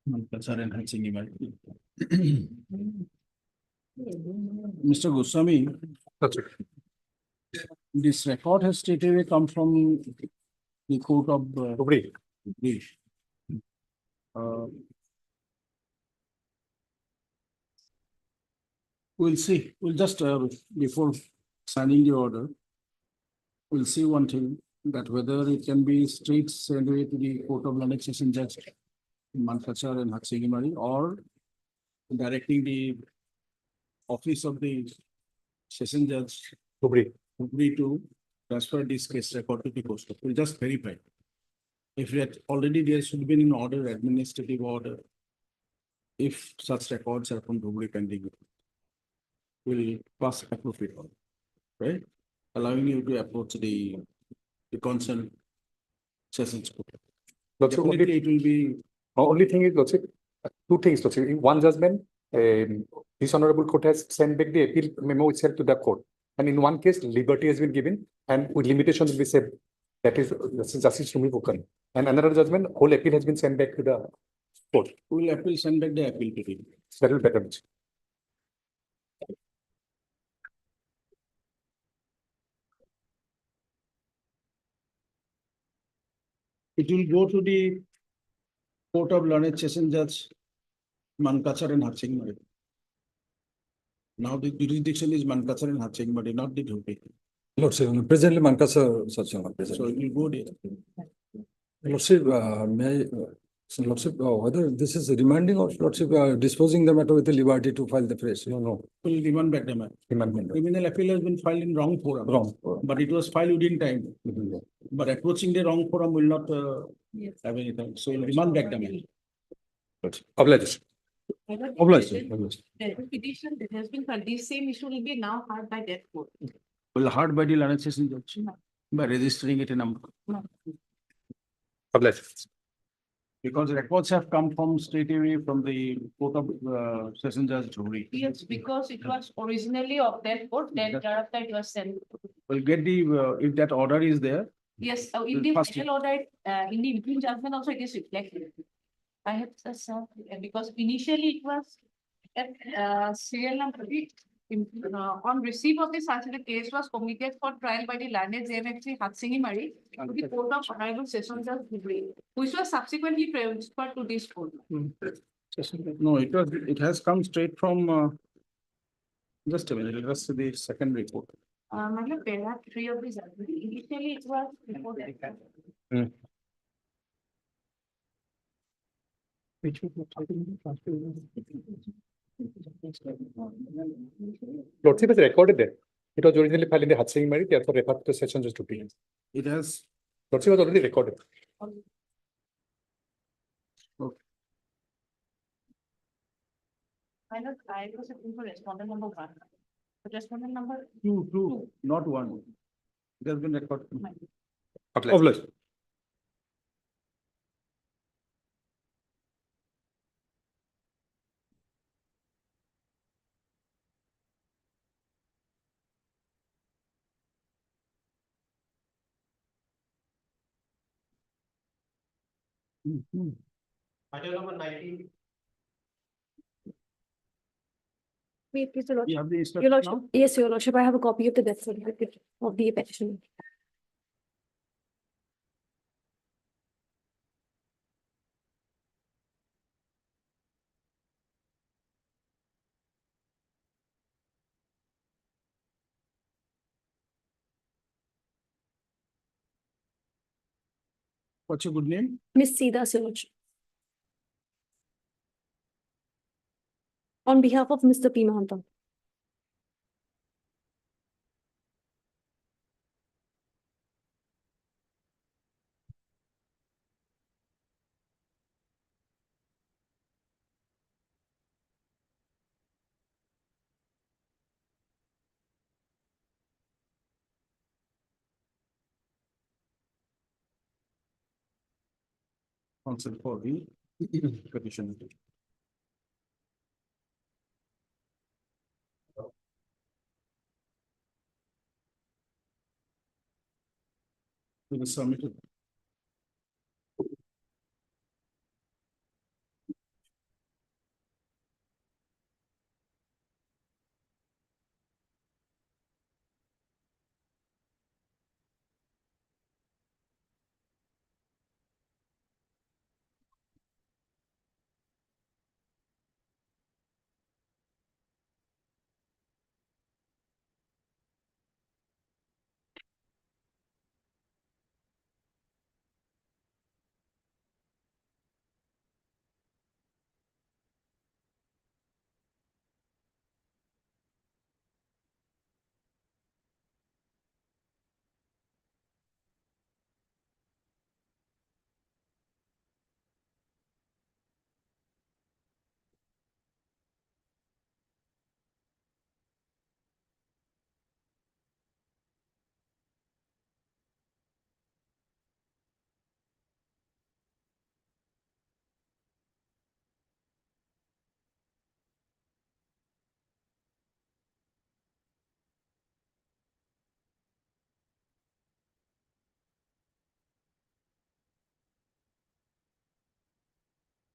Mankasar and Hatsingimari. Mr. Goswami. This record has straightaway come from the court of Hubli. We'll see, we'll just, before signing the order, we'll see one thing, that whether it can be straight sent away to the court of learned session judge in Mankasar and Hatsingimari, or directing the office of the session judge Hubli to transfer this case record to the court. We'll just verify. If that already there should be an order, administrative order, if such records are from Hubli pending, will pass appropriate order, right? Allowing you to approach the concerned sessions court. Definitely it will be. Only thing is, Lordship, two things, Lordship. In one judgment, this honorable court has sent back the appeal memo itself to the court. And in one case, liberty has been given and with limitations we said that is Justice Rumi Bukan. And another judgment, whole appeal has been sent back to the court. We will appeal, send back the appeal to him. That will be better. It will go to the court of learned session judge Mankasar and Hatsingimari. Now the jurisdiction is Mankasar and Hatsingimari, not the Hubli. Lordship, presently Mankasar, such a So it will go there. Lordship, may I, Lordship, whether this is remanding or Lordship, disposing the matter with the liberty to file the fresh? No. Will remand back the matter. Criminal appeal has been filed in wrong forum. But it was filed within time. But approaching the wrong forum will not have any time. So we'll remand back the matter. Obliged. The petition that has been filed, this same issue will be now heard by that court. Will heard by the learned session judge by registering it in number. Obliged. Because records have come from straight away from the court of session judge Hubli. Yes, because it was originally of that court, then thereafter it was sent. We'll get the, if that order is there. Yes, in the First- final order, in the impugned judgment also it is reflected. I have just, because initially it was at serial number on receipt of the such the case was committed for trial by the learned JMFC Hatsingimari to the court of honorable session judge Hubli, which was subsequently transferred to this court. No, it has come straight from, just a minute, let's see the second report. There are three of these. Initially, it was reported. Lordship is recorded there. It was originally filed in the Hatsing Mary, therefore referred to session just to be. It has, Lordship was already recorded. I was looking for respondent number one. But respondent number two, not one. It has been recorded. Obliged. Item number 19. Wait, please, Your You Lordship. have the Your instruction Lordship, now? yes, Your Lordship, I have a copy of the death certificate of the petition. What's your good name? Miss Sida, Your Lordship. On behalf of Mr. P. Mahanta. Counsel for the petition. It is submitted.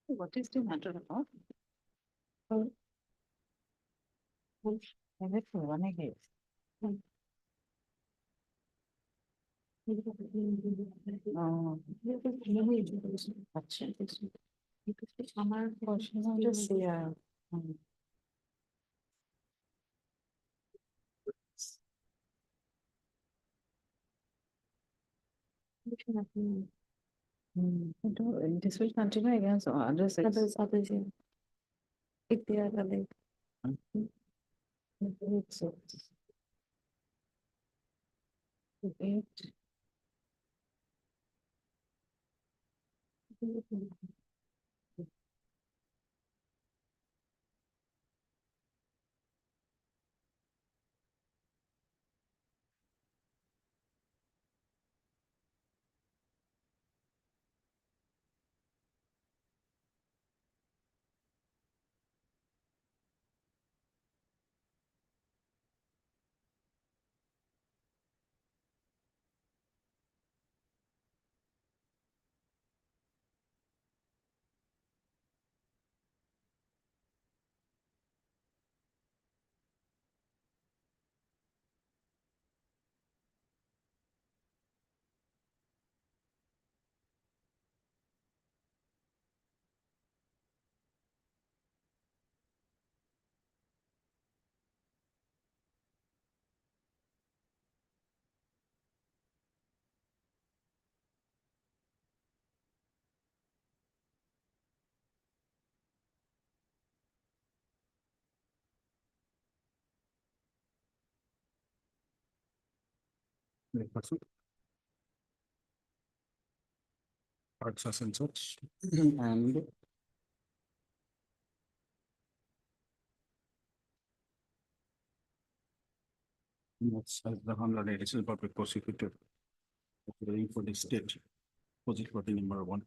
What is the matter about? One again. আচ্ছা আমার প্রশ্ন হচ্ছে this will continue against others. Others, yeah. If they are alive. Eight. the person. Arts and such, and that's as the Honorable Additional Public Prosecutor appearing for the state, opposite party number 1.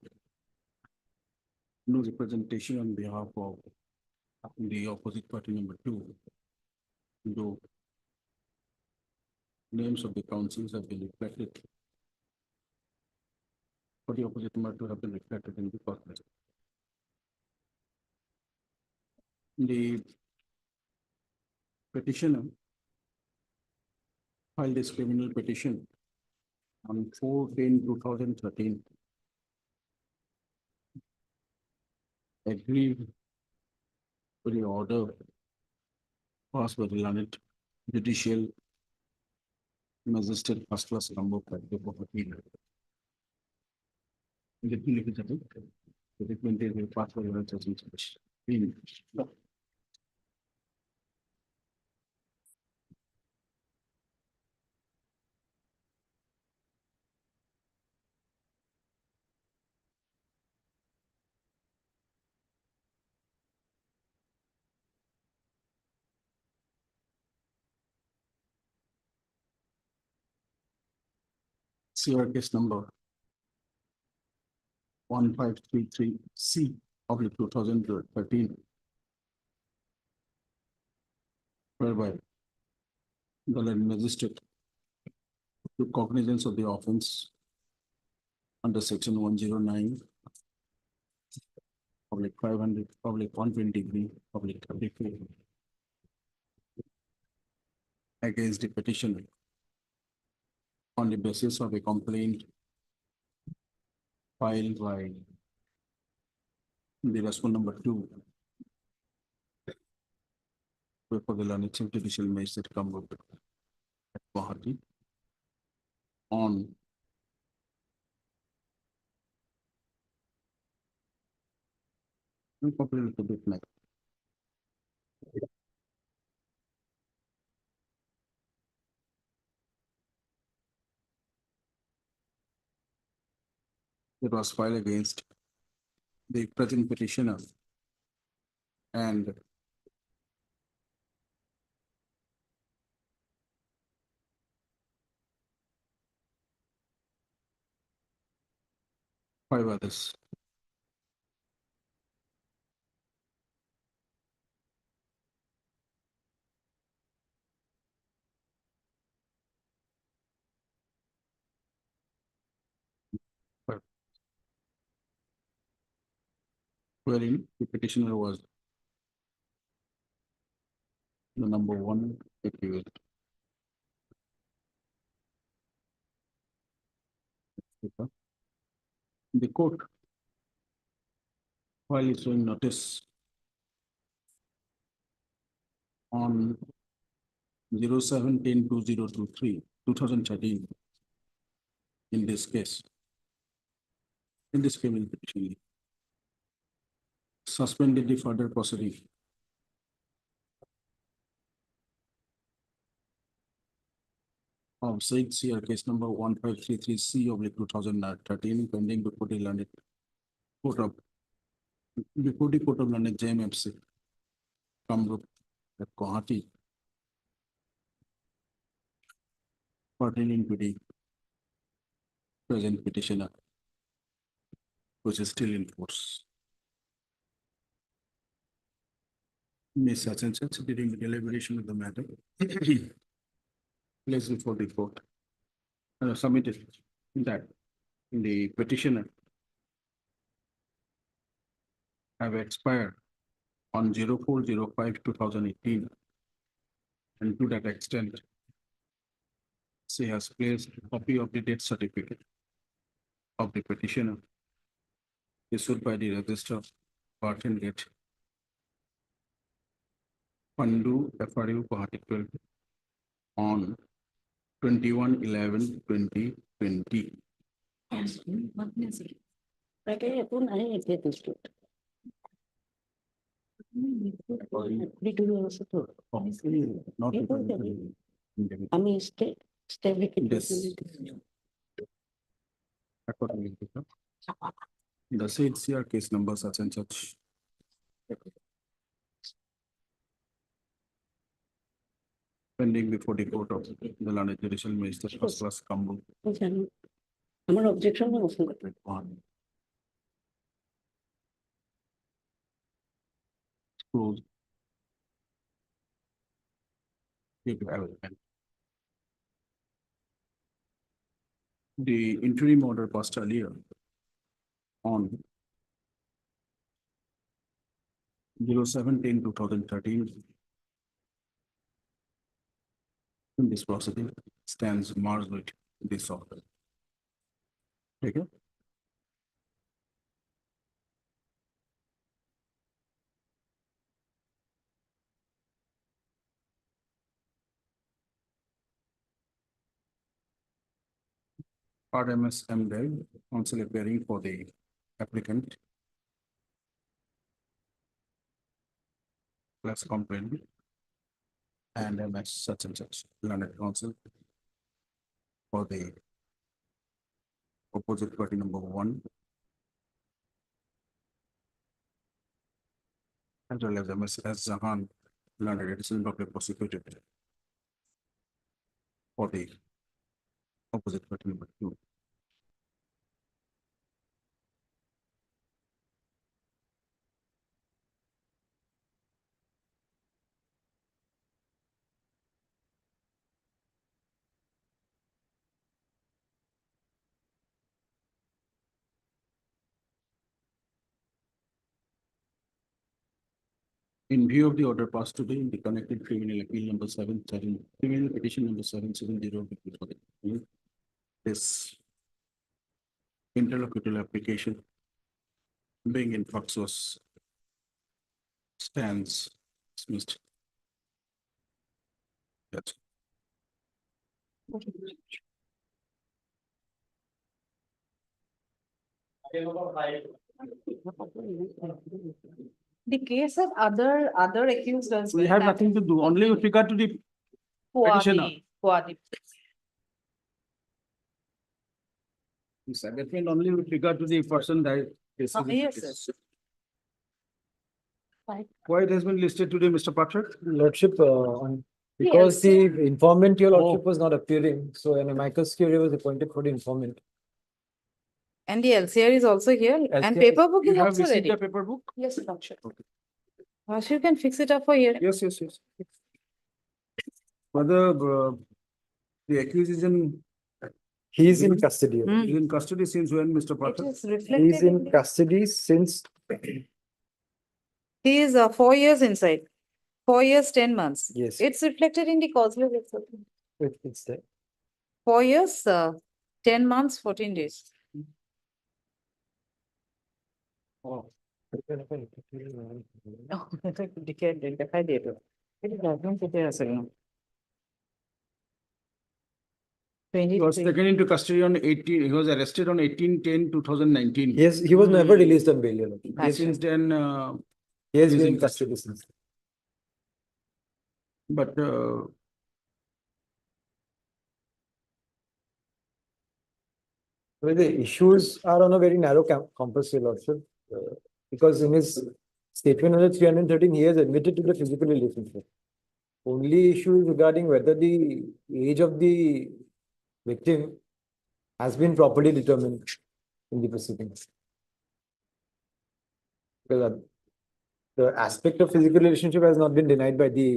No representation on behalf of the opposite party number 2. Though names of the councils have been reflected for the opposite number 2 have been reflected in the court list. The petitioner filed this criminal petition on 4/10/2013. Agreed to the order passed by the learned judicial magistrate first class number 5. Let me look at it. The recommended will pass by the learned judge. CR case number 1533C of 2013. Whereby the learned magistrate took cognizance of the offense under section 109, public 500, public 123, public 33 against the petitioner on the basis of a complaint filed by the respondent number 2 before the learned chief judicial magistrate Kamrup at Guwahati on probably a little bit like it was filed against the present petitioner and five others. Wherein the petitioner was the number 1 accused. The court, while issuing notice on 07/10/2023, in this case, in this criminal petition, suspended the further proceeding of said CR case number 1533C of 2013 pending before the learned court of learned JMFC Kamrup at Guwahati pertaining to the present petitioner, which is still in force. Miss such and such during the deliberation of the matter placed before the court submitted that the petitioner have expired on 04/05/2018, and to that extent she has placed a copy of the death certificate of the petitioner issued by the registrar Barton Gate Pandu FRU Guwahati 12 on 21/11/2020. Not আমি state This. Accordingly, the said CR case number such and such. Pending before the court of the London Judicial Magistrate First Class Kamru. আমার objection আছে। One. Close. Take evidence. The interim order passed earlier on 07/10/2013. In this proceeding stands marked with this order. Okay. RMS MDev, counsel appearing for the applicant. Class complaint. And MS such and such, London counsel. For the opposite party number 1. As well as MS as Zahan, London Edison public prosecuted. For the opposite party number 2. In view of the order passed today in the connected criminal appeal number 7, criminal petition number 770. This interlocutor application being in flux was stands dismissed. That's The case of other accused as we well. have that nothing to do, only with regard to the who are petitioner. who are the this abatement only with regard to the person that is. yes, yes. Why it has been listed today, Mr. Patrick? Lordship, because the informant, your lordship, was not appearing, so an amicus curiae was appointed for the informant. And the LCR is also here and LCR paper book You is have also received ready. the paper book? Yes, Lordship. You can fix it up for here. Yes. Whether the accused is in He is in custody. Hmm. in custody since when, Mr. It Patrick? is He reflected. is in custody since He is 4 years inside. 4 years, 10 months. Yes. It's reflected in the causal itself. it's there. 4 years, 10 months, 14 days. Oh. Declared decae date. It is document it is again. He was 23. taken into custody on 18, he was arrested on 18/10/2019. Yes, he was never released on bail. Your Lordship. And since then, He has He is been in in custody since. but Well, the issues are on a very narrow compass, Your Lordship, because in his statement under 313, he has admitted to the physical relationship. Only issue is regarding whether the age of the victim has been properly determined in the proceedings. Because the aspect of physical relationship has not been denied by the.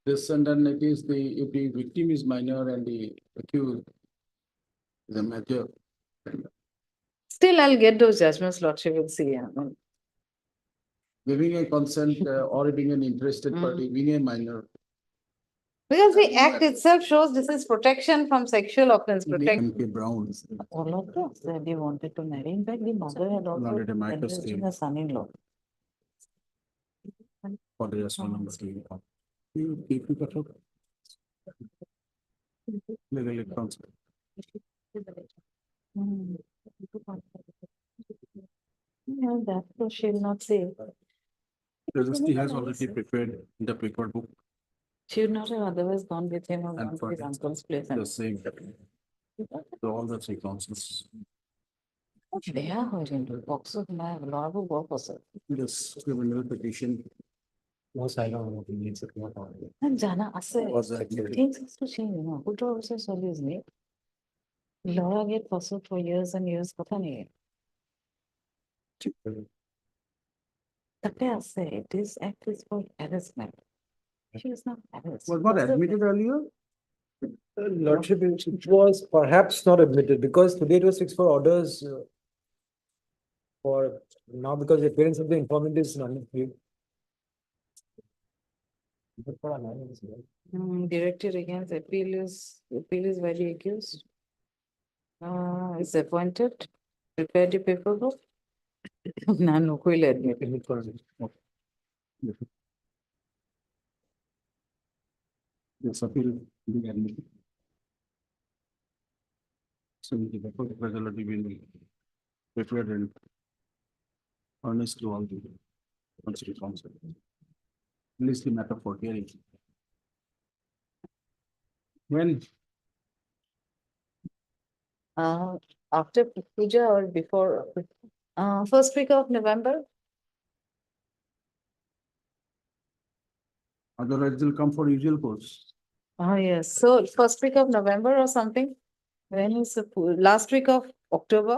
this and then it is if the victim is minor and the accused is a major. Still, I'll get those judgments, Lordship will see. Giving a consent or being an interested party, being a minor. Because the act itself shows this is protection from sexual offense, protect. MK Brown. All of this, they wanted to marry. In fact, the mother had Not at a micro scale. a son-in-law. For the rest one number 2. You keep it at all. Legal counsel. No, that she will not say. Registry has already prepared the paper book. She would not have otherwise gone with him or And gone to his for uncle's place. the same. So all the three councils. They are hurting to box of my lot of work also. This criminal petition. Most I don't know, he needs it more. And Jana, Was that- things has to change, you know, who to also solution me. Laura get pursued for years and years, কথা নেই। তাতে আছে, this act is for harassment. She is not harassed. Was not admitted earlier? Lordship, it was perhaps not admitted because today it was fixed for orders. For now, because the appearance of the informant is non-free. Directed against appeal is very accused. Is appointed, prepare the paperwork. Na no will admit. Yes, appeal being admitted. So the record regularly will be prepared and honest to all the constituent council. At least the matter for hearing. When After puja or before, first week of November, otherwise they'll come for usual course. oh yes, so first week of November or something? When is the last week of October?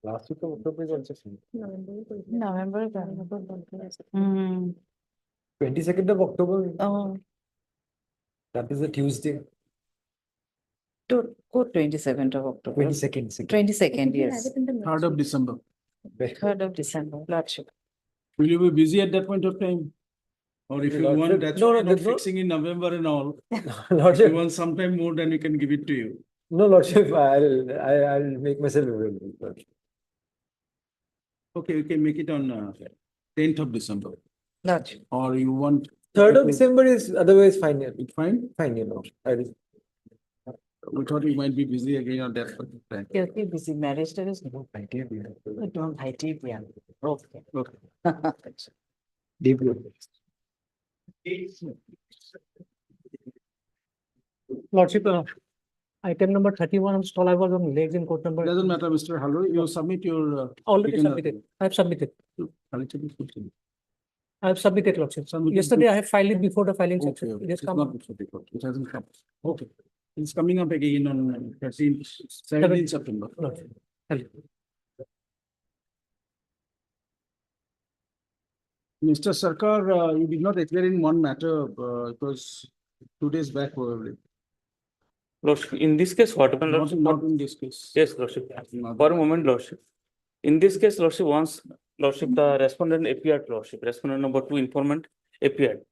Last week of October is also free. November. 22nd of October, Oh, that is a Tuesday, to go 27th of October. 22nd. 22nd, yes. 3rd of December. 3rd of December, Lordship. Will you be busy at that point of time? Or if you want, Lordship, that's no, why no, you're not there's no- fixing in November and all. If you Lordship, want some time more, then we can give it to you. no, Lordship, I'll make myself available. Lordship. Okay, we can make it on 10th of December. Lordship. Or you want. 3rd of December is otherwise fine, yeah. It's fine? Fine, you know. We thought you might be busy again on that time. You'll be busy, marriage there is no. Don't hide it, yeah. Okay. Okay. Deeply. Lordship, item number 31 on stall, I was on legs in court number. Doesn't matter, Mr. Halloy, you submit your. Already written- submitted. I have submitted. Okay, I have submitted, Lordship. Submitted Yesterday I have filed it before the filing section. okay. It has It's come. not before the court. It hasn't come. Okay. It's coming up again on 17th September. Lordship. Hello. Mr. Sarkar, you did not declare in one matter, it was 2 days back probably. Lordship, in this case, what happened, Not, Lordship? not in this case. Yes, Lordship. For a moment, Lordship. In this case, Lordship, once, Lordship, the respondent appeared, Lordship, respondent number 2 informant appeared.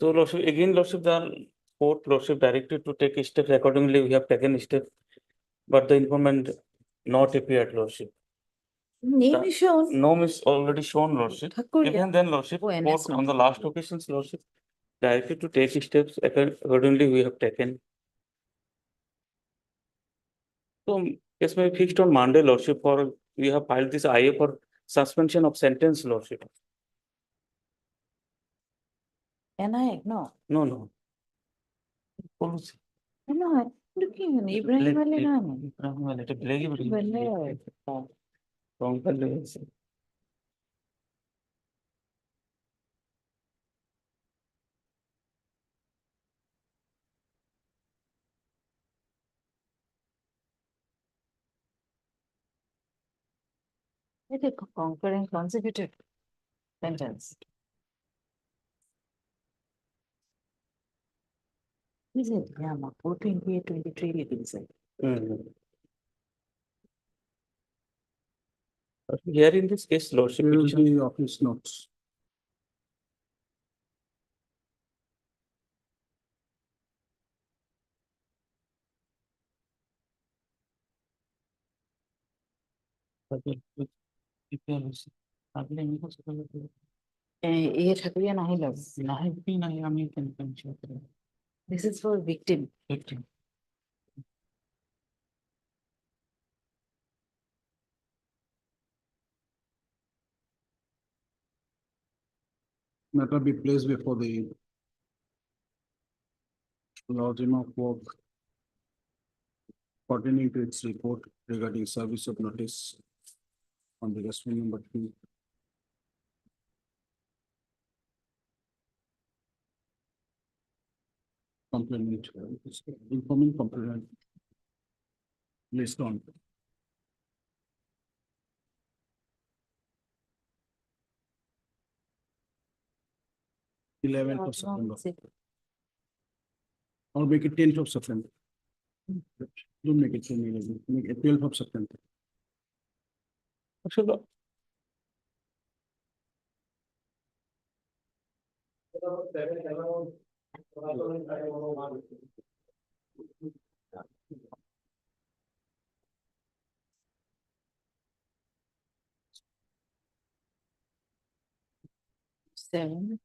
So, Lordship, again, Lordship, the court, Lordship, directed to take steps accordingly, we have taken steps. But the informant not appeared, Lordship. Name is shown. Name is already shown, Lordship. Thakur, Even then, Lordship, Oh, NS court on number. the last occasions, Lordship, directed to take steps accordingly, we have taken. So, case may be fixed on Monday, Lordship, for, we have filed this IA for suspension of sentence, Lordship. NI, no. No, no. Policy. No, I'm looking at Ibrahim Ali Rani. Let it play. Well, Wrong colors. It is concurrent consecutive sentence. Is it? Yeah, 428, 23 legally said. Here in this case, Lordship, Here will petition- be office notes. ये ठाकुरिया नहीं लग আমি can This is for victim. matter be placed before the lodging of work pertaining to its report regarding service of notice on the restaurant number 2. Complement, informing complainant list on 11th of September. Or make it 10th of September. Don't make it 10th, make it 12th of September. Actually, Seven.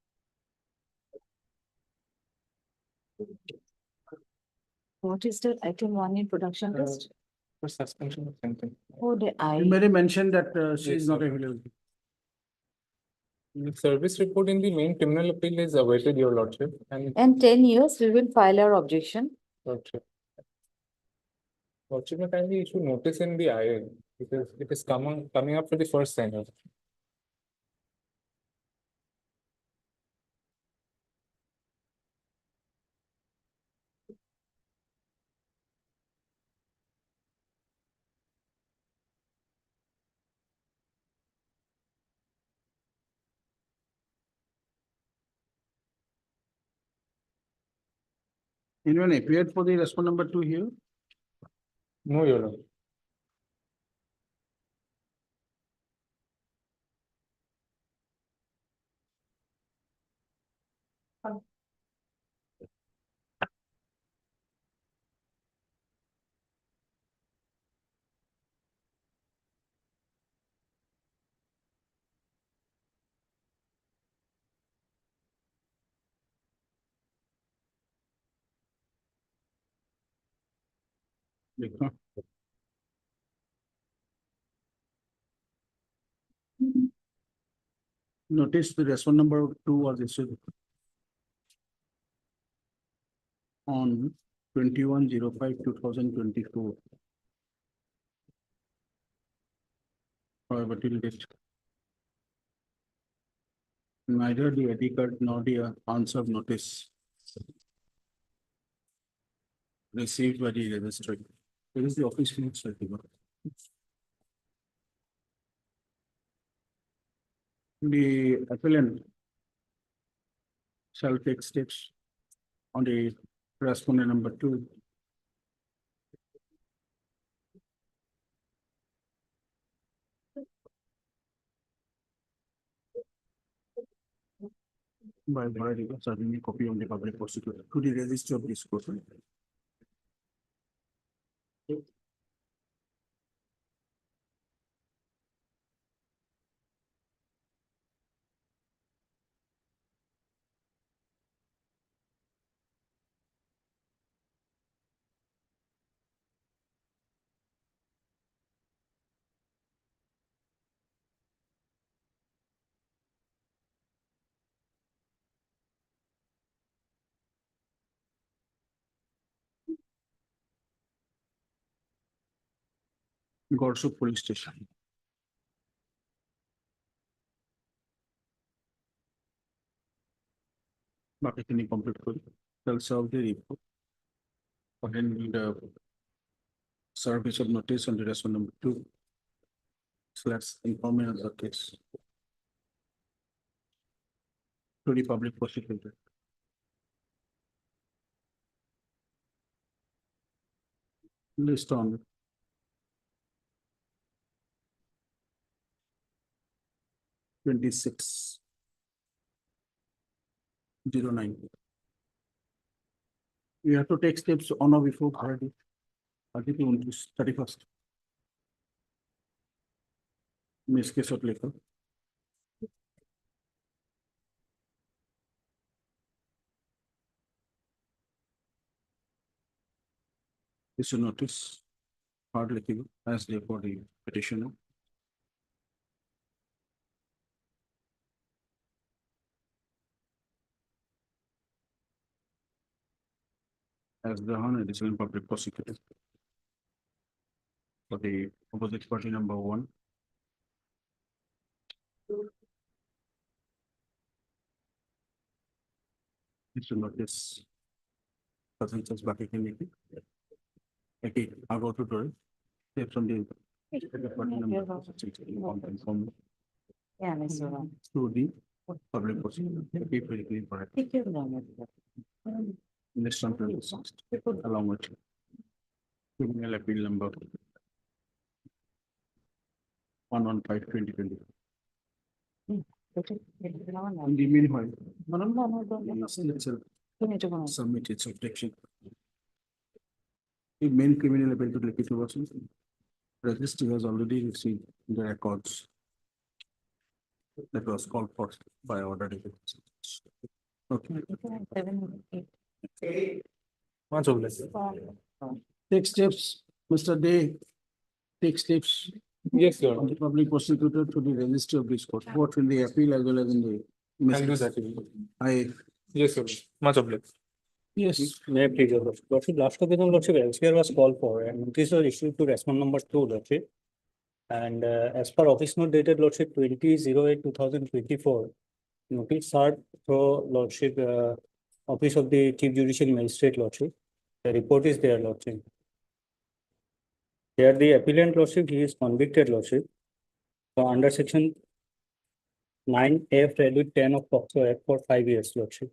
What is the item one in production list? For suspension of something. Oh, the you may mention that she is Yes, not sir. available. The service report in the main criminal appeal is awaited, your lordship, and And 10 years, we will file our objection. lordship. Lordship may kindly issue notice in the IA, because it is coming up for the first time. Anyone appeared for the respond number 2 here? No, your lord. देखो। Notice the respond number 2 was issued on 21/05/2024. However, till date, neither the ID card nor the answer notice received by the registry. Where is the office notes? The appellant shall take steps on the respondent number 2. By serving a copy on the public prosecutor to the register of this court. Gorsuk Police Station. Marketing complete shall serve the report. Again, the service of notice on the respond number 2. Slash information of the case to the public prosecutor. List on 26/09. You have to take steps on or before 31st. Miss case of liquor. Issue notice hard liquor as therefore the petitioner. . as the Honorable Additional Public Prosecutor for the opposite party number 1. Mr. Notice. Present as Baki Kiniki. Okay, I'll go to Dory. Step from the party number 6, Yeah, Mr. to the public prosecutor. Be very clear for it. Next one, 26, along with criminal appeal number 115/2020. In the meanwhile, submit its objection. The main criminal appeal to Lekki versus registry has already received the records that was called for by order. Okay. Much obliged. Take steps, Mr. Day, take steps. Yes, Your On the public prosecutor to the registry of this court, both in the appeal as well as in the. I'll do that. Yes, Your Much obliged. Yes. May I please, Your Lordship? Lordship, last occasion, Lordship, LCR was called for and notice was issued to respond number 2, Lordship. And as per office note dated, Lordship, 20/08/2024, notice served through Lordship, Office of the Chief Judicial Magistrate, Lordship. The report is there, Lordship. Here the appellant, Lordship, he is convicted, Lordship. So under section 9F, read with 10 of POCSO Act for 5 years, Lordship.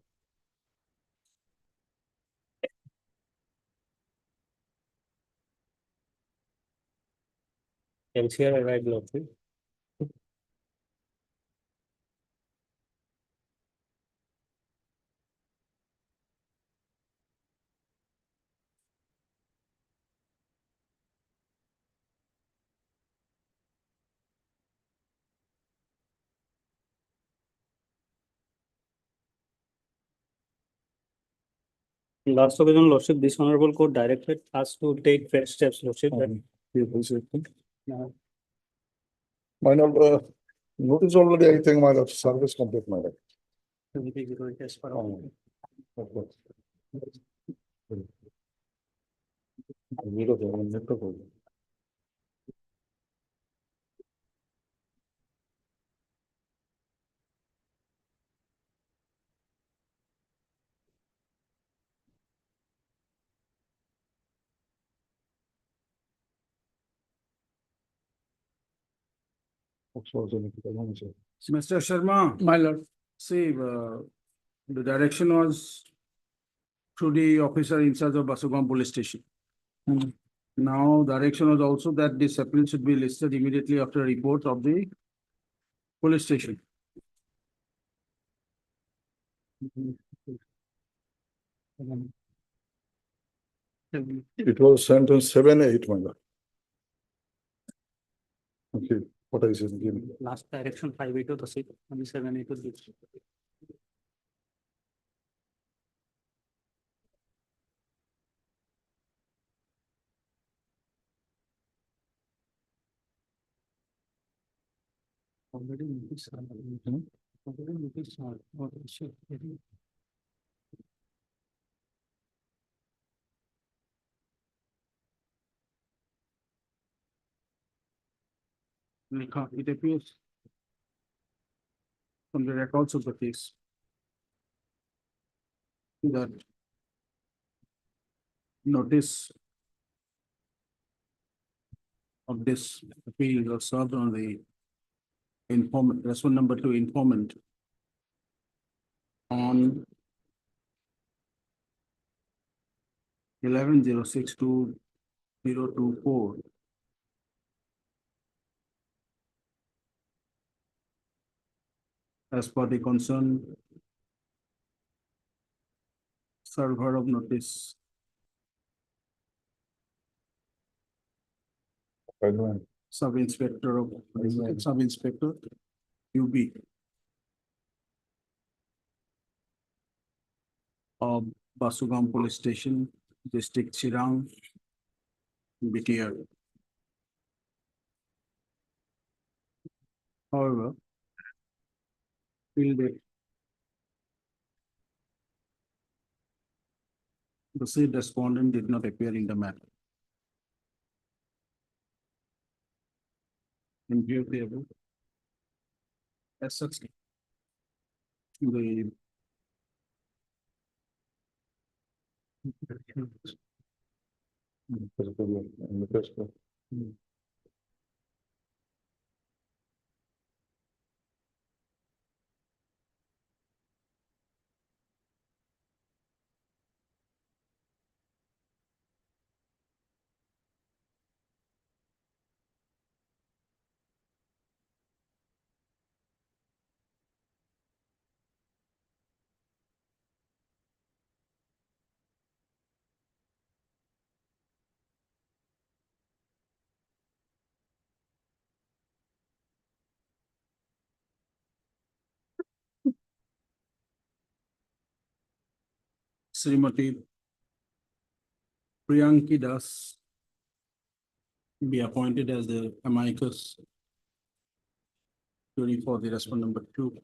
LCR arrived, Lordship. Last occasion, Lordship, this honorable court directed us to take fresh steps, Lordship. My number, notice already, I think my service complete, madam. Mr. Sharma. My lord. See, the direction was through the officer in charge of Basugam Police Station. Now, direction was also that this appeal should be listed immediately after report of the police station. It was sent on 7/8, my lord. Okay, what I said, give me. Last direction 582 to 6, 782. Already notice. Already notice. It appears from the records of the case that notice of this appeal was served on the informant, response number 2 informant on 11/06/2024. As per the concern server of notice. Sub-inspector UB of Basugam Police Station, District Chirang, BTR. However, till date, The said respondent did not appear in the matter. In view of the above, as such, the Srimati Priyanki Das be appointed as the amicus jury for the respondent number 2.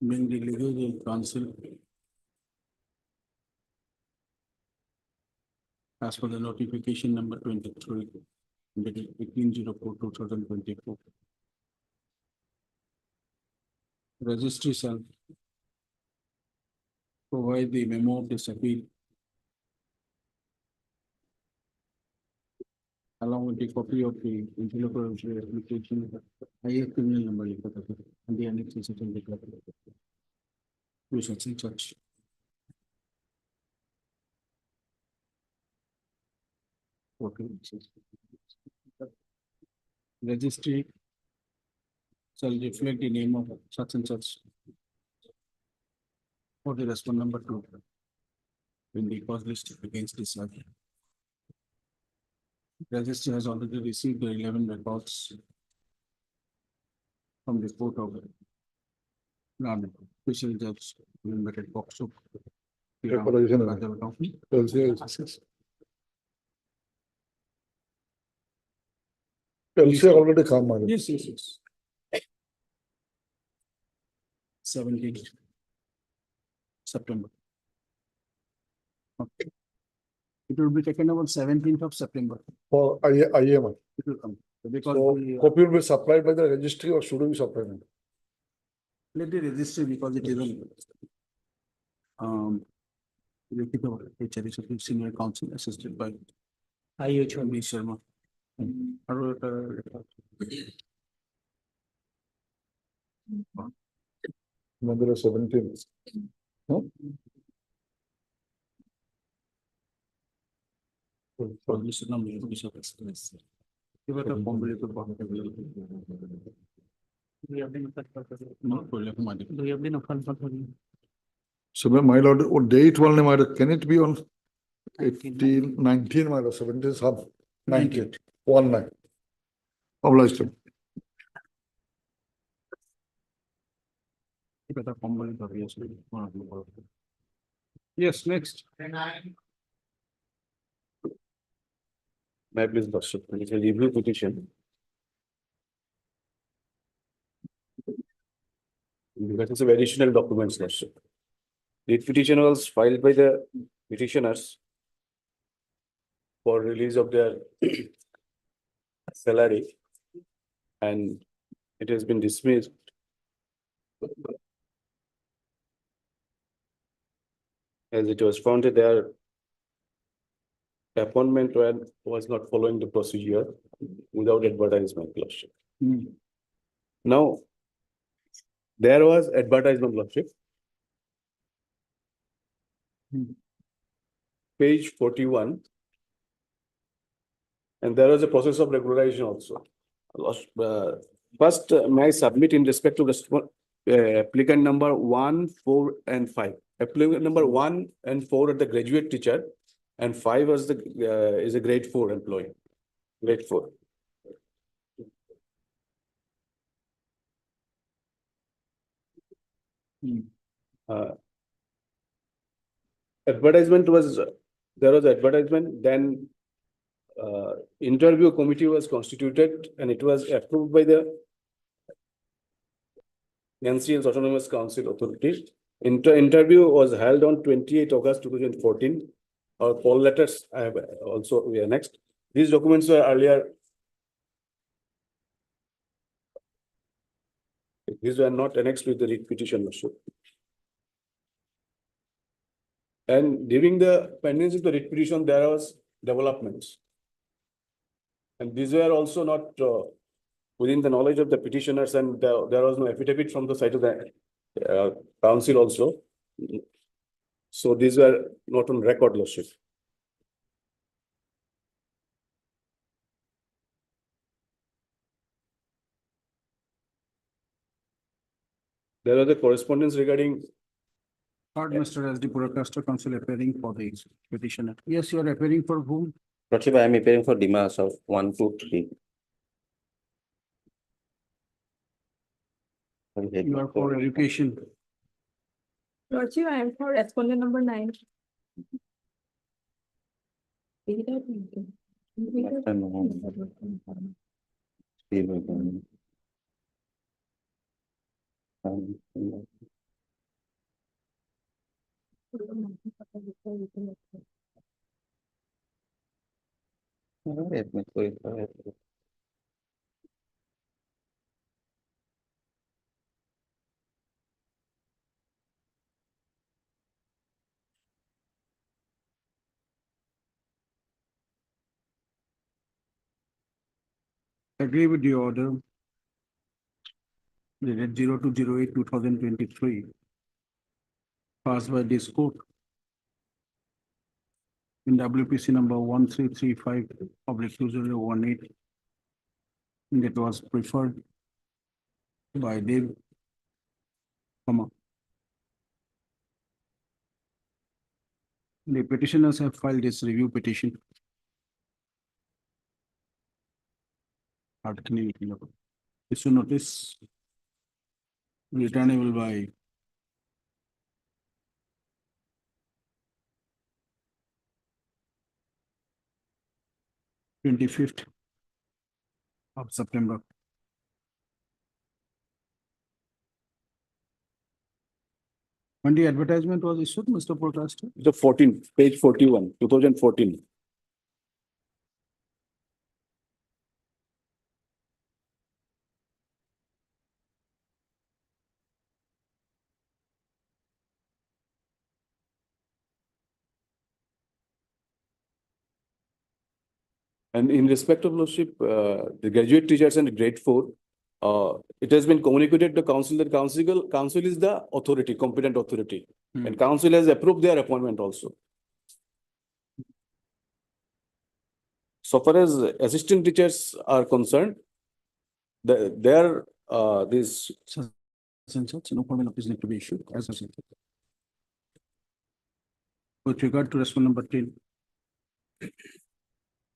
Being the legal counsel as per the notification number 23, dated 18/04/2024. Registry shall provide the memo of this appeal along with the copy of the interlocutory application, IA criminal number, and the annexes of the declaration. We shall see such. Okay. Registry shall reflect the name of such and such for the respondent number 2 in the cause list against this matter. Registry has already received the 11 reports from the court of Special Judge Limited Box. already come. Yes, yes, yes. 17th September. Okay. It will be taken over 17th of September. For IAM. It will come. Because So copy will be supplied by the registry or should we supply it? let the registry because it is a senior counsel assisted by IHB Sharma. Number 17. No? So my lord, what date only matter? Can it be on 18, 19 matter, 17, sub 19, 19. Obliged. Yes, next. May I please, Lordship, it's a review petition. That is a additional documents, Lordship. The petition was filed by the petitioners for release of their salary, and it has been dismissed. As it was found that their appointment was not following the procedure without advertisement, Lordship. Now, there was advertisement, Lordship. Page 41. And there was a process of regularization also. First, may I submit in respect to applicant number 1, 4, and 5. Applicant number 1 and 4 are the graduate teacher, and 5 is a grade 4 employee. Grade 4. Advertisement was, there was advertisement, then interview committee was constituted and it was approved by the Nancy Hills Autonomous Council Authority, Interview was held on 28 August 2014. Our call letters I have also we are next. These documents were earlier. These were not annexed with the writ petition also. And during the pendency of the writ petition, there was developments. And these were also not within the knowledge of the petitioners, and there was no affidavit from the side of the council also. So these were not on record, Lordship. There was a correspondence regarding. Heard Mr. S D Purakaster, counsel appearing for the petitioner. Yes, you are appearing for whom? Lordship, I am appearing for demands of 1, 2, 3. You are for education. Lordship, I am for respondent number 9. Agree with the order dated 02/08/2023 passed by this court in WPC number 1335/2018 that was preferred by Dev, the petitioners have filed this review petition. Issue notice returnable by 25th of September. When the advertisement was issued, Mr. Purakaster? The 14, page 41, 2014. And in respect of Lordship, the graduate teachers and grade 4, it has been communicated to council that council is the authority, competent authority. And council has approved their appointment also. So far as assistant teachers are concerned, their this No formal notice need to be issued as a. With regard to respondent number 10,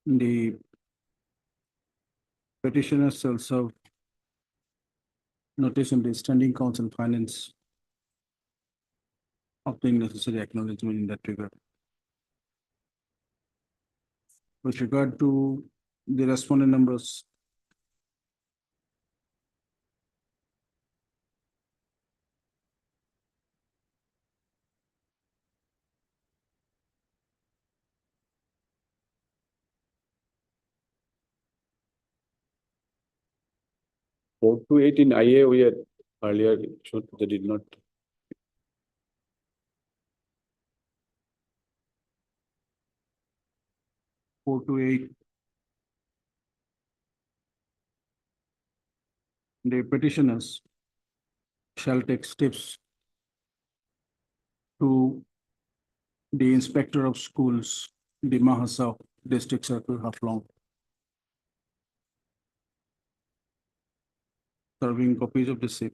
the petitioner shall serve notice on the standing council finance obtaining necessary acknowledgement in that regard. With regard to the respondent numbers 4 to 8 in IA, we had earlier, they did not. four to eight. The petitioners shall take steps to the inspector of schools, the Mahasa District Circle, Haflong, serving copies of the SIP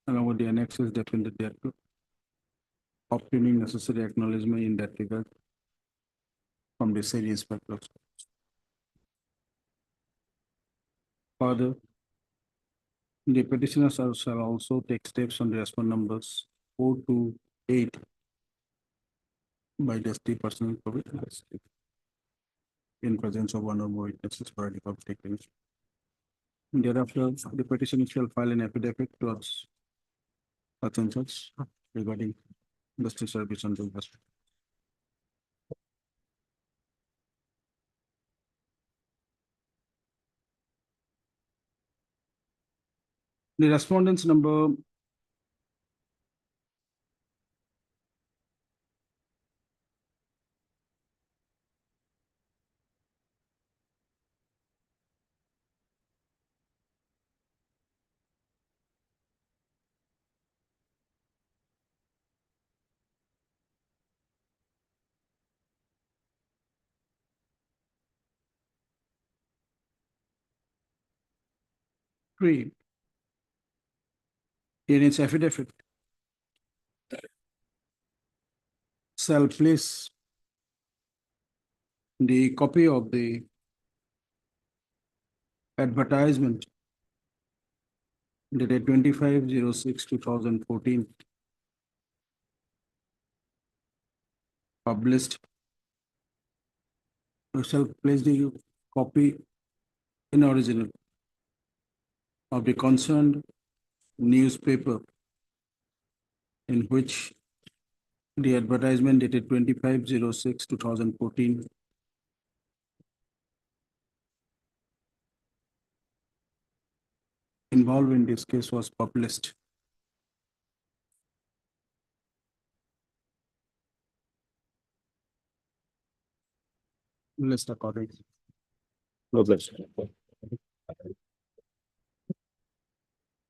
along with the annexes defended thereto, obtaining necessary acknowledgement in that regard from the said inspector. Further, the petitioners shall also take steps on the respondent numbers 4 to 8 by the state personal in presence of one or more witnesses for the public taken. Thereafter, the petitioner shall file an affidavit towards such and such regarding industrial service on the investment. The respondents number three in its affidavit shall place the copy of the advertisement dated 25/06/2014 published. We shall place the copy in original of the concerned newspaper in which the advertisement dated 25/06/2014 involved in this case was published. List according. No, bless.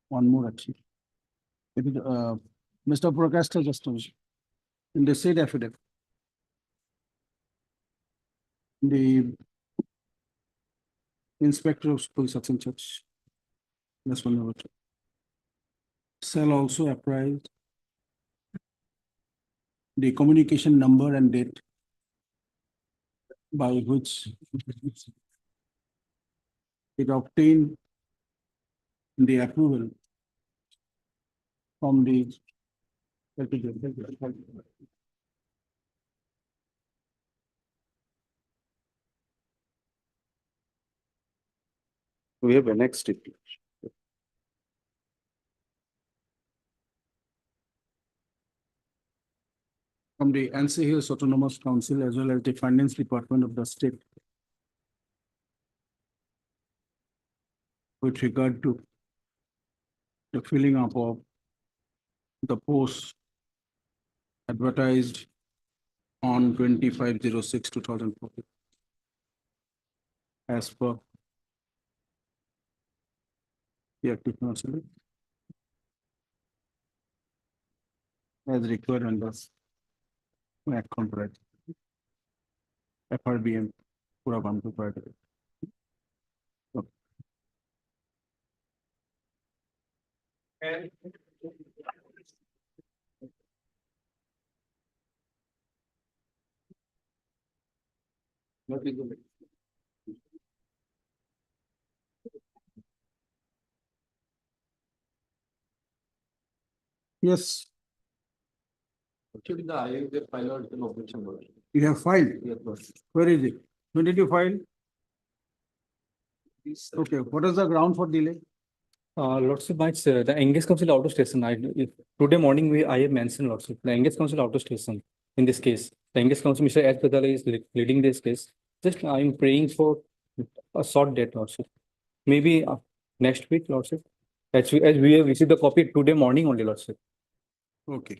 One more actually. Mr. Prakash just in the said affidavit. The inspector of school such and such. That's one number two. Shall also apprise the communication number and date by which it obtained the approval from the We have annexed it. from the NC Hills Autonomous Council as well as the Finance Department of the state with regard to the filling up of the posts advertised on 25/06/2014 as per the active council as required under Act contract FRBM पूरा काम तो part है. Yes. Actually, the I filed an objection. You have filed. Yes, boss. Where is it? When did you file? Okay, what is the ground for delay? Lordship, the Engage Council out of station. Today morning I have mentioned Lordship, the Engage Council out of station in this case. The Engage Council, Mr. S. Badala is leading this case. Just I am praying for a short date, Lordship. Maybe next week, Lordship. As we have received the copy today morning only, Lordship. Okay.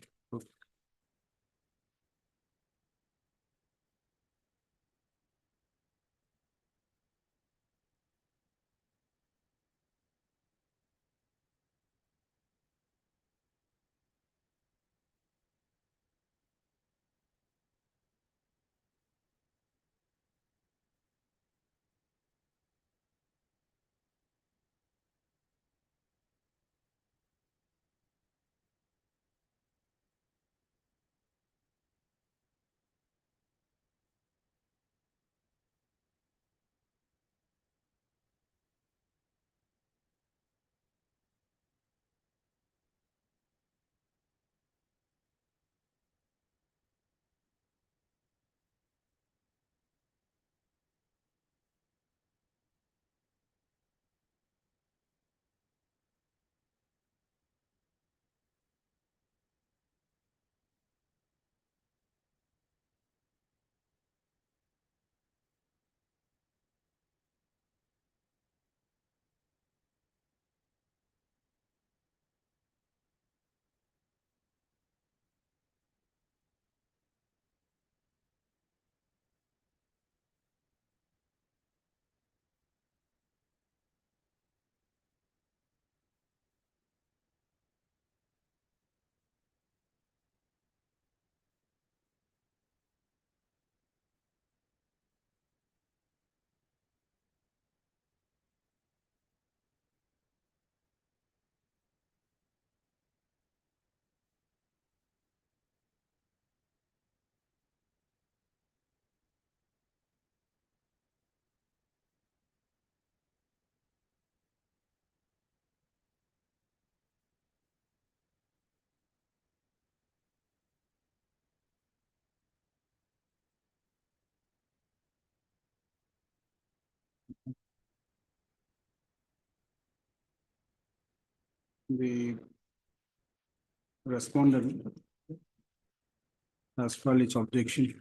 the respondent has filed its objection.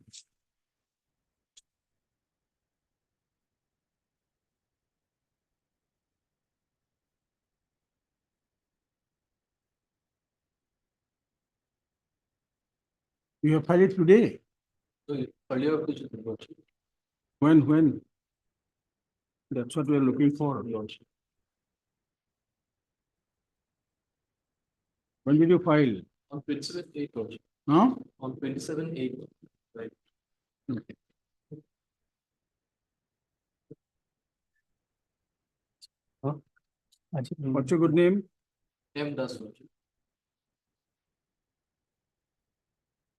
You have filed it today? When? That's what we are looking for. When did you file? On 27/8, Huh? on 27/8, right? Okay. What's your good name? M. Das, Lordship.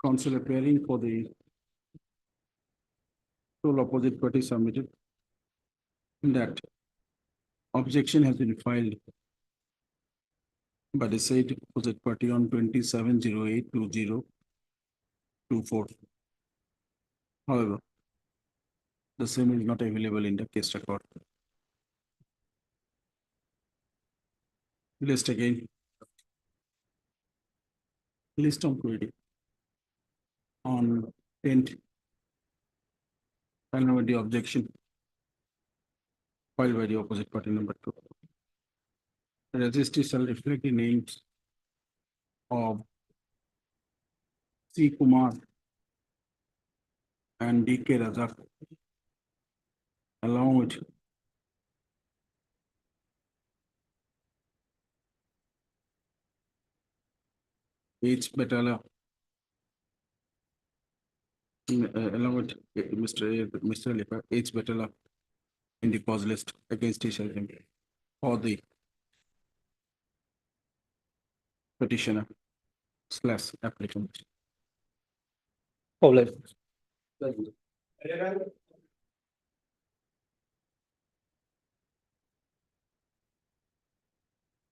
Counsel appearing for the sole opposite party submitted. That objection has been filed by the said opposite party on 27/08/2024. However, the same is not available in the case record. List again. List on query. On 10th. Final with the objection filed by the opposite party number 2. The registry shall reflect the names of C. Kumar and D. K. Razak along with H. Betala along with Mr. Lepa, H. Betala in the cause list against each other for the petitioner / applicant.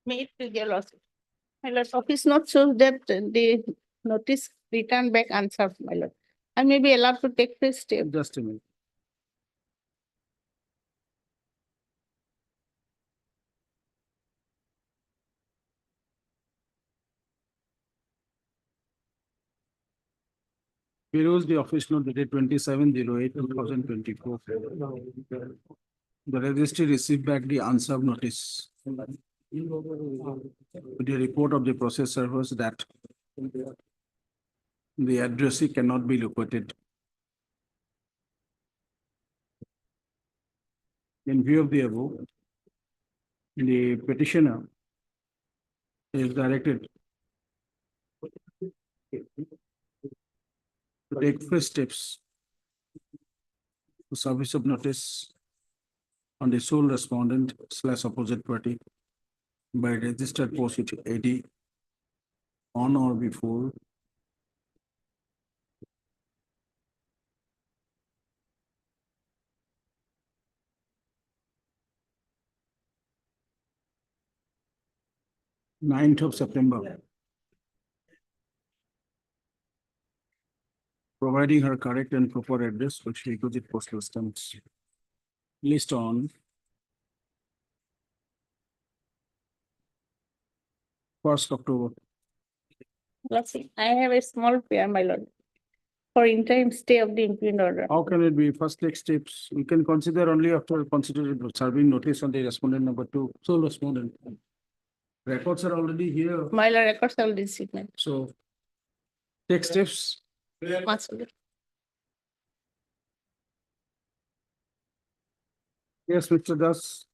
May it please your lordship. My lord, office note shows that the notice returned back unserved, my lord. I may be allowed to take this step. Just a minute. Here's the office note dated 27/08/2024. The registry received back the unserved notice. With the report of the process servers that the addressee cannot be located. In view of the above, the petitioner is directed to take first steps to service of notice on the sole respondent / opposite party by registered post with AD on or before ninth of September. Providing her correct and proper address which requisite postal stamps. List on 1st October. Lordship, I have a small prayer, my lord, for interim stay of the impugned order. How can it be? First take steps. We can consider only after considering serving notice on the respondent number 2, sole respondent. Records are already here, My lord, records all this statement. so take steps. Once again. Yes, Mr. Das.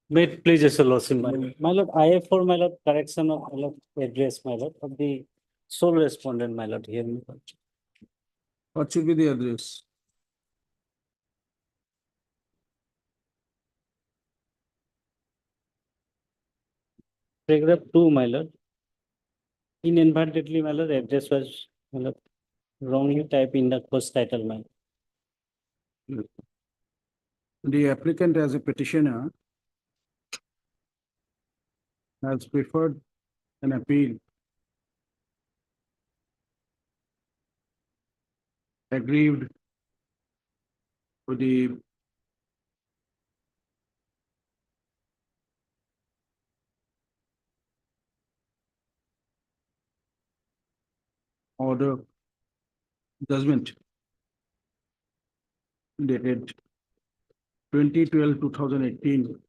May it please your lordship, my lord, I have for my lord correction of my lord address, my lord, of the sole respondent, my lord, here. What should be the address? Paragraph 2, my lord. Inadvertently, my lord, address was, my lord, wrongly typed in the first title, my lord. The applicant as a petitioner has preferred an appeal. Aggrieved with the order judgment dated 2018.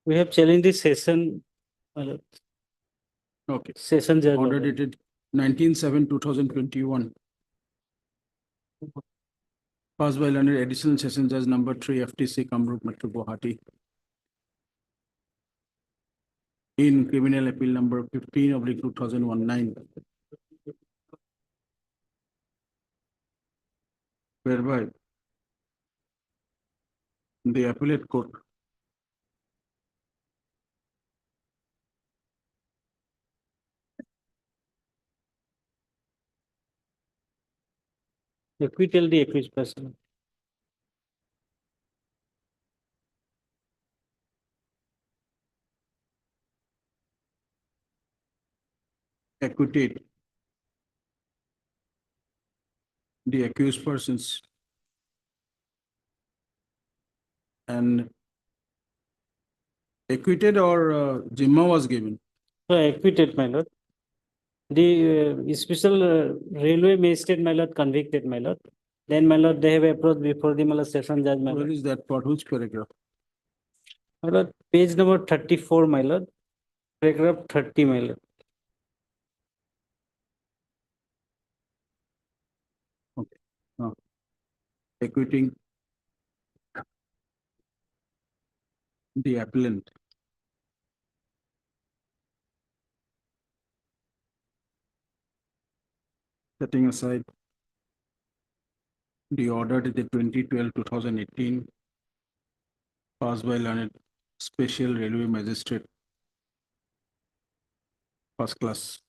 We have challenged the session, my lord. Okay. Session judge. Order dated 19/7/2021. Passed by learned additional session judge number 3 FTC Kamrup Metro Guwahati. In criminal appeal number 15/2019. Whereby the appellate court Acquittal the accused person. acquitted the accused persons and acquitted or Jimma was given. So acquitted, my lord. The special railway magistrate, my lord, convicted, my lord. Then, my lord, they have approached before the my lord, session judge, my Where lord. is that part? Which paragraph? My lord, page number 34, my lord. Paragraph 30, my lord. Acquitting the appellant. Setting aside the order dated 2012-2018 passed by learned special railway magistrate first class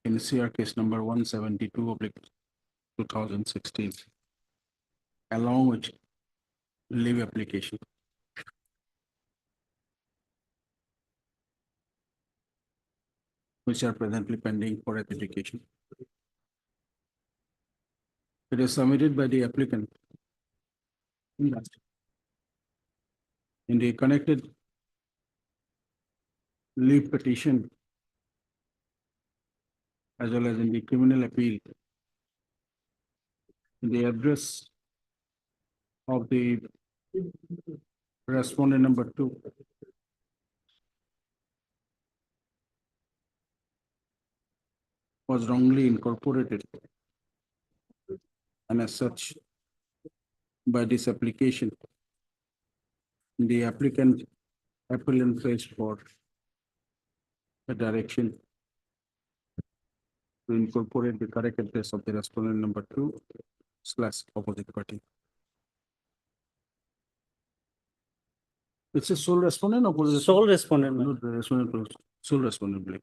NCR case number 172/2016 along with leave application. Which are presently pending for adjudication. It is submitted by the applicant in the connected leave petition as well as in the criminal appeal. The address of the respondent number 2 was wrongly incorporated and as such by this application the applicant faced for a direction to incorporate the correct address of the respondent number 2/opposite party. It's a sole respondent or opposite? Sole respondent, my No, the respondent, sole respondent, Blake.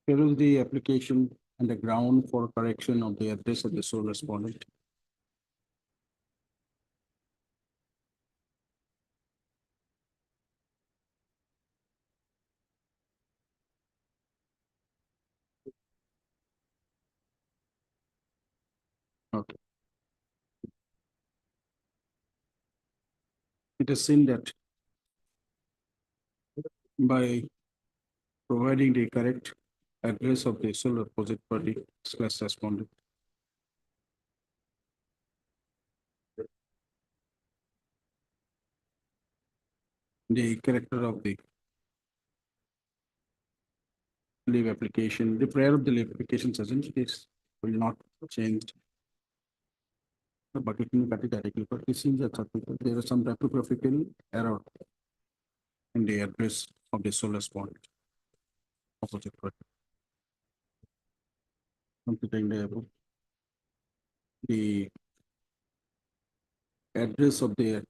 Here is the application and the ground for correction of the address of the sole respondent. Okay. It is seen that by providing the correct address of the sole opposite party / respondent. The character of the leave application, the prayer of the leave application is will not change. But it may cut it directly, but it seems that there is some typographical error in the address of the sole respondent. Opposite party. Considering the address of the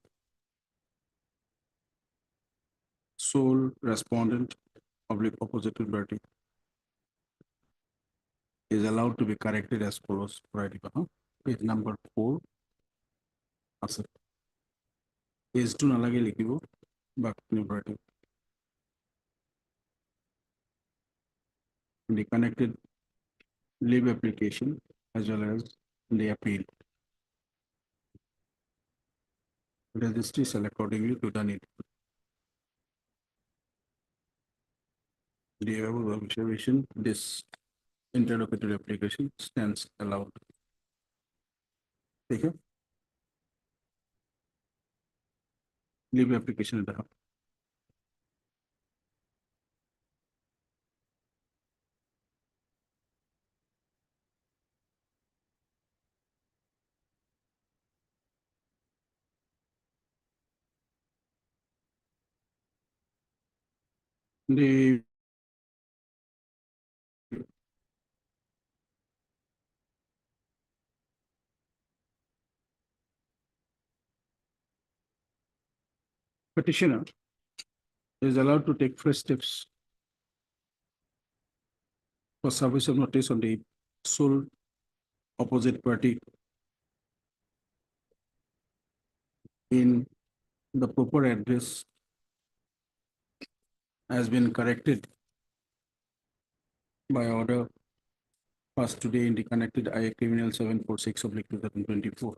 sole respondent of the opposite party is allowed to be corrected as follows. Right, page number 4. Page 2 nalage likhibo back new writing. the connected leave application as well as the appeal. Registry shall accordingly to the need. The above observation, this interlocutory application stands allowed. ठीक है? Leave application the the petitioner is allowed to take fresh steps for service of notice on the sole opposite party in the proper address has been corrected by order passed today in the connected IA criminal 746 of 2024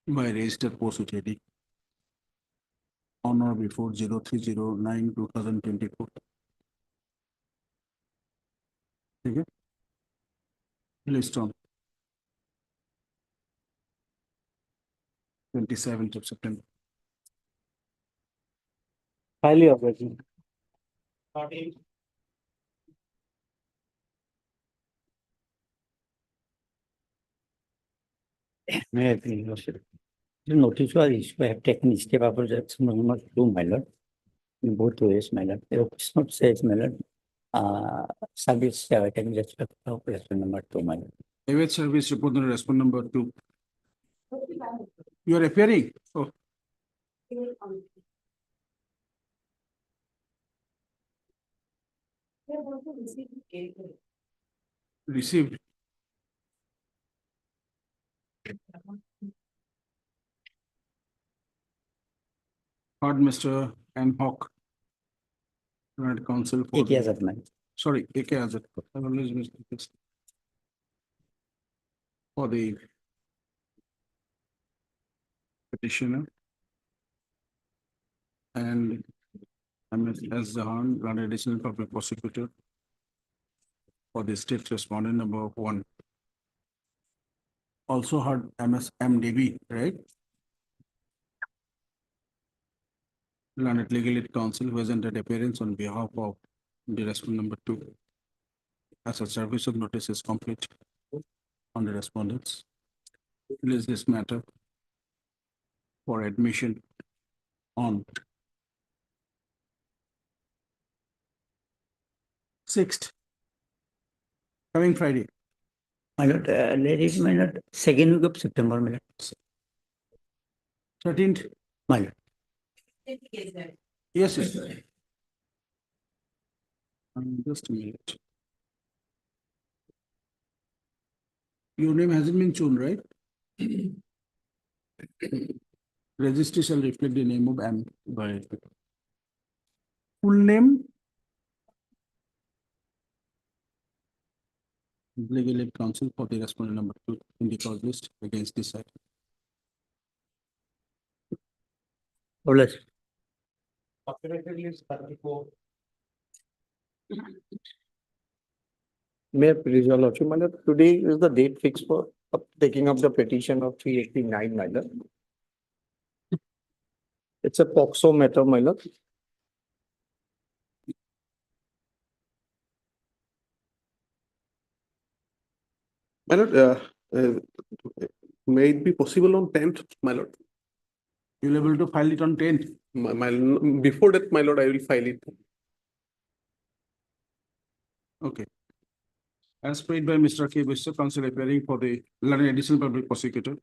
by registered post UTD on or before 0309/2024. Okay. List on 27th of September. Highly operating. May I please, Your Worship? The notice was issued, I have taken step up that number 2, my lord. In both ways, my lord. It's not says, my lord. Service, I can respect of response number 2, my lord. Await service report on response number 2. You are appearing? Oh. Received. Heard Mr. N. Hawk. Right counsel for. AK Azad, my lord. Sorry, AK Azad. I always mistake this. For the petitioner. And MS Zahan, granted additional public prosecutor for the state respondent number 1. Also heard MS MDB, right? Learned legal aid counsel who has entered appearance on behalf of the respondent number 2. As a service of notice is complete on the respondents. Release this matter for admission on 6th, coming Friday. My lord, ladies, my lord, second week of September, my lord. 13th. My lord. Yes, yes. Just a minute. Your name hasn't been shown, right? Registry shall reflect the name of M. Full name? Legal aid counsel for the respondent number 2 in the cause list against this item. Bless. May I please, Your Lordship, my lord, today is the date fixed for taking up the petition of 389, my lord. It's a POXO matter, my lord. My lord, may it be possible on 10th, my lord? You'll able to file it on 10th? Before that, my lord, I will file it. Okay. As paid by Mr. K. Bishop, counsel appearing for the learned additional public prosecutor.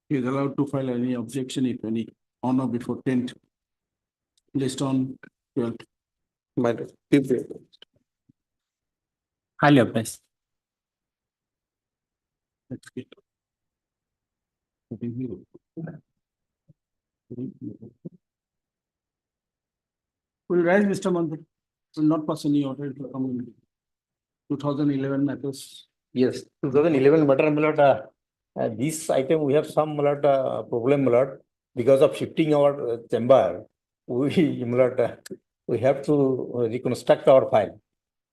He is allowed to file any objection, if any, on or before 10th. List on 12th. My lord, Highly oppressed. That's good. Will rise, Mr. Mandal. will not pass any order, it will come in 2011 matters. Yes, 2011 matter, my lord, this item, we have some, my lord, problem, my lord, because of shifting our chamber. We, my lord, we have to reconstruct our file.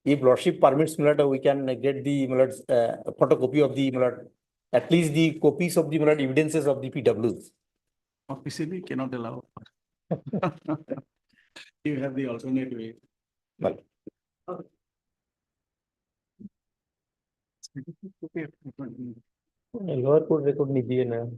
If lordship permits, my lord, we can get the, my lord, photocopy of the, my lord, at least the copies of the, my lord, evidences of the PWs. Officially cannot allow. You have the alternate way. Well, lower court record नहीं दिए ना.